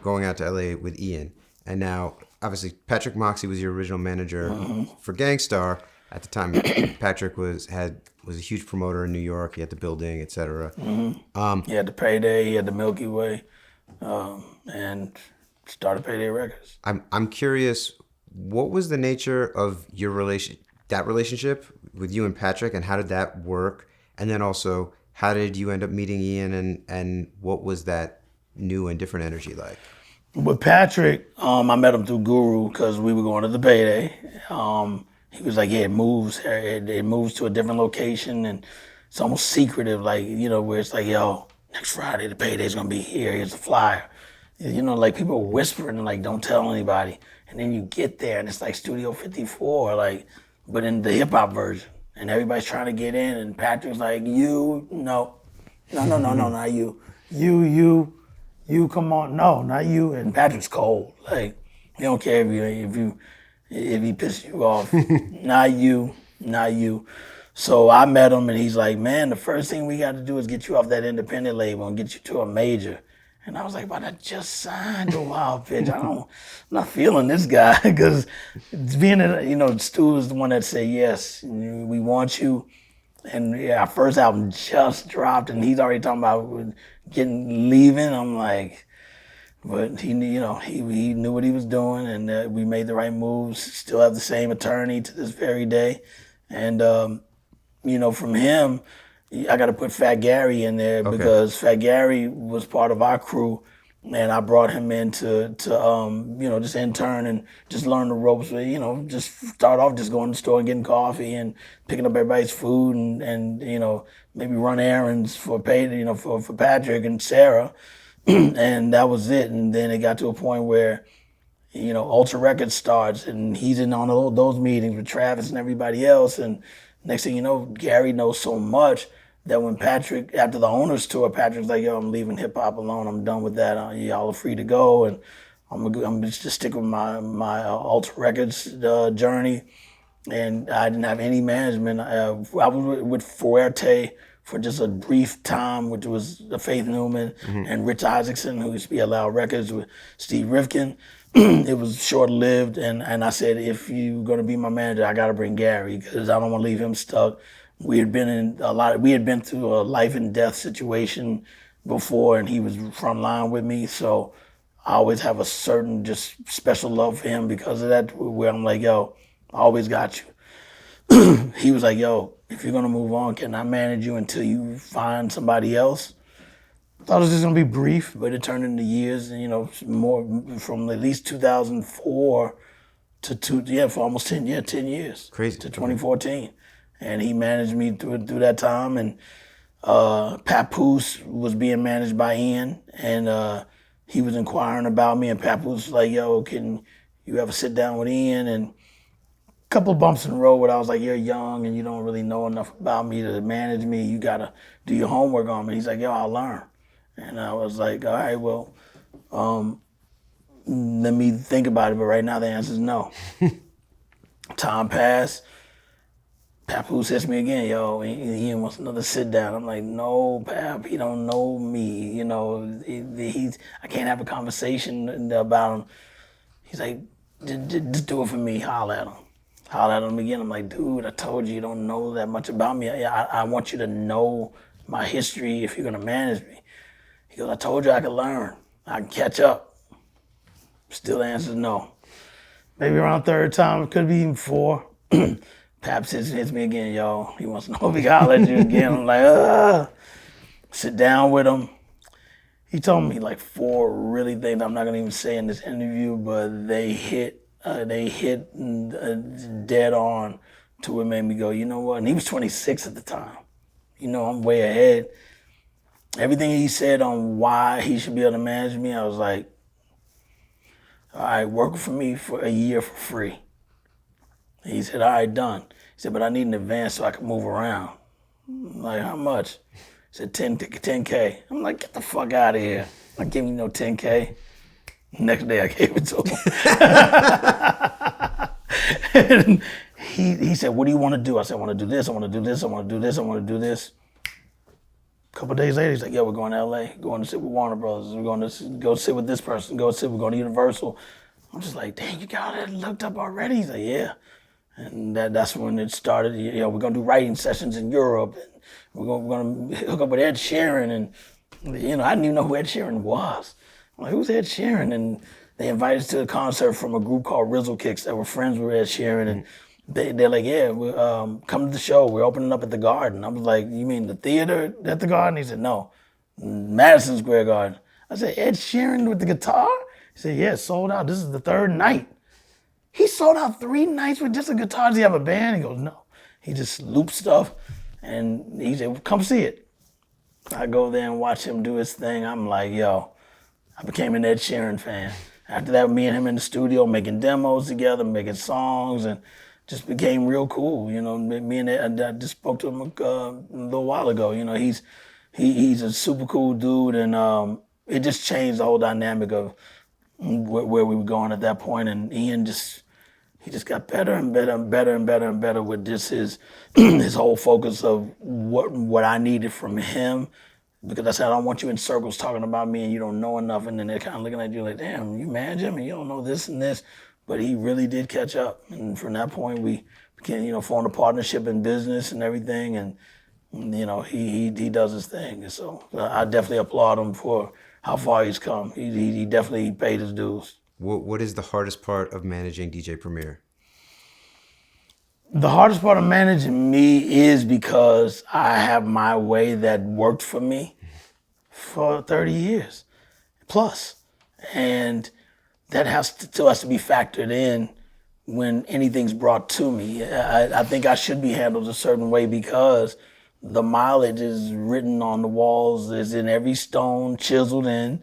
going out to LA with Ian, and now obviously Patrick Moxey was your original manager for Gang Starr. At the time, Patrick was a huge promoter in New York. He had the building, etc. He had the Payday, he had the Milky Way, and started Payday Records. I'm curious, what was the nature of your relationship with you and Patrick, and how did that work? And then also, how did you end up meeting Ian, and what was that new and different energy like? With Patrick, I met him through Guru because we were going to the Payday. He was like, yeah, it moves to a different location, and it's almost secretive, like, where it's like, yo, next Friday the Payday's gonna be here, here's the flyer. Like people are whispering and like, don't tell anybody. And then you get there and it's like Studio 54, like, but in the hip hop version. And everybody's trying to get in and Patrick's like, no, not you. You, come on. No, not you. And Patrick's cold. Like, he don't care if he pisses you off. Not you. So I met him and he's like, man, the first thing we got to do is get you off that independent label and get you to a major. And I was like, but I just signed a Wild Pitch. I'm not feeling this guy because Stu is the one that said, yes, we want you. And yeah, our first album just dropped and he's already talking about leaving. I'm like, but he knew what he was doing and we made the right moves. Still have the same attorney to this very day. And, from him, I got to put Fat Gary in there because Fat Gary was part of our crew, and I brought him in to just intern and just learn the ropes. Just start off just going to the store and getting coffee and picking up everybody's food and maybe run errands for for Patrick and Sarah, and that was it. And then it got to a point where Ultra Records starts, and he's in on all those meetings with Travis and everybody else, and next thing you know, Gary knows so much that when Patrick, after the owners tour, Patrick's like, yo, I'm leaving hip hop alone. I'm done with that. Y'all are free to go. And I'm just stick with my Ultra Records journey. And I didn't have any management. I was with Fuerte for just a brief time, which was Faith Newman and Rich Isaacson, who used to be at Loud Records with Steve Rifkin. It was short-lived, and I said, if you're going to be my manager, I got to bring Gary because I don't want to leave him stuck. We had been through a life and death situation before, and he was front line with me, so I always have a certain just special love for him because of that, where I'm like, yo, I always got you. He was like, yo, if you're going to move on, can I manage you until you find somebody else? I thought it was just going to be brief, but it turned into years, more from at least 2004 for almost 10 years. Crazy. To 2014. And he managed me through that time. And Papoose was being managed by Ian, and he was inquiring about me, and Papoose was like, yo, can you ever sit down with Ian? And a couple bumps in the road where I was like, you're young and you don't really know enough about me to manage me. You got to do your homework on me. He's like, yo, I'll learn. And I was like, all right, well, let me think about it. But right now the answer is no. Time passed. Papoose hits me again, yo, Ian wants another sit down. I'm like, no, Pap, he don't know me. I can't have a conversation about him. He's like, just do it for me, holler at him. Holler at him again. I'm like, dude, I told you don't know that much about me. I want you to know my history if you're gonna manage me. He goes, I told you I could learn. I can catch up. Still the answer is no. Maybe around third time, it could be even four. Paps hits me again, yo. He wants to know if he can holler at you again. I'm like, sit down with him. He told me like four really things I'm not gonna even say in this interview, but they hit dead on to what made me go, you know what? And he was 26 at the time. I'm way ahead. Everything he said on why he should be able to manage me, I was like, all right, work for me for a year for free. He said, all right, done. He said, but I need an advance so I can move around. I'm like, how much? He said, 10K. I'm like, get the fuck out of here. I'm not giving you no 10K. Next day I gave it to him. And he said, what do you want to do? I said, I want to do this, I want to do this, I want to do this, I want to do this. A couple of days later, he's like, yo, we're going to LA, going to sit with Warner Brothers, we're going to go sit with this person, we're going to Universal. I'm just like, dang, you got all that looked up already? He's like, yeah. And that's when it started. We're going to do writing sessions in Europe. And we're going to hook up with Ed Sheeran. And, I didn't even know who Ed Sheeran was. I'm like, who's Ed Sheeran? And they invited us to a concert from a group called Rizzle Kicks that were friends with Ed Sheeran. And they're like, yeah, come to the show. We're opening up at the Garden. I was like, you mean the theater at the Garden? He said, no, Madison Square Garden. I said, Ed Sheeran with the guitar? He said, yeah, sold out. This is the third night. He sold out 3 nights with just a guitar. Does he have a band? He goes, no. He just loops stuff. And he said, well, come see it. I go there and watch him do his thing. I'm like, yo, I became an Ed Sheeran fan. after that, me and him in the studio making demos together, making songs, and just became real cool. You know, me and I just spoke to him a little while ago. You know, he's a super cool dude, and it just changed the whole dynamic of where we were going at that point. And Ian he just got better and better and better and better and better with just his his whole focus of what I needed from him. Because I said, I don't want you in circles talking about me and you don't know enough. And then they're kind of looking at you like, damn, you mad, Jimmy? You don't know this and this. But he really did catch up. And from that point, we became, formed a partnership in business and everything. And, he does his thing. And so I definitely applaud him for how far he's come. He definitely paid his dues. What is the hardest part of managing DJ Premier? The hardest part of managing me is because I have my way that worked for me for 30 years plus. And that still has to be factored in when anything's brought to me. I think I should be handled a certain way because the mileage is written on the walls, is in every stone, chiseled in.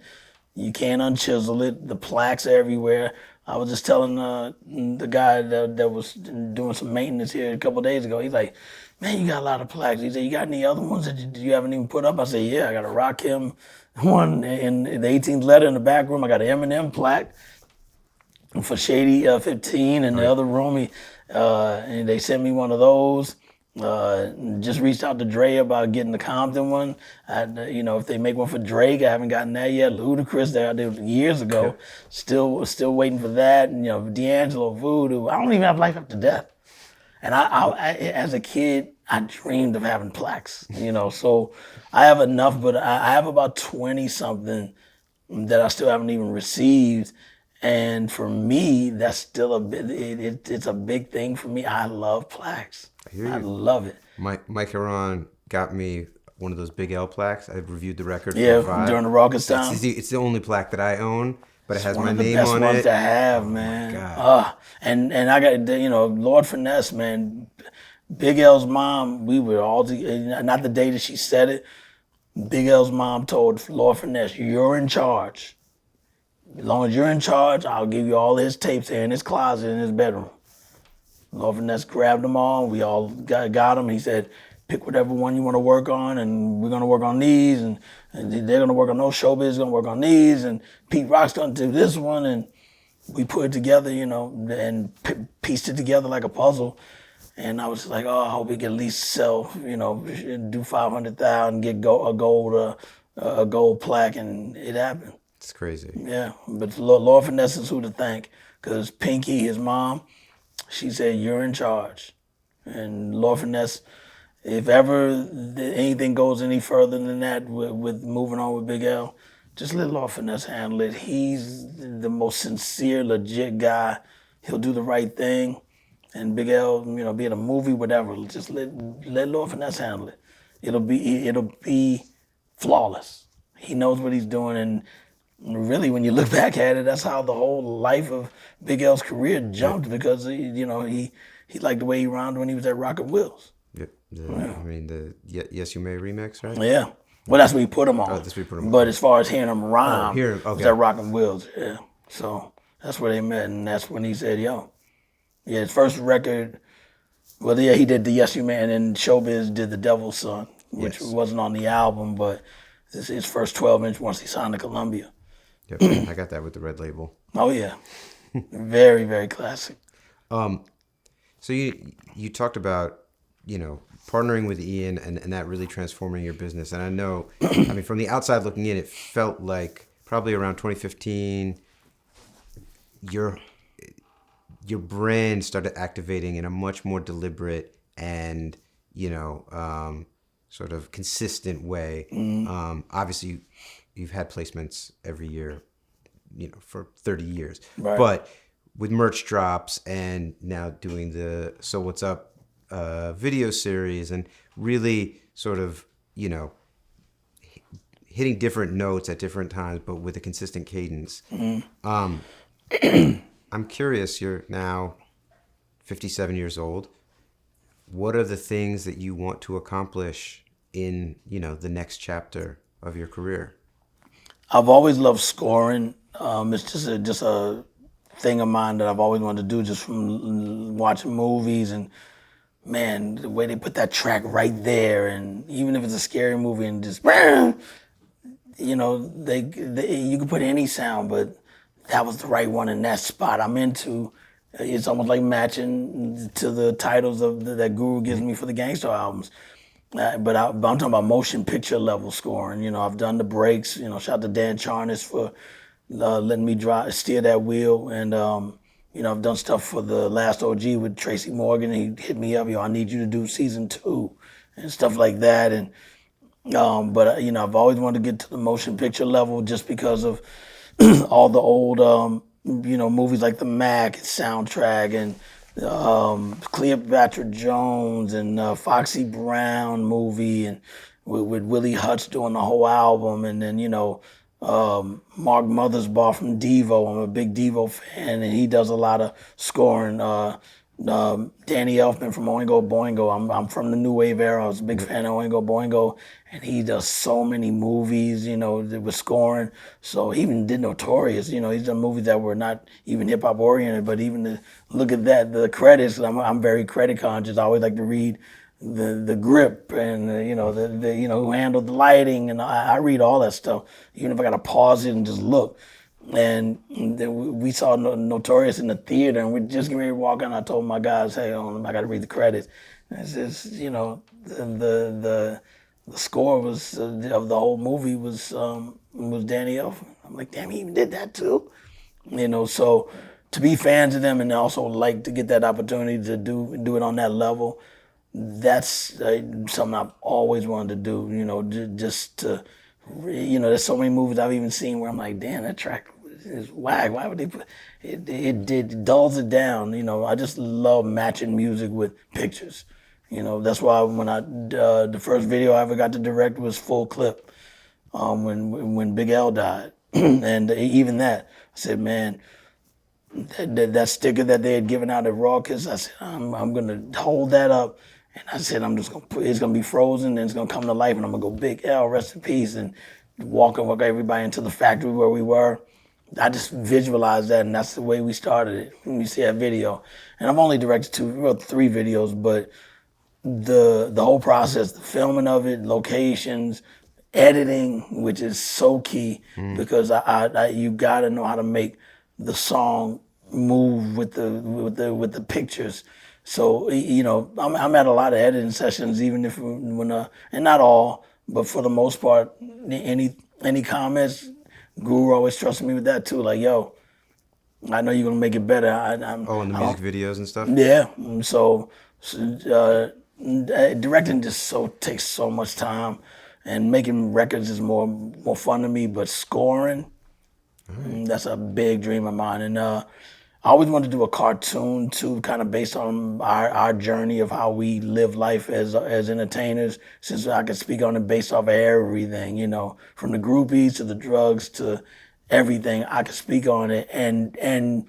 You can't unchisel it. The plaques are everywhere. I was just telling the guy that was doing some maintenance here a couple of days ago. He's like, man, you got a lot of plaques. He said, you got any other ones that you haven't even put up? I said, yeah, I got a Rakim one in the 18th letter in the back room. I got an Eminem plaque for Shady 15 in the other room. And they sent me one of those. Just reached out to Dre about getting the Compton one. If they make one for Drake, I haven't gotten that yet. Ludacris, that I did years ago. Still waiting for that. And D'Angelo, Voodoo. I don't even have Life After Death. And I as a kid, I dreamed of having plaques. So I have enough, but I have about 20 something that I still haven't even received. And for me, that's still it's a big thing for me. I love plaques. I love it. Mike Heron got me one of those Big L plaques. I reviewed the record. Yeah, during the Rockets time. It's the only plaque that I own, but it has my name on it. It's one of the best ones to have, man. My God. And I got, Lord Finesse, man. Big L's mom, we were all together. Not the day that she said it. Big L's mom told Lord Finesse, you're in charge. As long as you're in charge, I'll give you all his tapes there in his closet in his bedroom. Lord Finesse grabbed them all. We all got them. He said, pick whatever one you want to work on, and we're going to work on these, and they're going to work on those. Showbiz going to work on these, and Pete Rock's going to do this one. And we put it together, and pieced it together like a puzzle. And I was like, oh, I hope we can at least sell, do 500,000, get a gold plaque, and it happened. It's crazy. Yeah, but Lord Finesse is who to thank, because Pinky, his mom, she said, you're in charge. And Lord Finesse, if ever anything goes any further than that with moving on with Big L, just let Lord Finesse handle it. He's the most sincere, legit guy. He'll do the right thing. And Big L, be in a movie, whatever, just let Lord Finesse handle it. It'll be flawless. He knows what he's doing, and really, when you look back at it, that's how the whole life of Big L's career jumped, because he liked the way he rhymed when he was at Rocket Wheels. Yep. I mean, the Yes You May remix, right? Yeah. Well, that's what he put him on. Oh, that's what he put him on. But as far as hearing him rhyme, okay. was at Rocket Wheels. Yeah. So that's where they met, and that's when he said, yo. Yeah, his first record, he did the Yes You May, and then Showbiz did The Devil's Son, which wasn't on the album, but it's his first 12-inch once he signed to Columbia. Yep, I got that with the red label. Oh yeah, very, very classic. So you talked about partnering with Ian and that really transforming your business. And I know, from the outside looking in, it felt like probably around 2015, your brand started activating in a much more deliberate and sort of consistent way. Obviously, you've had placements every year, for 30 years. Right. But with merch drops and now doing the So What's Up video series and really sort of, hitting different notes at different times, but with a consistent cadence. I'm curious, you're now 57 years old. What are the things that you want to accomplish in, the next chapter of your career? I've always loved scoring. It's just a thing of mine that I've always wanted to do, just from watching movies. And man, the way they put that track right there, and even if it's a scary movie and just, you know, they you can put any sound, but that was the right one in that spot. I'm into. It's almost like matching to the titles of that Guru gives me for the Gang Starr albums. But I'm talking about motion picture level scoring. You know, I've done the breaks. You know, shout out to Dan Charnas for letting me steer that wheel. And you know, I've done stuff for the Last OG with Tracy Morgan. He hit me up, yo, I need you to do season 2 and stuff like that. And but you know, I've always wanted to get to the motion picture level just because of all the old you know, movies like the Mac soundtrack and Cleopatra Jones and Foxy Brown movie, and with Willie Hutch doing the whole album. And then, you know, Mark Mothersbaugh from Devo. I'm a big Devo fan, and he does a lot of scoring. Danny Elfman from Oingo Boingo. I'm from the new wave era. I was a big fan of Oingo Boingo, and he does so many movies, you know, with scoring. So he even did Notorious. You know, he's done movies that were not even hip hop oriented, but even to look at that, the credits. I'm very credit conscious. I always like to read the grip and you know the you know, who handled the lighting, and I read all that stuff, even if I got to pause it and just look. And then we saw Notorious in the theater, and we just getting ready to walk in. I told my guys, "Hey, I got to read the credits." And it's just, you know, the score was of the whole movie was Danny Elfman. I'm like, damn, he even did that too, you know. So to be fans of them and also like to get that opportunity to do it on that level, that's something I've always wanted to do. You know, just to. You know, there's so many movies I've even seen where I'm like, damn, that track is whack. Why would they put it? It dulls it down. You know, I just love matching music with pictures. You know, that's why when the first video I ever got to direct was Full Clip, when Big L died, and even that, I said, man, that sticker that they had given out at Rawkus, I said, I'm gonna hold that up. And I said, I'm just gonna it's gonna be frozen, and it's gonna come to life, and I'm gonna go, Big L, rest in peace, and walk everybody into the factory where we were. I just visualized that, and that's the way we started it. When you see that video, and I've only directed 3 videos, but the whole process, the filming of it, locations, editing, which is so key, because you gotta know how to make the song move with the pictures. So, you know, I'm at a lot of editing sessions, even if and not all, but for the most part, any comments, Guru always trusted me with that too. Like, yo, I know you're gonna make it better. In the music videos and stuff. Yeah. So directing just takes so much time, and making records is more fun to me. But scoring, that's a big dream of mine. And I always wanted to do a cartoon too, kind of based on our journey of how we live life as entertainers, since I could speak on it based off of everything, you know, from the groupies to the drugs to everything. I could speak on it, and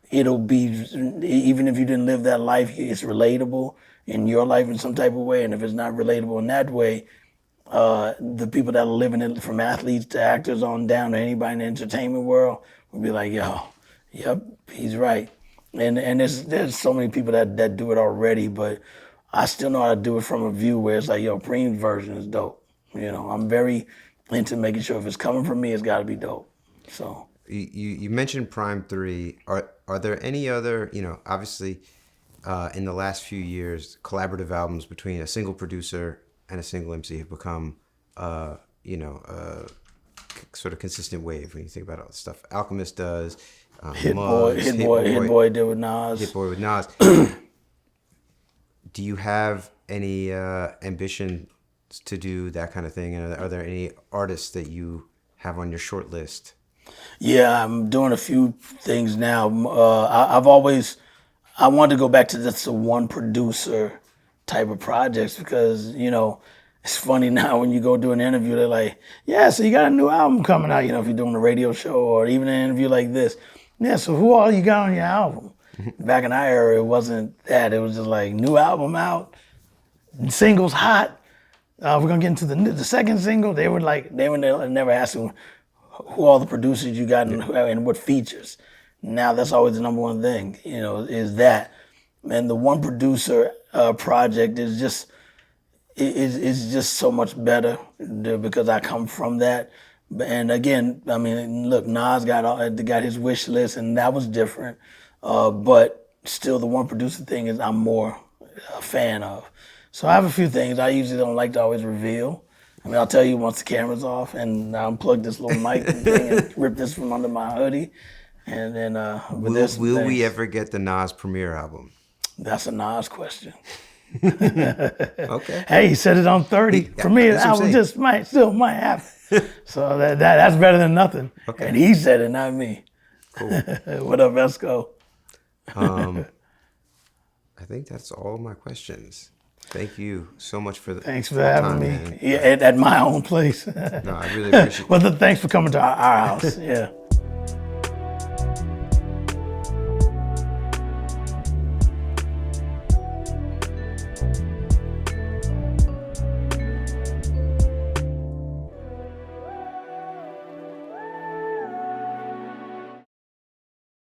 it'll be, even if you didn't live that life, it's relatable in your life in some type of way. And if it's not relatable in that way, the people that are living it, from athletes to actors on down to anybody in the entertainment world, will be like, yo, yep, he's right. And there's so many people that do it already, but I still know how to do it from a view where it's like, yo, Preem's version is dope. You know, I'm very into making sure if it's coming from me, it's got to be dope. So you mentioned Prime 3. Are there any other, you know, obviously in the last few years, collaborative albums between a single producer and a single MC have become, you know, sort of consistent wave when you think about all the stuff Alchemist does. Hit Boy did with Nas. Hit Boy with Nas. Do you have any ambition to do that kind of thing? And are there any artists that you have on your short list? Yeah, I'm doing a few things now. I wanted to go back to just a one producer type of projects, because, you know, it's funny now when you go do an interview, they're like, yeah, so you got a new album coming out, you know, if you're doing a radio show or even an interview like this. Yeah, so who all you got on your album? Back in our era, it wasn't that. It was just like, new album out, singles hot. We're gonna get into the second single. They were never asking, who all the producers you got and what features. Now that's always the number one thing, is that. And the one producer project is just so much better because I come from that. And again, I mean, look, Nas got his wish list, and that was different. But still, the one producer thing is I'm more a fan of. So I have a few things I usually don't like to always reveal. I mean, I'll tell you once the camera's off, and I unplug this little mic thing and rip this from under my hoodie. And then will we ever get the Nas premiere album? That's a Nas question. Okay. Hey, he said it on 30. For me, the album just might happen. So that's better than nothing. Okay. And he said it, not me. Cool. What up, Esco? I think that's all my questions. Thank you so much for the Thanks for having me. Man. Yeah, at my own place. No, I really appreciate it. Well, thanks for coming to our house. Yeah.